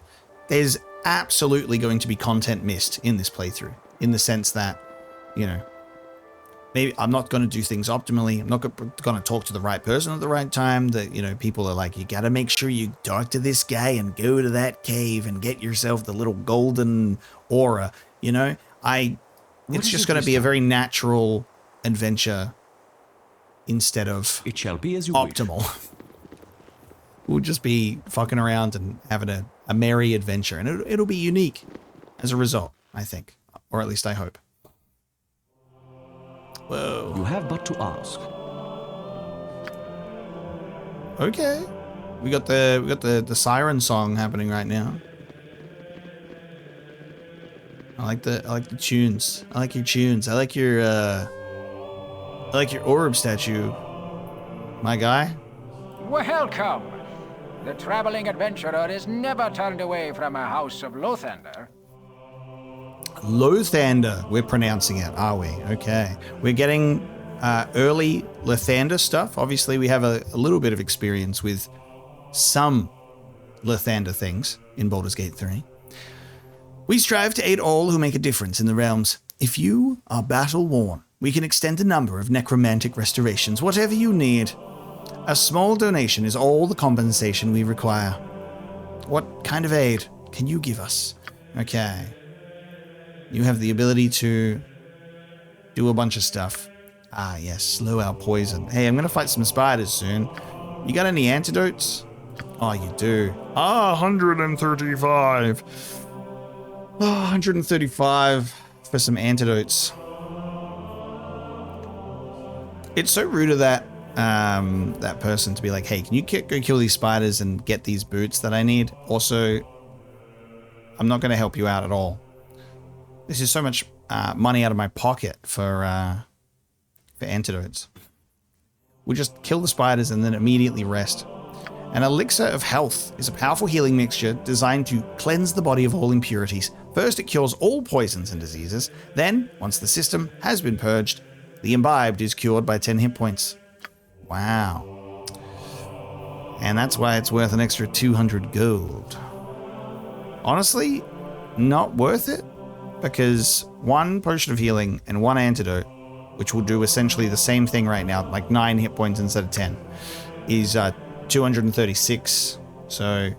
there's absolutely going to be content missed in this playthrough, in the sense that, you know, maybe I'm not going to do things optimally. I'm not going to talk to the right person at the right time. That, you know, people are like, you got to make sure you talk to this guy and go to that cave and get yourself the little golden aura. You know, it's just going to be a very natural adventure instead of it shall be as you optimal. We'll just be fucking around and having a merry adventure, and it'll be unique as a result, I think, or at least I hope. Whoa. You have but to ask. Okay. We got the siren song happening right now. I like the tunes. I like your tunes. I like your orb statue. My guy. Welcome. The traveling adventurer is never turned away from a house of Lathander. Lathander, we're pronouncing it, are we? Okay. We're getting early Lathander stuff. Obviously, we have a little bit of experience with some Lathander things in Baldur's Gate 3. We strive to aid all who make a difference in the realms. If you are battle-worn, we can extend a number of necromantic restorations, whatever you need. A small donation is all the compensation we require. What kind of aid can you give us? Okay. You have the ability to do a bunch of stuff. Ah, yes, slow our poison. Hey, I'm going to fight some spiders soon. You got any antidotes? Oh, you do. 135. 135 for some antidotes. It's so rude of that person to be like, hey, can you go kill these spiders and get these boots that I need? Also, I'm not going to help you out at all. This is so much money out of my pocket for antidotes. We'll just kill the spiders and then immediately rest. An elixir of health is a powerful healing mixture designed to cleanse the body of all impurities. First, it cures all poisons and diseases. Then, once the system has been purged, the imbibed is cured by 10 hit points. Wow. And that's why it's worth an extra 200 gold. Honestly, not worth it, because 1 potion of healing and 1 antidote, which will do essentially the same thing right now, like 9 hit points instead of 10, is 236. So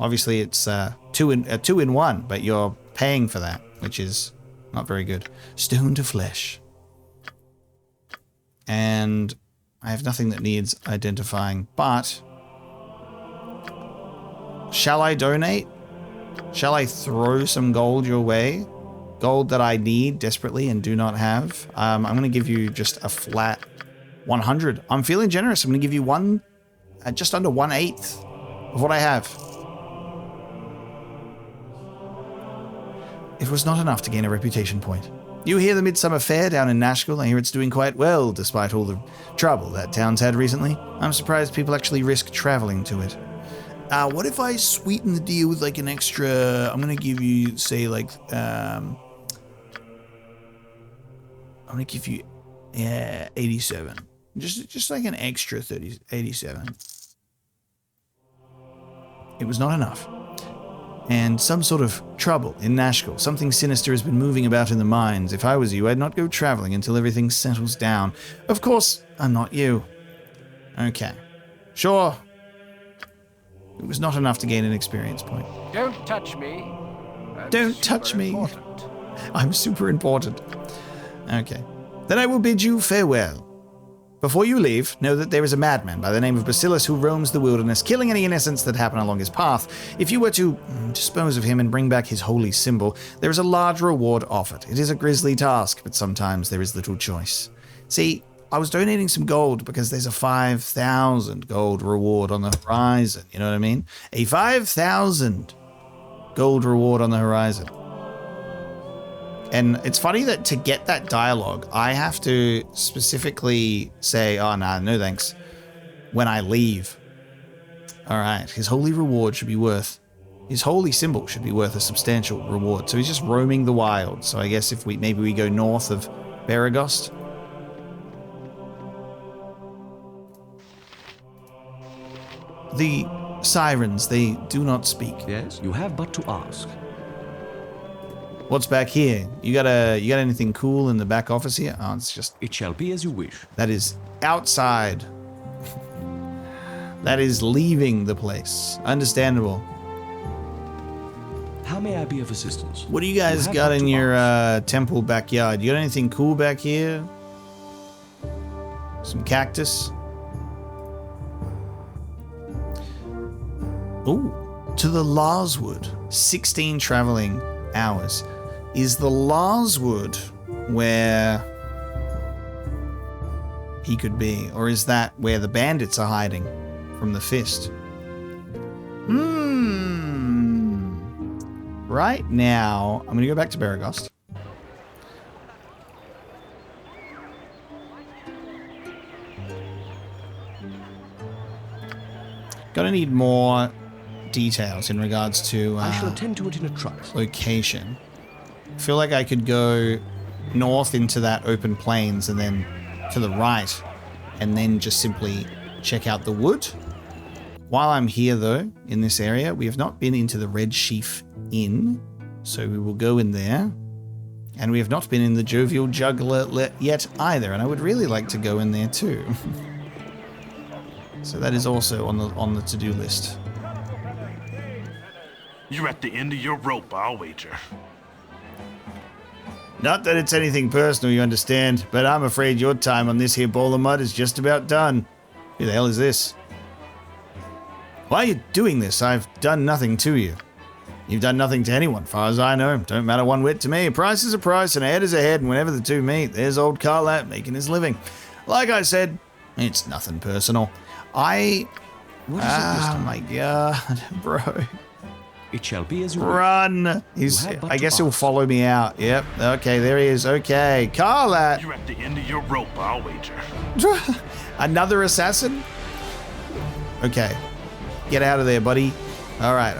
Obviously, it's two in one, but you're paying for that, which is not very good. Stone to flesh. And I have nothing that needs identifying, but shall I donate? Shall I throw some gold your way? Gold that I need desperately and do not have. I'm going to give you just a flat 100. I'm feeling generous. I'm going to give you just under 1/8 of what I have. It was not enough to gain a reputation point. You hear the Midsummer Fair down in Nashville? I hear it's doing quite well, despite all the trouble that town's had recently. I'm surprised people actually risk traveling to it. What if I sweeten the deal with like an extra... I'm going to give you, say, like... I'm going to give you 87. Just like an extra 87. It was not enough. And some sort of trouble in Nashville. Something sinister has been moving about in the mines. If I was you, I'd not go traveling until everything settles down. Of course, I'm not you. Okay. Sure. It was not enough to gain an experience point. Don't touch me. Don't touch me. I'm super important. Okay. Then I will bid you farewell. Before you leave, know that there is a madman by the name of Bacillus who roams the wilderness, killing any innocents that happen along his path. If you were to dispose of him and bring back his holy symbol, there is a large reward offered. It is a grisly task, but sometimes there is little choice. See, I was donating some gold because there's a 5,000 gold reward on the horizon. You know what I mean? A 5,000 gold reward on the horizon. And it's funny that to get that dialogue, I have to specifically say, oh, nah, no thanks, when I leave. All right, his holy reward should be worth, his holy symbol should be worth a substantial reward. So he's just roaming the wild. So I guess if maybe we go north of Beregost. The sirens, they do not speak. Yes, you have but to ask. What's back here? You got anything cool in the back office here? Oh, it's just... It shall be as you wish. That is outside. That is leaving the place. Understandable. How may I be of assistance? What do you guys got in your temple backyard? You got anything cool back here? Some cactus? Ooh, to the Larswood. 16 traveling hours. Is the Larswood where he could be? Or is that where the bandits are hiding from the fist? Right now, I'm going to go back to Beregost. Gonna need more details in regards to I shall attend to it in a trice. Location. I feel like I could go north into that open plains and then to the right and then just simply check out the wood. While I'm here though, in this area, we have not been into the Red Sheaf Inn, so we will go in there. And we have not been in the Jovial Juggler yet either, and I would really like to go in there too. So that is also on the to-do list. You're at the end of your rope, I'll wager. Not that it's anything personal, you understand, but I'm afraid your time on this here bowl of mud is just about done. Who the hell is this? Why are you doing this? I've done nothing to you. You've done nothing to anyone, far as I know. Don't matter one whit to me. A price is a price, and a head is a head, and whenever the two meet, there's old Carlat making his living. Like I said, it's nothing personal. What is it my god, bro. It shall be as you run. I guess he'll follow me out. Yep. Okay, there he is. Okay, Carlat. You're at the end of your rope, I'll wager. Another assassin? Okay. Get out of there, buddy. All right.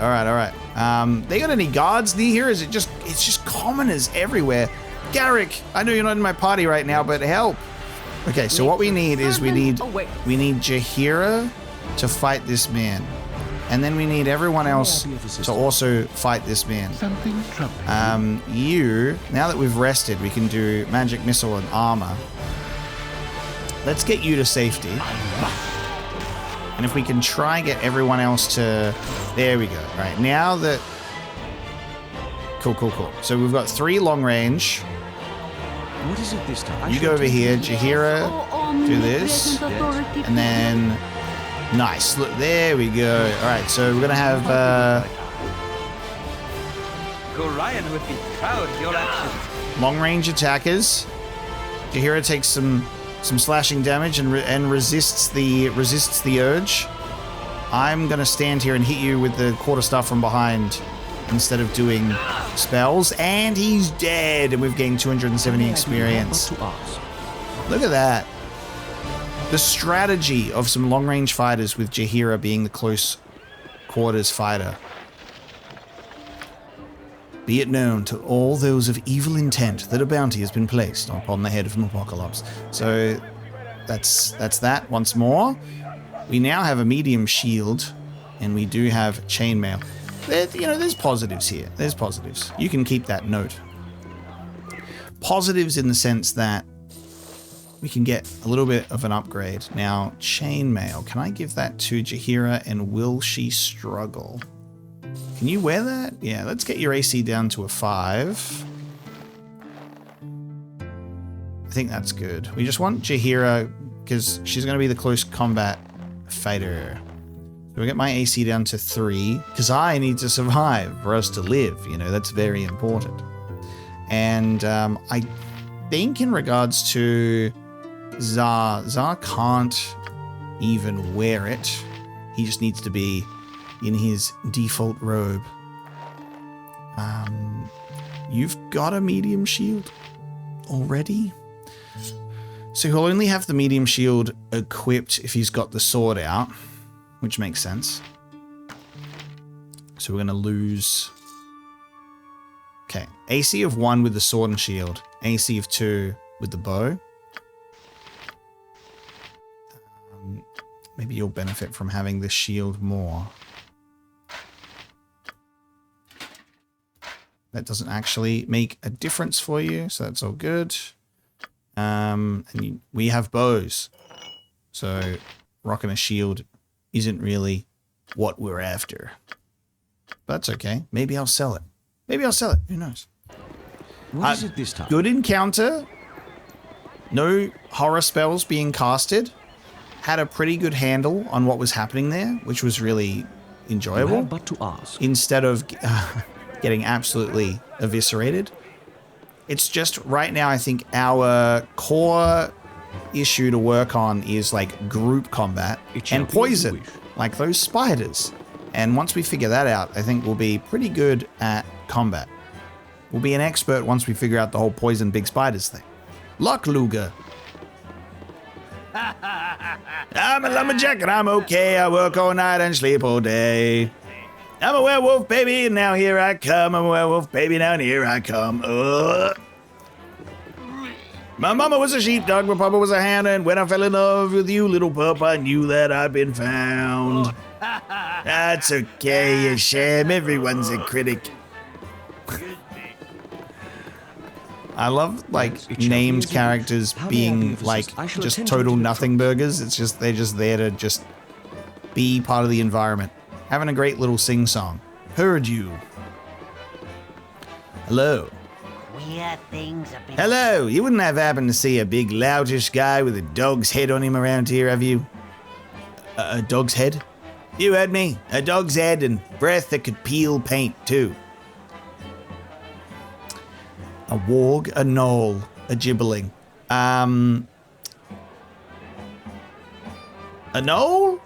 They got any guards near here? Is it just, it's just commoners everywhere. Garrick, I know you're not in my party right now, but help. Okay, so what we need is we need Jaheira to fight this man. And then we need everyone else to also fight this man. Something troubling. Now that we've rested, we can do magic missile and armor. Let's get you to safety. And if we can try and get everyone else to... There we go. All right, now that... Cool. So we've got 3 long range. What is it this time? You go over here, Jaheira, do this. And then... Nice. Look, there we go. All right, so we're going to have... Gorion would be proud of your actions. Long range attackers. Jaheira takes some slashing damage and resists the urge. I'm gonna stand here and hit you with the quarterstaff from behind instead of doing spells, and he's dead. And we've gained 270 experience. Look at that. The strategy of some long range fighters with Jaheira being the close quarters fighter. Be it known to all those of evil intent that a bounty has been placed upon the head of an apocalypse. So that's that once more. We now have a medium shield, and we do have chainmail. There's positives here. There's positives. You can keep that note. Positives in the sense that we can get a little bit of an upgrade. Now, chainmail. Can I give that to Jaheira, and will she struggle? Can you wear that? Yeah, let's get your AC down to a 5. I think that's good. We just want Jaheira because she's going to be the close combat fighter. So we get my AC down to 3 because I need to survive for us to live. That's very important. And I think in regards to Zar can't even wear it. He just needs to be in his default robe. You've got a medium shield already? So he'll only have the medium shield equipped if he's got the sword out, which makes sense. So we're going to lose... Okay, AC of 1 with the sword and shield. AC of 2 with the bow. Maybe you'll benefit from having the shield more. That doesn't actually make a difference for you, so that's all good. We have bows, so rocking a shield isn't really what we're after. But that's okay. Maybe I'll sell it. Who knows? What is it this time? Good encounter. No horror spells being casted. Had a pretty good handle on what was happening there, which was really enjoyable. But to ask. Instead of... getting absolutely eviscerated. It's just right now, I think our core issue to work on is like group combat and poison, like those spiders. And once we figure that out, I think we'll be pretty good at combat. We'll be an expert once we figure out the whole poison big spiders thing. Luck, Luger. I'm a lumberjack and I'm okay. I work all night and sleep all day. I'm a werewolf, baby, and now here I come. I'm a werewolf, baby, now and here I come. My mama was a sheepdog, my papa was a hound, and when I fell in love with you, little pup, I knew that I'd been found. That's okay, you sham. Everyone's a critic. I love, like, named characters being, like, just total nothing burgers. It's just, they're just there to just be part of the environment. Having a great little sing-song. Heard you. Hello. Queer things have been... Hello. You wouldn't have happened to see a big loutish guy with a dog's head on him around here, have you? A dog's head? You heard me. A dog's head and breath that could peel paint, too. A warg, a gnoll, a gibbling. A gnoll?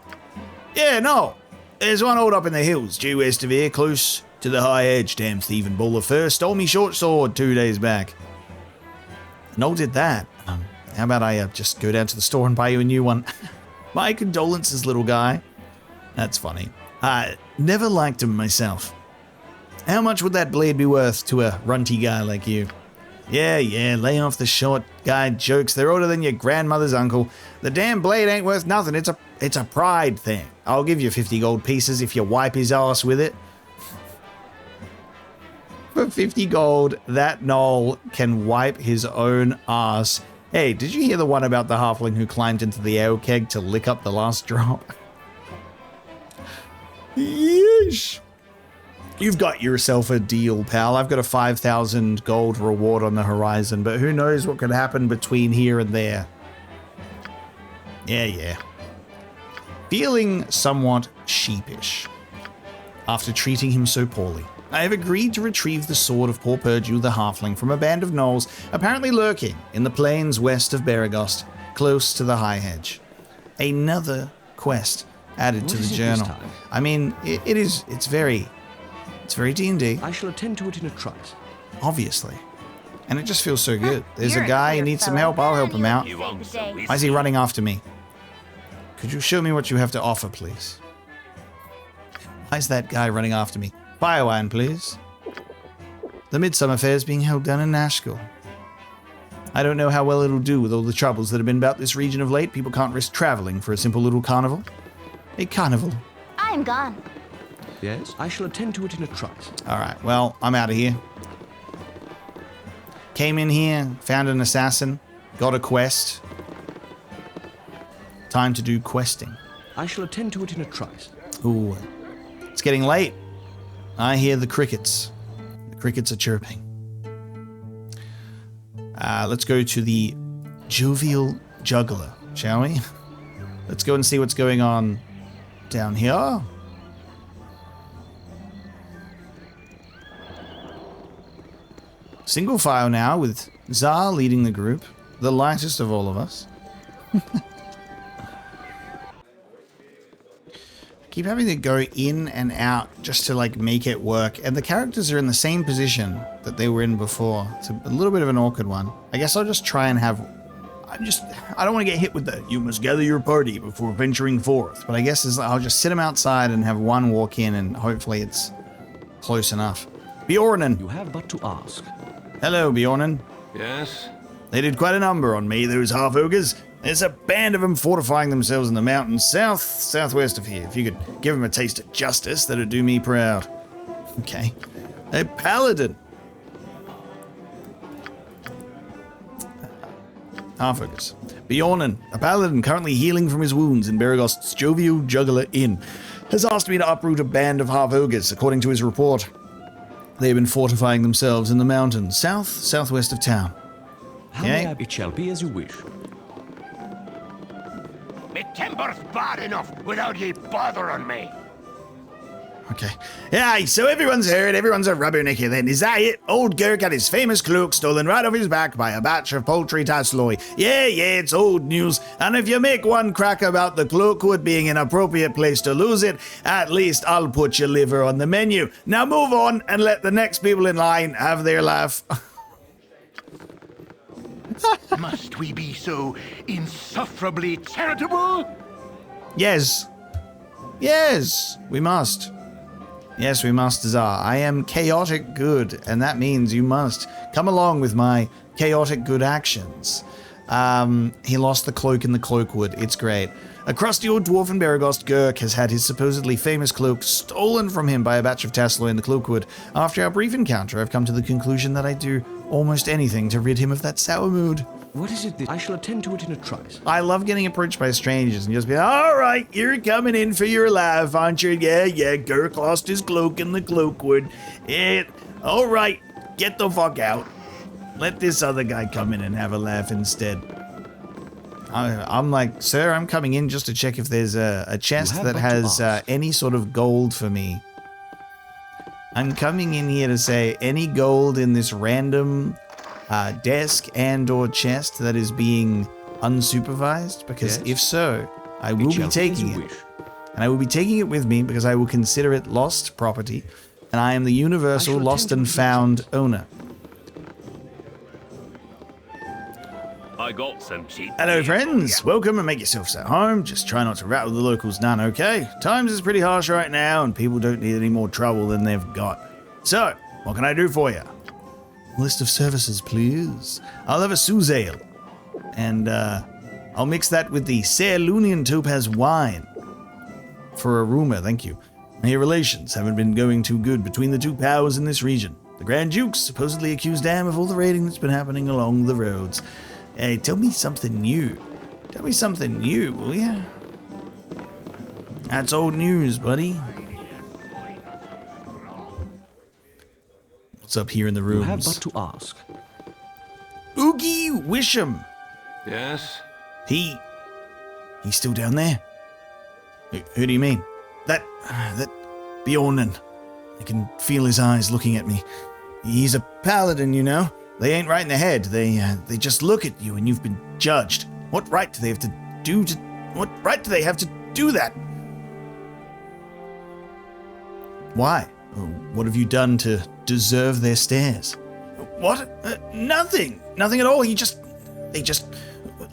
Yeah, no. There's one hold up in the hills, due west of here, close to the high edge. Damn thieving buller first stole me short sword 2 days back. Gnoll did that. How about I just go down to the store and buy you a new one? My condolences, little guy. That's funny. I never liked him myself. How much would that blade be worth to a runty guy like you? Yeah, lay off the short guy jokes. They're older than your grandmother's uncle. The damn blade ain't worth nothing. It's a pride thing. I'll give you 50 gold pieces if you wipe his ass with it. For 50 gold, that gnoll can wipe his own ass. Hey, did you hear the one about the halfling who climbed into the ale keg to lick up the last drop? sheepish. You've got yourself a deal, pal. I've got a 5,000 gold reward on the horizon, but who knows what could happen between here and there. Yeah. Feeling somewhat sheepish after treating him so poorly, I have agreed to retrieve the sword of poor Purdu the halfling from a band of gnolls apparently lurking in the plains west of Beregost, close to the High Hedge. Another quest added to the journal. I mean, it's very D&D. I shall attend to it in a trice. Obviously. And it just feels so good. There's a guy who needs some help, I'll help him out. Why is he running after me? Could you show me what you have to offer, please? Why is that guy running after me? Fire wine, please. The Midsummer Fair is being held down in Nashville. I don't know how well it'll do with all the troubles that have been about this region of late. People can't risk traveling for a simple little carnival. A carnival. I'm gone. Yes, I shall attend to it in a trice. Alright, well, I'm out of here. Came in here, found an assassin, got a quest. Time to do questing. I shall attend to it in a trice. Ooh, it's getting late. I hear the crickets. The crickets are chirping. Let's go to the jovial juggler, shall we? Let's go and see what's going on down here. Single file now with Zar leading the group, the lightest of all of us. Keep having to go in and out just to like make it work, and the characters are in the same position that they were in before. It's a little bit of an awkward one. I guess I'll just try and have... I don't want to get hit with the "you must gather your party before venturing forth," but I guess I'll just sit them outside and have one walk in, and hopefully it's close enough. Bjornin! You have but to ask. Hello, Bjornin. Yes? They did quite a number on me, those half-ogres. There's a band of them fortifying themselves in the mountains southwest of here. If you could give them a taste of justice, that'd do me proud. Okay. A paladin. Half-ogres. Bjornin, a paladin currently healing from his wounds in Beregost's Jovial Juggler Inn, has asked me to uproot a band of half-ogres, according to his report. They have been fortifying themselves in the mountains, southwest of town. Okay. It shall be as you wish. Me timber's bad enough without ye bothering me. Okay. Yeah, so everyone's heard, everyone's a rubbernecker then. Is that it? Old Girk had his famous cloak stolen right off his back by a batch of poultry tasloy. Yeah, it's old news. And if you make one crack about the cloakwood being an appropriate place to lose it, at least I'll put your liver on the menu. Now move on and let the next people in line have their laugh. Must we be so insufferably charitable? Yes. Yes, we must. Yes, we must, Zar. I am chaotic good, and that means you must come along with my chaotic good actions. He lost the cloak in the cloakwood. It's great. A crusty old dwarf in Beregost, Girk, has had his supposedly famous cloak stolen from him by a batch of Tasloy in the cloakwood. After our brief encounter, I've come to the conclusion that I'd do almost anything to rid him of that sour mood. What is it? I shall attend to it in a trice. I love getting approached by strangers and just be like, all right, you're coming in for your laugh, aren't you? Yeah, Girk lost his cloak in the cloakwood. All right, get the fuck out. Let this other guy come in and have a laugh instead. I'm like, sir, I'm coming in just to check if there's a chest that has any sort of gold for me. I'm coming in here to say any gold in this random desk and or chest that is being unsupervised, because if so, I will be taking it. And I will be taking it with me because I will consider it lost property, and I am the universal lost and found owner. I got some cheap. Hello friends, welcome and make yourselves at home. Just try not to rattle the locals none, okay? Times is pretty harsh right now and people don't need any more trouble than they've got. So, what can I do for you? List of services, please. I'll have a Suze ale. And I'll mix that with the Ceylonian Topaz wine. For a rumor, thank you. I hear relations haven't been going too good between the two powers in this region. The Grand Duke's supposedly accused Am of all the raiding that's been happening along the roads. Hey, tell me something new. Tell me something new, will ya? That's old news, buddy. What's up here in the You rooms? have but to ask. Oogie Wisham. Yes? He's still down there? Who do you mean? That Bjornin. I can feel his eyes looking at me. He's a paladin, you know. They ain't right in the head. They just look at you and you've been judged. What right do they have to do that? Why? What have you done to deserve their stares? What? Nothing. Nothing at all. They just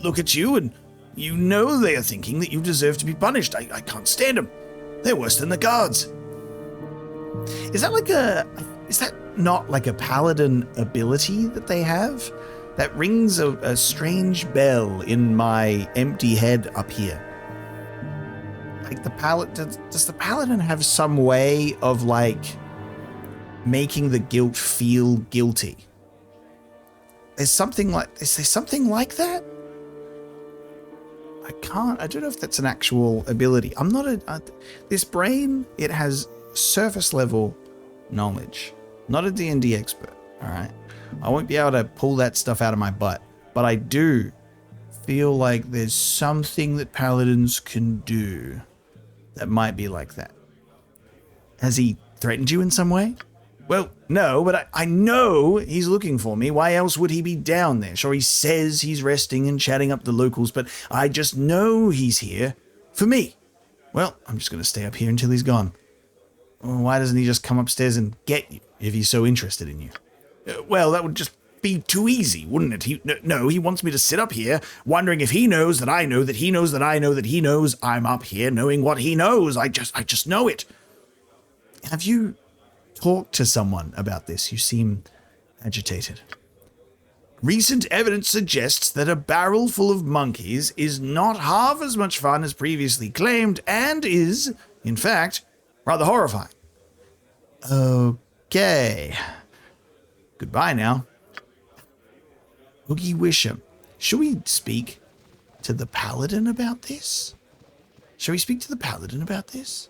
look at you and you know they are thinking that you deserve to be punished. I can't stand them. They're worse than the guards. Is that not like a paladin ability that they have? That rings a strange bell in my empty head up here. Like does the paladin have some way of like making the guilt feel guilty? Is there something like that? I don't know if that's an actual ability. I'm not this brain, it has surface level knowledge. Not a D&D expert, all right? I won't be able to pull that stuff out of my butt, but I do feel like there's something that paladins can do that might be like that. Has he threatened you in some way? Well, no, but I know he's looking for me. Why else would he be down there? Sure, he says he's resting and chatting up the locals, but I just know he's here for me. Well, I'm just going to stay up here until he's gone. Why doesn't he just come upstairs and get you if he's so interested in you? Well, that would just be too easy, wouldn't it? He wants me to sit up here wondering if he knows that I know that he knows that I know that he knows I'm up here knowing what he knows. I just know it. Have you talked to someone about this? You seem agitated. Recent evidence suggests that a barrel full of monkeys is not half as much fun as previously claimed and is, in fact, rather horrifying. Okay. Goodbye now. Oogie Wisham. Should we speak to the paladin about this? Shall we speak to the paladin about this?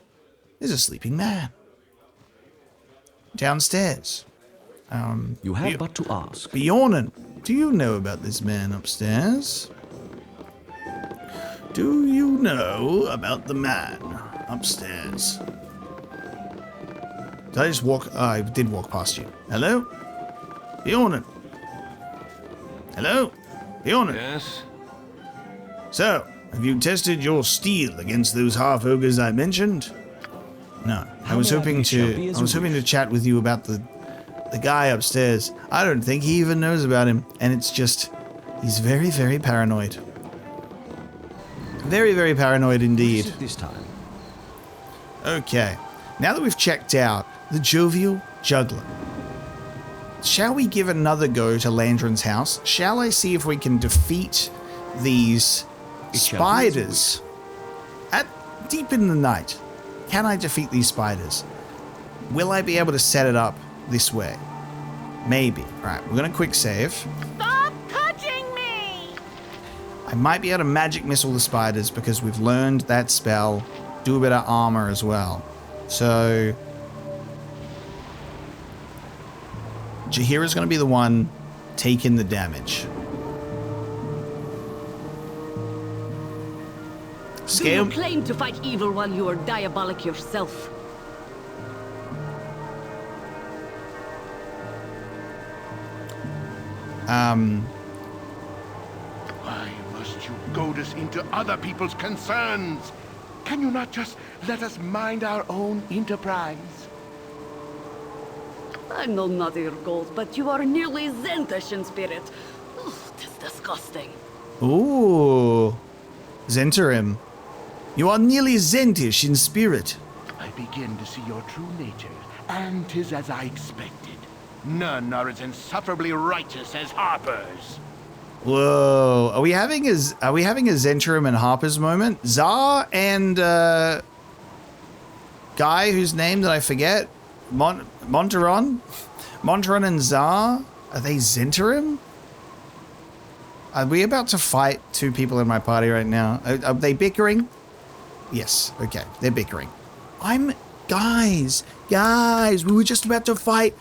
There's a sleeping man. Downstairs. You have but to ask. Bjornin, do you know about this man upstairs? Do you know about the man upstairs? Did I just walk? I did walk past you. Hello? Bjornin? Hello? Bjornin? Yes? So, have you tested your steel against those half-ogres I mentioned? No. I was hoping to chat with you about the guy upstairs. I don't think he even knows about him, and it's just he's very, very paranoid. Very, very paranoid indeed. This time. Okay. Now that we've checked out the jovial juggler, shall we give another go to Landrin's house? Shall I see if we can defeat these spiders at deep in the night? Can I defeat these spiders? Will I be able to set it up this way? Maybe. Right, we're going to quick save. Stop touching me! I might be able to magic missile the spiders because we've learned that spell. Do a bit of armor as well. So Jaheira's going to be the one taking the damage. Scale. Do you claim to fight evil while you are diabolic yourself? Why must you goad us into other people's concerns? Can you not just let us mind our own enterprise? I know not your goals, but you are nearly Zentish in spirit. Ugh, it is disgusting. Ooh. Zentarim. You are nearly Zentish in spirit. I begin to see your true nature, and 'tis as I expected. None are as insufferably righteous as Harper's. Whoa. Are we having a Zentarim and Harper's moment? Zar and guy whose name did I forget? Monteron and Zar? Are they Zentarim? Are we about to fight two people in my party right now? Are they bickering? Yes. Okay. They're bickering. Guys, we were just about to fight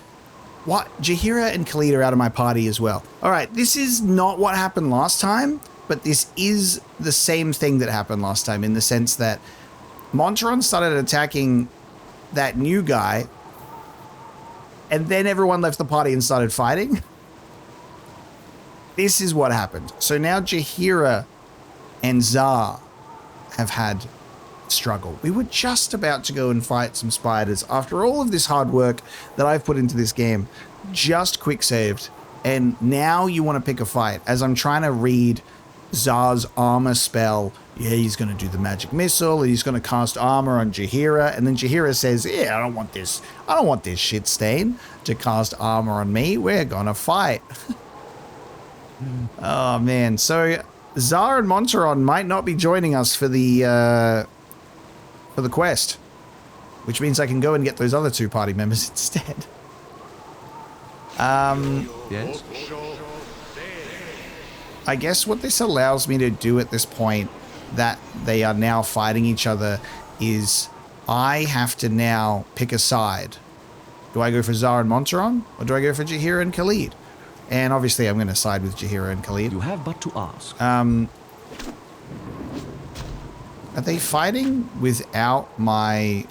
What? Jaheira and Khalid are out of my party as well. All right, this is not what happened last time, but this is the same thing that happened last time in the sense that Monteron started attacking that new guy, and then everyone left the party and started fighting. This is what happened. So now Jaheira and Zar have had struggle. We were just about to go and fight some spiders. After all of this hard work that I've put into this game, just quick saved, and now you want to pick a fight as I'm trying to read Zar's armor spell. Yeah, he's going to do the magic missile, and he's going to cast armor on Jaheira, and then Jaheira says, yeah, I don't want this shit stain to cast armor on me. We're going to fight. Oh man, so Zar and Monteron might not be joining us for the quest, which means I can go and get those other two party members instead. Yes? I guess what this allows me to do at this point that they are now fighting each other is I have to now pick a side. Do I go for Zar and Monteron, or do I go for Jaheira and Khalid? And obviously I'm going to side with Jaheira and Khalid. You have but to ask. Are they fighting without my...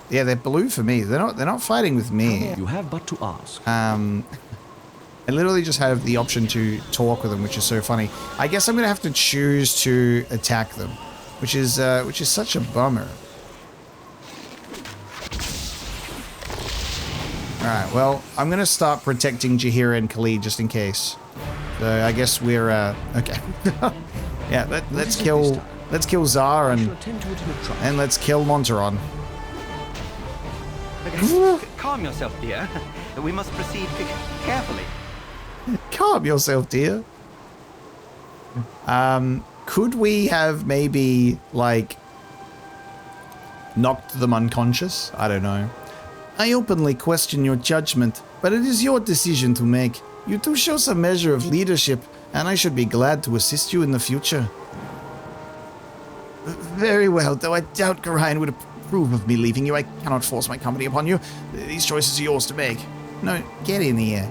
Yeah, they're blue for me. They're not fighting with me. You have but to ask. I literally just have the option to talk with them, which is so funny. I guess I'm going to have to choose to attack them, which is such a bummer. Alright, well, I'm going to start protecting Jaheira and Khalid just in case. So I guess we're, okay. Yeah, let's kill Zar and let's kill Monteron. Okay, calm yourself, dear. We must proceed carefully. Calm yourself, dear. Could we have maybe, like, knocked them unconscious? I don't know. I openly question your judgment, but it is your decision to make. You do show some measure of leadership, and I should be glad to assist you in the future. Very well, though I doubt Kagain would approve of me leaving you. I cannot force my company upon you. These choices are yours to make. No, get in here.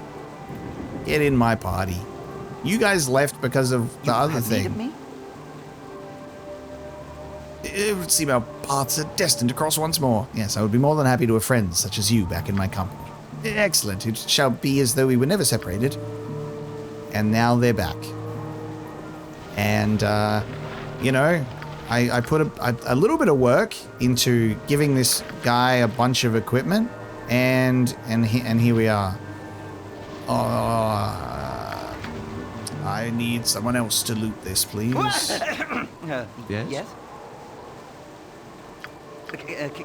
Get in my party. You guys left because of the other thing. Me? It would seem our paths are destined to cross once more. Yes, I would be more than happy to have friends such as you back in my company. Excellent. It shall be as though we were never separated. And now they're back. And, you know, I put a little bit of work into giving this guy a bunch of equipment, and here we are. I need someone else to loot this, please. Yes?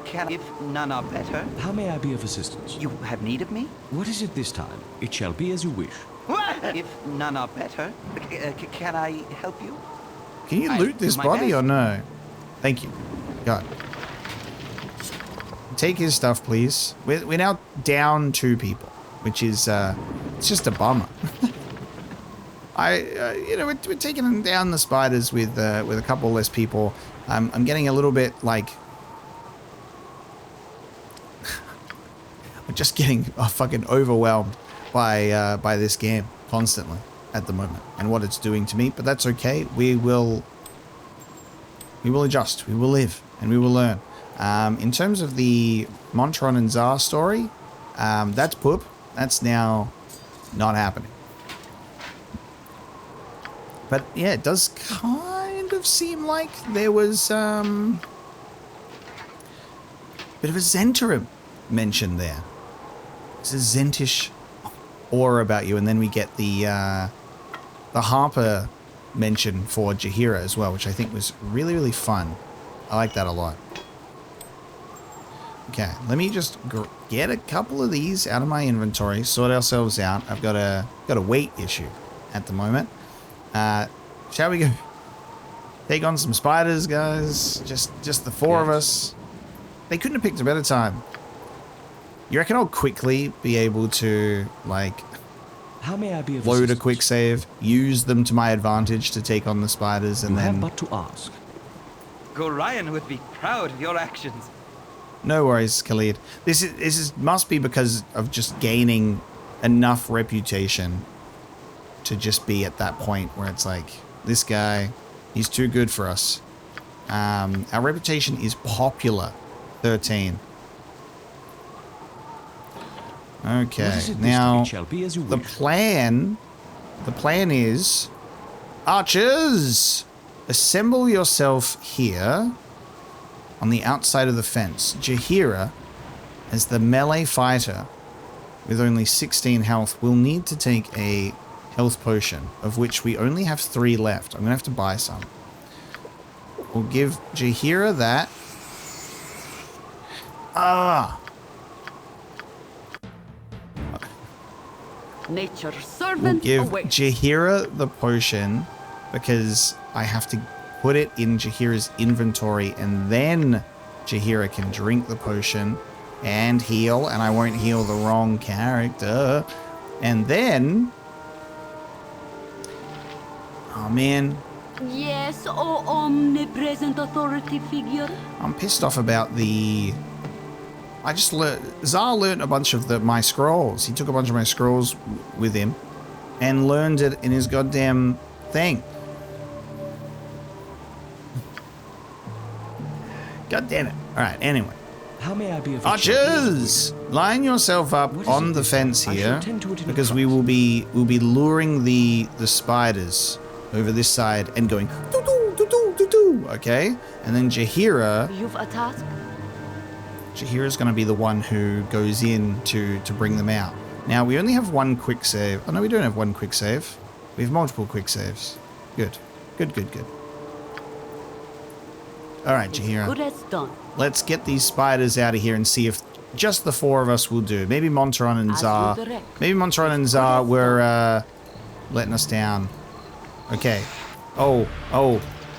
Can if none are better? How may I be of assistance? You have need of me? What is it this time? It shall be as you wish. If none are better, can I help you? Can you loot this body or no? Thank you. God. Take his stuff, please. We're now down 2 people, which is it's just a bummer. You know, we're taking down the spiders with a couple less people. I'm getting a little bit like I'm just getting fucking overwhelmed by this game constantly at the moment and what it's doing to me. But that's okay. We will adjust. We will live and we will learn. In terms of the Monteron and Zar story, that's poop. That's now not happening. But yeah, it does kind of seem like there was bit of a Zentarim mentioned there. There's a Zentish aura about you, and then we get the Harper mention for Jaheira as well, which I think was really, really fun. I like that a lot. Okay, let me just get a couple of these out of my inventory, sort ourselves out. I've got a weight issue at the moment. Shall we go take on some spiders, guys? Just the 4 of us. They couldn't have picked a better time. You reckon I'll quickly be able to, like, how may I be of load assistance? a quick save, use them to my advantage to take on the spiders, and you then... have but to ask. Gorion would be proud of your actions. No worries, Khalid. This must be because of just gaining enough reputation to just be at that point where it's like, this guy, he's too good for us. Our reputation is popular. 13. Okay, now the plan is, archers, assemble yourself here on the outside of the fence. Jaheira, as the melee fighter with only 16 health, will need to take a health potion, of which we only have 3 left. I'm gonna have to buy some. We'll give Jaheira that. Nature's We'll servant give awaits. Jaheira the potion because I have to put it in Jaheira's inventory, and then Jaheira can drink the potion and heal, and I won't heal the wrong character. And then, oh man, Yes, oh omnipresent authority figure. I'm pissed off about the... I just learned... Zar learned a bunch of my scrolls. He took a bunch of my scrolls with him and learned it in his goddamn thing. God damn it. Alright, anyway. How may I be of Archers! Line yourself up on the fence here, because we will be luring the spiders over this side and going doo-doo, okay? And then Jaheira... You've a task? Jaheira's going to be the one who goes in to bring them out. Now, we only have 1 quick save. Oh, no, we don't have 1 quick save. We have multiple quick saves. Good. Good, good, good. Alright, Jaheira. Good as done. Let's get these spiders out of here and see if just the 4 of us will do. Maybe Montaron and Zar. Maybe Montaron and Zar were letting us down. Okay. Oh.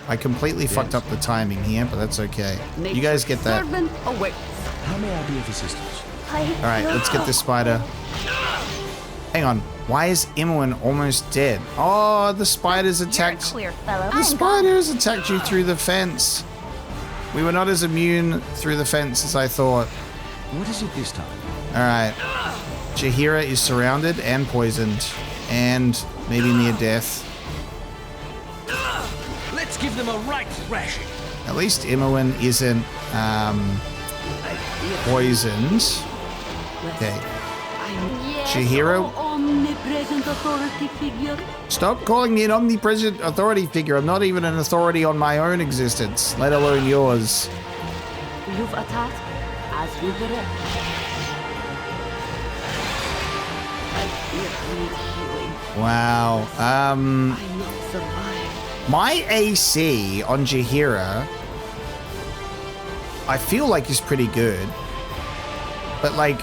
I completely fucked up the timing here, but that's okay. You guys get that. How may I be of assistance? Alright, let's get this spider. Hang on. Why is Imoen almost dead? Oh, the spiders attacked. The spiders attacked you through the fence. We were not as immune through the fence as I thought. What is it this time? Alright. Jaheira is surrounded and poisoned. And maybe near death. Let's give them a right thrashing. At least Imoen isn't poisoned. Okay. Jaheira. Omnipresent authority figure. Stop calling me an omnipresent authority figure. I'm not even an authority on my own existence, let alone yours. You've a task as you direct. I fear I need healing. Wow. I not survive. My AC on Jaheira, I feel like is pretty good. But like,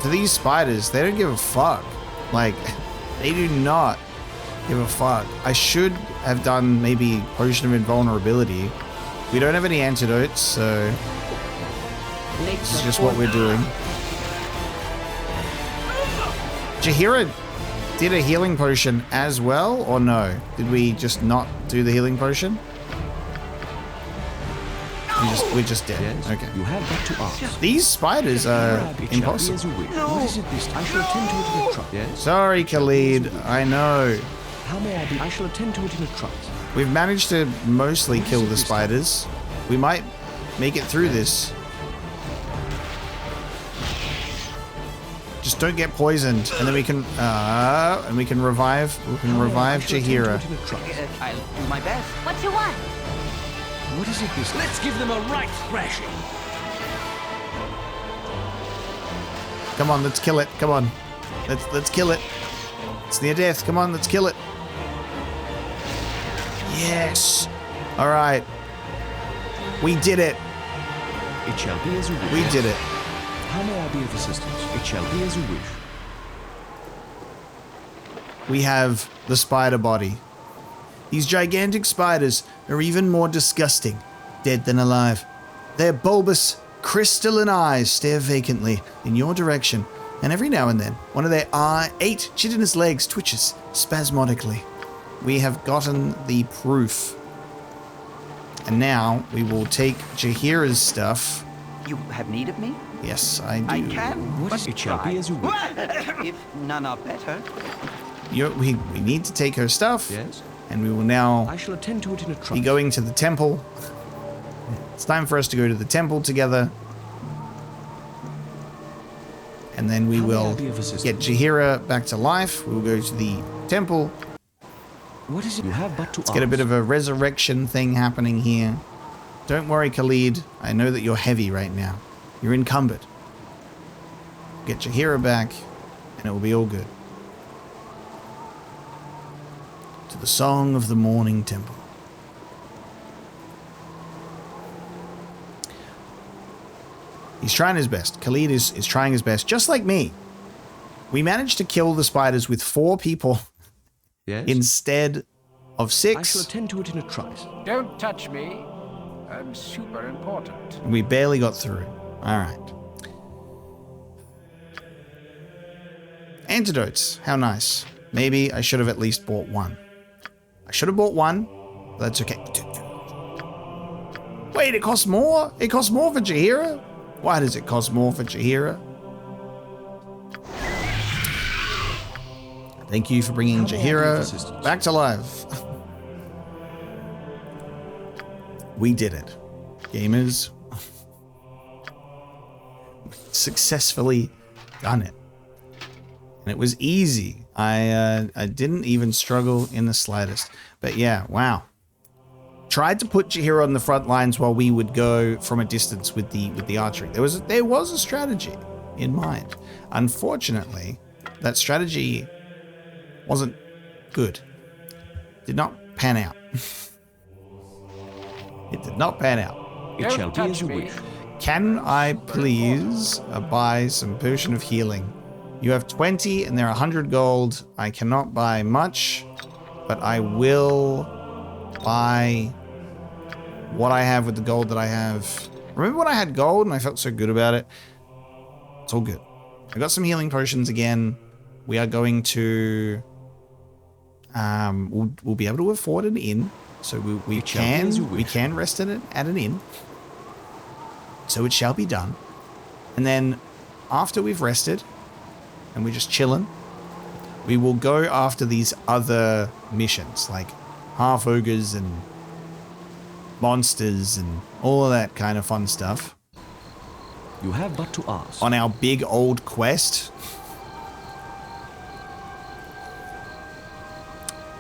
to these spiders, they don't give a fuck. Like, they do not give a fuck. I should have done maybe Potion of Invulnerability. We don't have any antidotes, so this is just what we're doing. Jaheira did a healing potion as well, or no? Did we just not do the healing potion? We're just dead. Yes, okay. You have that to ask. These spiders are impossible. What is it this time? I shall attend to it in a trice. Yes? Sorry, Khalid. I know. How may I be? I shall attend to it in a trice. We've managed to mostly kill the spiders. We might make it through this. Just don't get poisoned, and then we can revive. We can revive Jaheira. I'll do my best. What you want? What is it this time? Let's give them a right thrashing. Come on, let's kill it. Come on, let's kill it. It's near death. Come on, let's kill it. Yes. All right. We did it. It shall be as you wish. We did it. How may I be of assistance? It shall be as you wish. We have the spider body. These gigantic spiders are even more disgusting, dead than alive. Their bulbous, crystalline eyes stare vacantly in your direction, and every now and then, one of their 8 chitinous legs twitches spasmodically. We have gotten the proof. And now we will take Jaheira's stuff. You have need of me? Yes, I do. I can. What? It shall be as you wish. If none are better. We need to take her stuff. Yes. And we will now I shall attend to it in a trice. be going to the temple. It's time for us to go to the temple together. And then we will get Jaheira back to life. We will go to the temple. What is it you have but to Let's get a bit of a resurrection thing happening here. Don't worry, Khalid. I know that you're heavy right now. You're encumbered. Get Jaheira back, and it will be all good. To the song of the morning temple. He's trying his best. Khalid is trying his best, just like me. We managed to kill the spiders with 4 people instead of 6. I shall attend to it in a trice. Don't touch me. I'm super important. We barely got through. All right. Antidotes. How nice. Maybe I should have at least bought 1. I should have bought 1, but that's okay. Wait, it costs more? It costs more for Jaheira? Why does it cost more for Jaheira? Thank you for bringing Jaheira back to life. We did it. Gamers. Successfully done it. And it was easy. I didn't even struggle in the slightest. But yeah, wow. Tried to put Jaheira on the front lines while we would go from a distance with the archery. There was a strategy in mind. Unfortunately, that strategy wasn't good. Did not pan out. It did not pan out. It shall be as you wish. Can I please buy some potion of healing? You have 20 and they're 100 gold. I cannot buy much, but I will buy what I have with the gold that I have. Remember when I had gold and I felt so good about it? It's all good. I got some healing potions again. We are going to... we'll be able to afford an inn. So we can rest at an inn. So it shall be done. And then after we've rested and we're just chilling, we will go after these other missions like half ogres and monsters and all of that kind of fun stuff. You have but to ask. On our big old quest.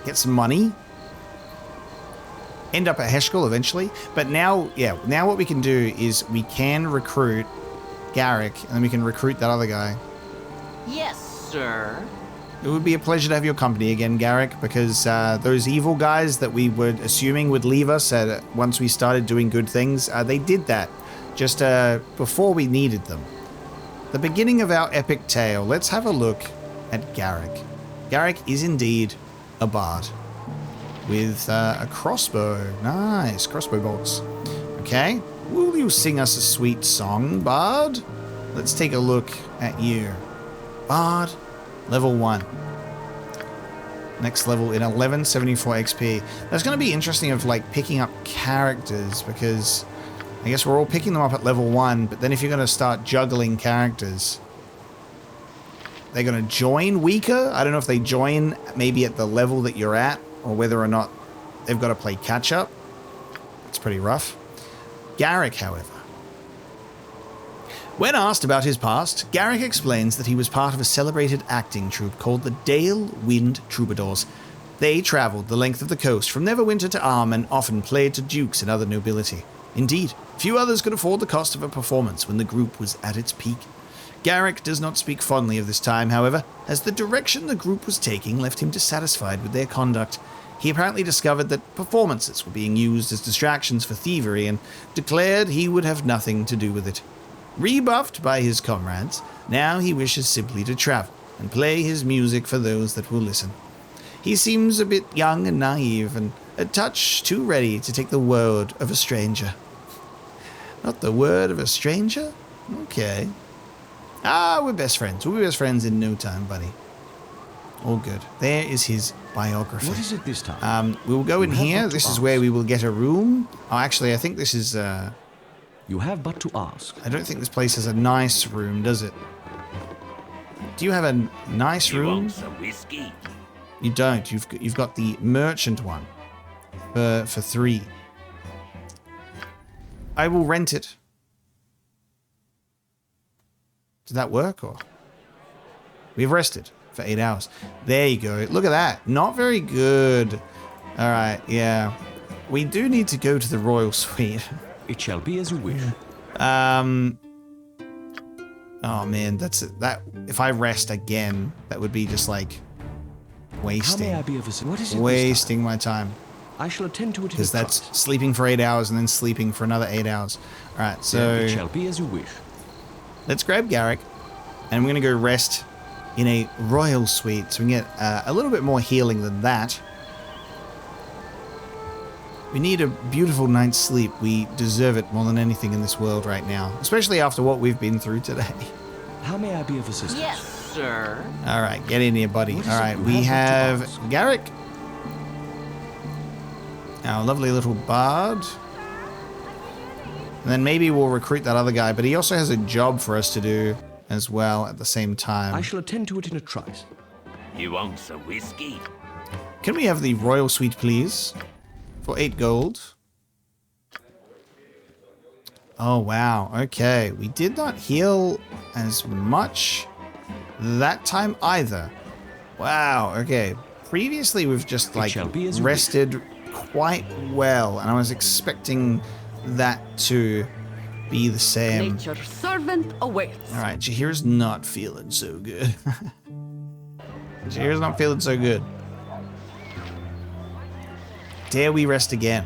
Get some money. End up at Heshkul eventually. But now, yeah, now what we can do is we can recruit Garrick, and then we can recruit that other guy. Yes, sir. It would be a pleasure to have your company again, Garrick, because those evil guys that we were assuming would leave us once we started doing good things, they did that just before we needed them. The beginning of our epic tale. Let's have a look at Garrick. Garrick is indeed a bard with a crossbow. Nice, crossbow bolts. Okay, will you sing us a sweet song, bard? Let's take a look at you. Bard, level 1. Next level in 1174 XP. That's going to be interesting of like picking up characters, because I guess we're all picking them up at level 1, but then if you're going to start juggling characters, they're going to join weaker. I don't know if they join maybe at the level that you're at, or whether or not they've got to play catch up. It's pretty rough. Garrick, however. When asked about his past, Garrick explains that he was part of a celebrated acting troupe called the Dale Wind Troubadours. They travelled the length of the coast from Neverwinter to Arm and often played to dukes and other nobility. Indeed, few others could afford the cost of a performance when the group was at its peak. Garrick does not speak fondly of this time, however, as the direction the group was taking left him dissatisfied with their conduct. He apparently discovered that performances were being used as distractions for thievery and declared he would have nothing to do with it. Rebuffed by his comrades, now he wishes simply to travel and play his music for those that will listen. He seems a bit young and naive and a touch too ready to take the word of a stranger. Not the word of a stranger? Okay. We're best friends. We'll be best friends in no time, buddy. All good. There is his biography. What is it this time? We will go in here. This is where we will get a room. Oh, actually, I think this is... You have but to ask. I don't think this place has a nice room, does it? Do you have a nice room? You want some whiskey? You don't. You've got the merchant one for 3. I will rent it. Did that work or? We've rested for 8 hours. There you go. Look at that. Not very good. All right. Yeah. We do need to go to the royal suite. It shall be as you wish. Oh man, that's it. That if I rest again, that would be just like wasting. How may I be of assistance? What is it? Wasting my time. I shall attend to it. Because that's sleeping for 8 hours and then sleeping for another 8 hours. All right, so it shall be as you wish. Let's grab Girk, and we're gonna go rest in a royal suite, so we can get a little bit more healing than that. We need a beautiful night's sleep. We deserve it more than anything in this world right now, especially after what we've been through today. How may I be of assistance? Yes, sir. All right, get in here, buddy. All right, we have Girk, our lovely little bard. And then maybe we'll recruit that other guy, but he also has a job for us to do as well at the same time. I shall attend to it in a trice. You want some whiskey? Can we have the royal suite, please? For 8 gold. Oh, wow. Okay. We did not heal as much that time either. Wow. Okay. Previously, we've just like rested quite well, and I was expecting that to be the same. Nature's servant awaits. All right. Jahir's not feeling so good. Jahir's not feeling so good. Dare we rest again?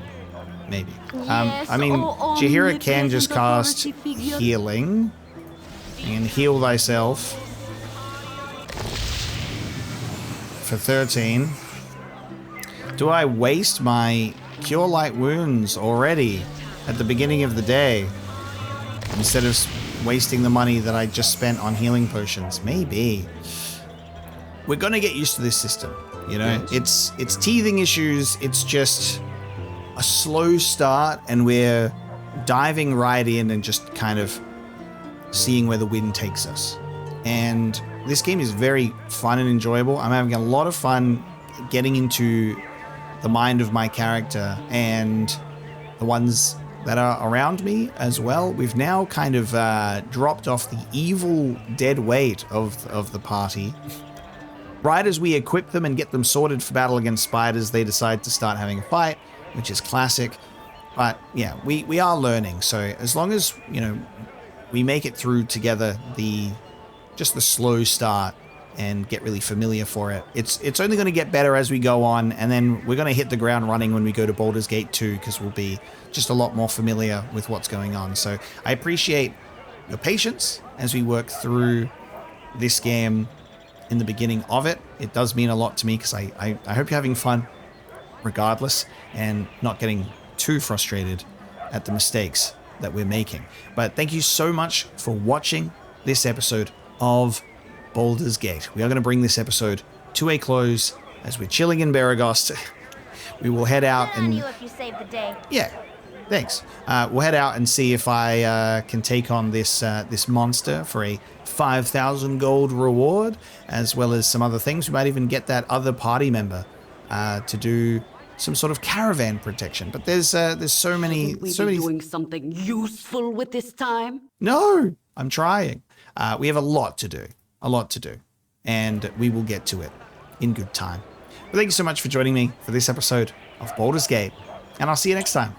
Maybe. I mean, Jahira can just cast healing. And heal thyself. For 13. Do I waste my Cure Light Wounds already at the beginning of the day? Instead of wasting the money that I just spent on healing potions? Maybe. We're gonna get used to this system. You know, yes. It's teething issues. It's just a slow start, and we're diving right in and just kind of seeing where the wind takes us. And this game is very fun and enjoyable. I'm having a lot of fun getting into the mind of my character and the ones that are around me as well. We've now kind of dropped off the evil dead weight of the party. Right as we equip them and get them sorted for battle against spiders, they decide to start having a fight, which is classic. But yeah, we are learning. So as long as, you know, we make it through together just the slow start and get really familiar for it, it's only going to get better as we go on, and then we're going to hit the ground running when we go to Baldur's Gate 2, because we'll be just a lot more familiar with what's going on. So I appreciate your patience as we work through this game. In the beginning of it, it does mean a lot to me, because I hope you're having fun regardless and not getting too frustrated at the mistakes that we're making. But thank you so much for watching this episode of Baldur's Gate. We are going to bring this episode to a close as we're chilling in Beregost. We will head out and... you if you save the day. Yeah, thanks. We'll head out and see if I can take on this monster for a 5,000 gold reward, as well as some other things. We might even get that other party member to do some sort of caravan protection. But there's so many. Shouldn't we be doing something useful with this time? No, I'm trying. We have a lot to do, and we will get to it in good time. But thank you so much for joining me for this episode of Baldur's Gate, and I'll see you next time.